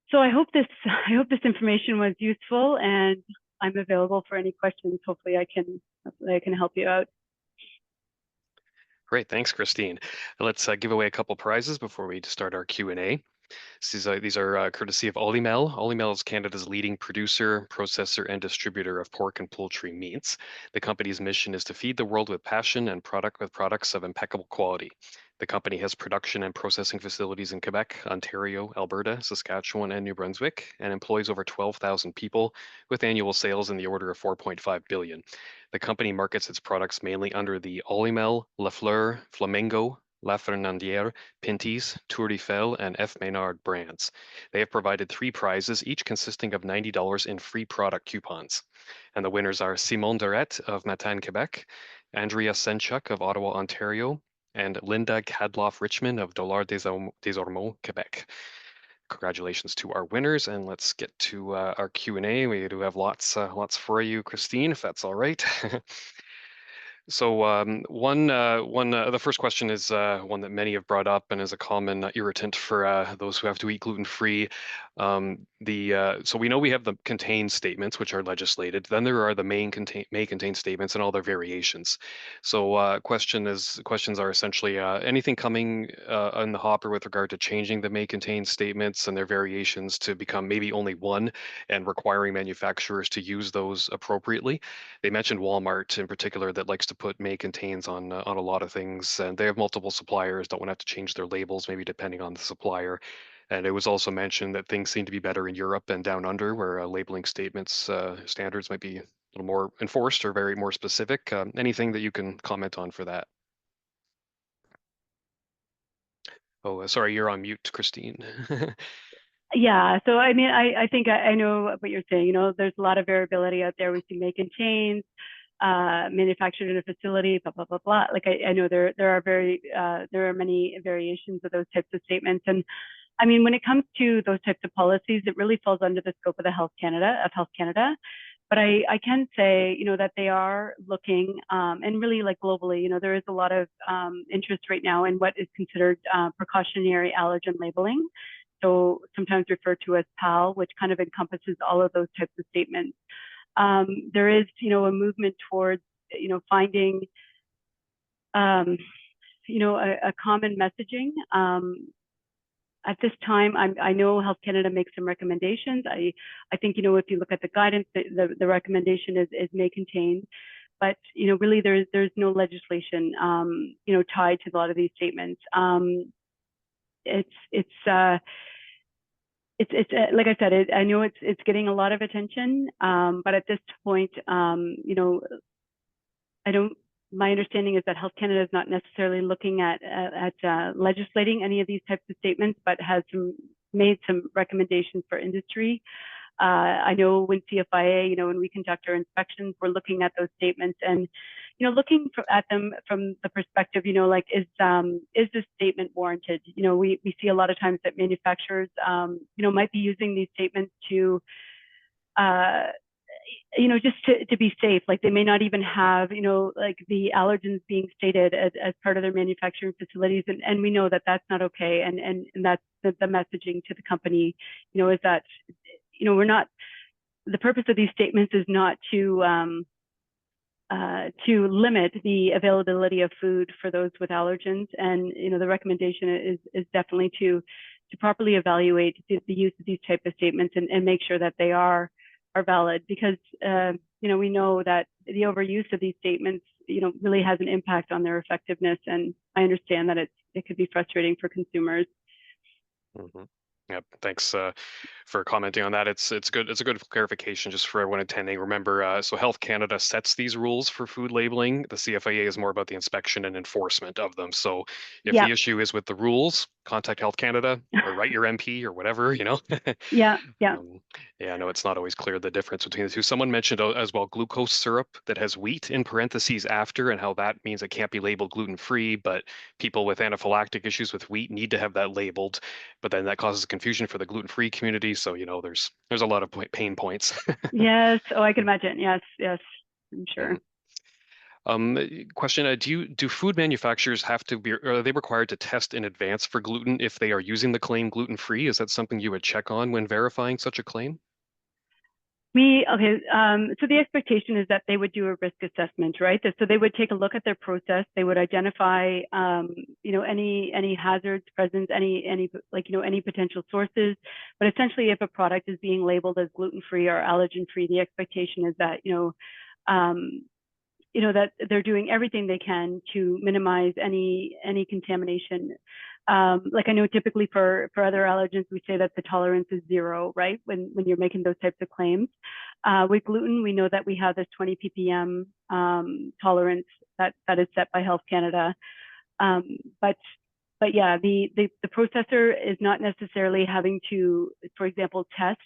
So I hope this information was useful, and I'm available for any questions. Hopefully I can help you out. Great, thanks, Christine. Let's give away a couple prizes before we start our Q&A. These are courtesy of Olymel. Olymel is Canada's leading producer, processor, and distributor of pork and poultry meats. The company's mission is to feed the world with passion and products of impeccable quality. The company has production and processing facilities in Quebec, Ontario, Alberta, Saskatchewan, and New Brunswick, and employs over 12,000 people with annual sales in the order of $4.5 billion. The company markets its products mainly under the Olymel, Lafleur, Flamingo, La Fernandière, Pinty's, Tour Eiffel, and F. Maynard brands. They have provided 3 prizes, each consisting of $90 in free product coupons. And the winners are Simone Dorette of Matane, Quebec, Andrea Senchuk of Ottawa, Ontario, and Linda Kadloff Richmond of Dollard des Ormeaux, Quebec. Congratulations to our winners, and let's get to our Q&A. We do have lots for you, Christine, if that's all right. So the first question is one that many have brought up and is a common irritant for those who have to eat gluten-free. So we know we have the contain statements, which are legislated. Then there are the may contain statements and all their variations. So questions are essentially anything coming on the hopper with regard to changing the may contain statements and their variations to become maybe only one, and requiring manufacturers to use those appropriately. They mentioned Walmart in particular that likes to put may contains on a lot of things, and they have multiple suppliers, don't want to have to change their labels, maybe depending on the supplier. And it was also mentioned that things seem to be better in Europe and down under, where labeling statements standards might be a little more enforced or very more specific. Anything that you can comment on for that? Oh, sorry, you're on mute, Christine. Yeah, so I mean, I think I know what you're saying. There's a lot of variability out there. We see may contains, manufactured in a facility, blah blah blah blah. Like I know there are many variations of those types of statements, and I mean, when it comes to those types of policies, it really falls under the scope of Health Canada. But I can say, that they are looking, and really like globally, there is a lot of interest right now in what is considered precautionary allergen labeling. So sometimes referred to as PAL, which kind of encompasses all of those types of statements. There is, a movement towards, finding, a common messaging At this time, I know Health Canada makes some recommendations. I think, if you look at the guidance, the recommendation is may contain, but, really there's no legislation, tied to a lot of these statements. It's like I said, I know it's getting a lot of attention, but at this point, my understanding is that Health Canada is not necessarily looking at legislating any of these types of statements, but has made some recommendations for industry. I know when CFIA, when we conduct our inspections, we're looking at those statements and, looking at them from the perspective, like, is this statement warranted? We see a lot of times that manufacturers, might be using these statements to, just to be safe. Like, they may not even have, like, the allergens being stated as part of their manufacturing facilities. And we know that that's not okay. And that's the messaging to the company, is that, we're not, the purpose of these statements is not to limit the availability of food for those with allergens. And, the recommendation is definitely to properly evaluate the use of these type of statements and make sure that they are valid, because we know that the overuse of these statements really has an impact on their effectiveness, and I understand that it could be frustrating for consumers. Mm-hmm. Yep. Thanks for commenting on that. It's good. It's a good clarification just for everyone attending. Remember, so Health Canada sets these rules for food labeling. The CFIA is more about the inspection and enforcement of them. So if the issue is with the rules, contact Health Canada or write your MP or whatever, Yeah. Yeah, no, it's not always clear the difference between the two. Someone mentioned as well glucose syrup that has wheat in parentheses after, and how that means it can't be labeled gluten-free, but people with anaphylactic issues with wheat need to have that labeled. But then that causes confusion for the gluten-free community. So, there's a lot of pain points. Yes. Oh, I can imagine. Yes. I'm sure. Question, do food manufacturers have to be, are they required to test in advance for gluten if they are using the claim gluten-free? Is that something you would check on when verifying such a claim? So the expectation is that they would do a risk assessment, right? So they would take a look at their process. They would identify, any hazards present, any potential sources. But essentially, if a product is being labeled as gluten-free or allergen-free, the expectation is that, that they're doing everything they can to minimize any contamination. Like, I know typically for other allergens, we say that the tolerance is 0, right? When you're making those types of claims. With gluten, we know that we have this 20 ppm tolerance that is set by Health Canada. But yeah, the processor is not necessarily having to, for example, test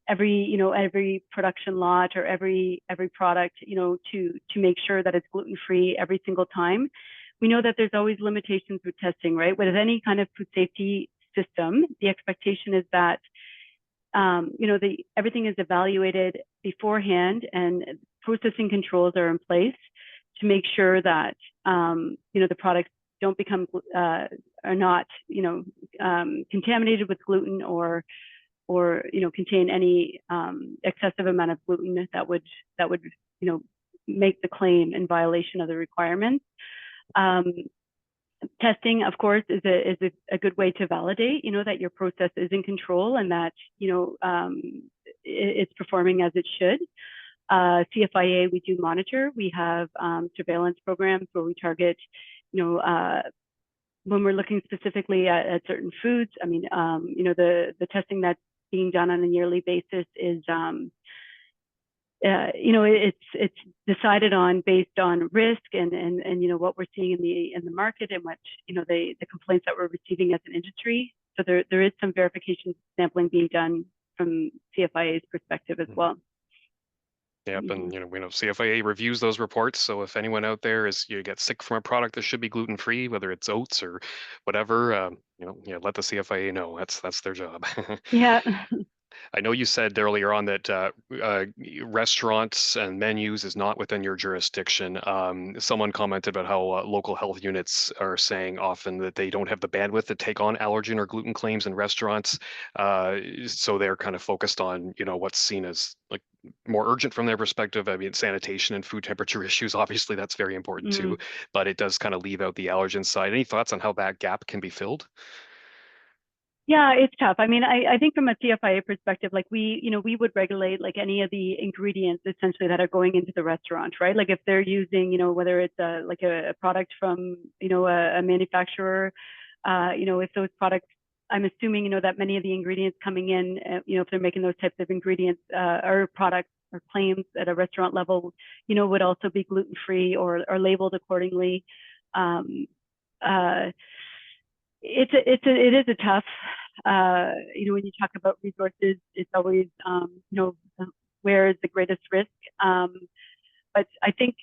every production lot or every product, to make sure that it's gluten-free every single time. We know that there's always limitations with testing, right? With any kind of food safety system, the expectation is that, everything is evaluated beforehand and processing controls are in place to make sure that, the products don't become, are not, contaminated with gluten or contain any excessive amount of gluten that would make the claim in violation of the requirements. Testing, of course, is a good way to validate, that your process is in control and that, it's performing as it should. CFIA, we do monitor. We have surveillance programs where we target, when we're looking specifically at certain foods. I mean, the testing that's being done on a yearly basis is, it's decided on based on risk and what we're seeing in the market and what the complaints that we're receiving as an industry. So there is some verification sampling being done from CFIA's perspective as well. Yep, and we know CFIA reviews those reports. So if anyone out there you get sick from a product that should be gluten-free, whether it's oats or whatever, let the CFIA know. That's their job. Yeah. I know you said earlier on that restaurants and menus is not within your jurisdiction. Someone commented about how local health units are saying often that they don't have the bandwidth to take on allergen or gluten claims in restaurants. So they're kind of focused on, what's seen as like more urgent from their perspective. I mean, sanitation and food temperature issues, obviously that's very important too, but it does kind of leave out the allergen side. Any thoughts on how that gap can be filled? Yeah, it's tough. I mean, I think from a CFIA perspective, like we would regulate like any of the ingredients essentially that are going into the restaurant, right? Like if they're using, whether it's a product from, a manufacturer, if those products, I'm assuming, that many of the ingredients coming in, if they're making those types of ingredients or products or claims at a restaurant level, would also be gluten-free or labeled accordingly. It is a tough, when you talk about resources, it's always, where is the greatest risk? But I think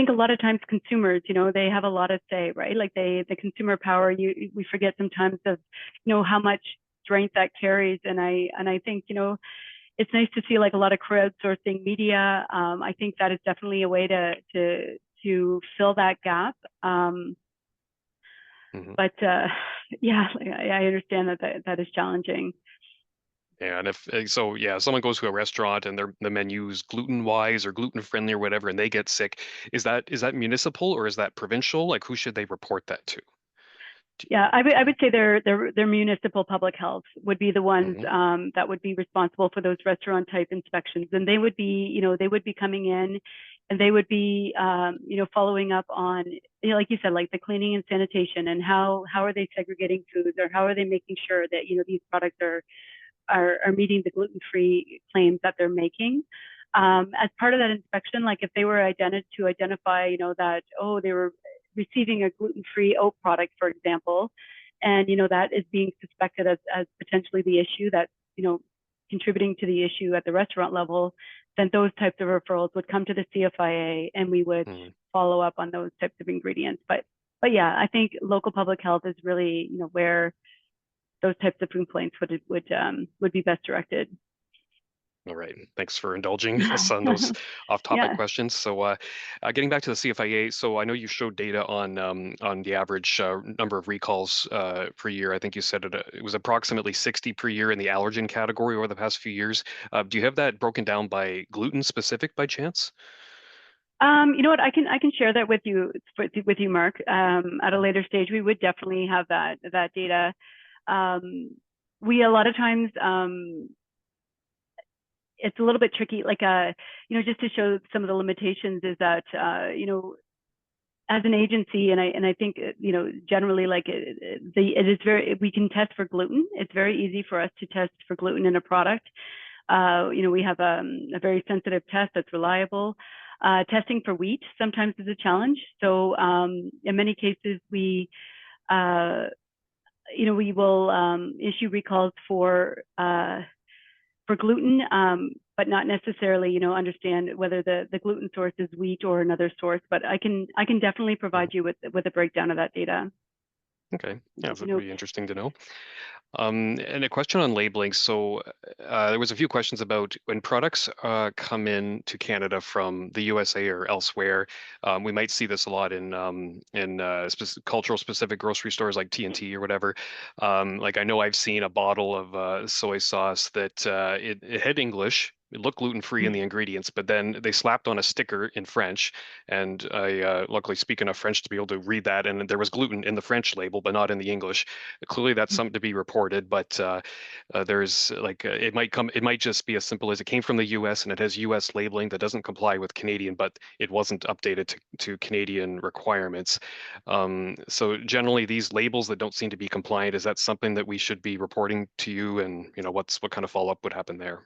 a lot of times consumers, they have a lot of say, right? Like the consumer power, we forget sometimes of, how much strength that carries. And I think, it's nice to see like a lot of crowdsourcing media. I think that is definitely a way to fill that gap. But yeah, I understand that is challenging. Yeah, and if someone goes to a restaurant and the menu's gluten-wise or gluten-friendly or whatever, and they get sick, is that municipal or is that provincial? Like, who should they report that to? Yeah, I would say their municipal public health would be the ones that would be responsible for those restaurant type inspections, and they would be coming in, and they would be following up on, like you said, like the cleaning and sanitation, and how are they segregating foods, or how are they making sure that these products are meeting the gluten-free claims that they're making. As part of that inspection, like if they were to identify, that, they were receiving a gluten-free oat product, for example, and, that is being suspected as potentially the issue that's, contributing to the issue at the restaurant level, then those types of referrals would come to the CFIA and we would follow up on those types of ingredients. But yeah, I think local public health is really, where those types of complaints would be best directed. All right. Thanks for indulging us on those off-topic questions. So, getting back to the CFIA, so I know you showed data on the average number of recalls per year. I think you said it was approximately 60 per year in the allergen category over the past few years. Do you have that broken down by gluten specific by chance? You know what? I can share that with you, Mark. At a later stage, we would definitely have that data. We a lot of times. It's a little bit tricky, like, just to show some of the limitations is that, as an agency, and I think, generally, like it is we can test for gluten. It's very easy for us to test for gluten in a product. We have a very sensitive test that's reliable. Testing for wheat sometimes is a challenge. So in many cases, we will issue recalls for gluten, but not necessarily, understand whether the gluten source is wheat or another source. But I can definitely provide you with a breakdown of that data. Okay, yeah, that would be interesting to know. And a question on labeling. So there was a few questions about when products come in to Canada from the USA or elsewhere. We might see this a lot in cultural specific grocery stores like T&T or whatever. Like I know I've seen a bottle of soy sauce that it had English. It looked gluten-free in the ingredients, but then they slapped on a sticker in French, and I luckily speak enough French to be able to read that, and there was gluten in the French label, but not in the English. Clearly, that's something to be reported, but there's like it might just be as simple as it came from the U.S. and it has U.S. labeling that doesn't comply with Canadian, but it wasn't updated to Canadian requirements. So generally, these labels that don't seem to be compliant, is that something that we should be reporting to you, and what kind of follow-up would happen there?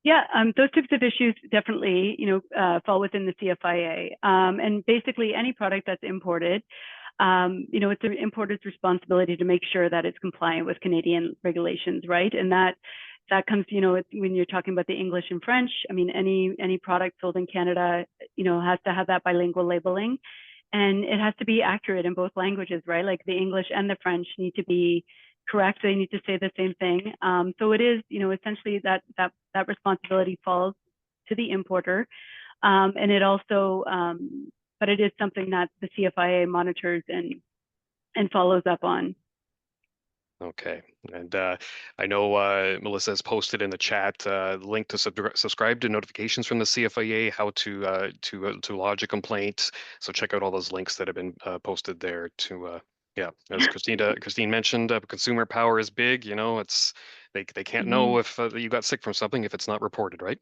Yeah, those types of issues definitely, fall within the CFIA. And basically, any product that's imported, it's the importer's responsibility to make sure that it's compliant with Canadian regulations, right? And that comes, when you're talking about the English and French. I mean, any product sold in Canada, has to have that bilingual labeling, and it has to be accurate in both languages, right? Like the English and the French need to be correct. They need to say the same thing. So it is, essentially that responsibility falls to the importer. And it also, but it is something that the CFIA monitors and follows up on. Okay, and I know Melissa has posted in the chat the link to subscribe to notifications from the CFIA, how to lodge a complaint. So check out all those links that have been posted there to Yeah, as Christine mentioned, consumer power is big. You know, they can't know if you got sick from something if it's not reported, right?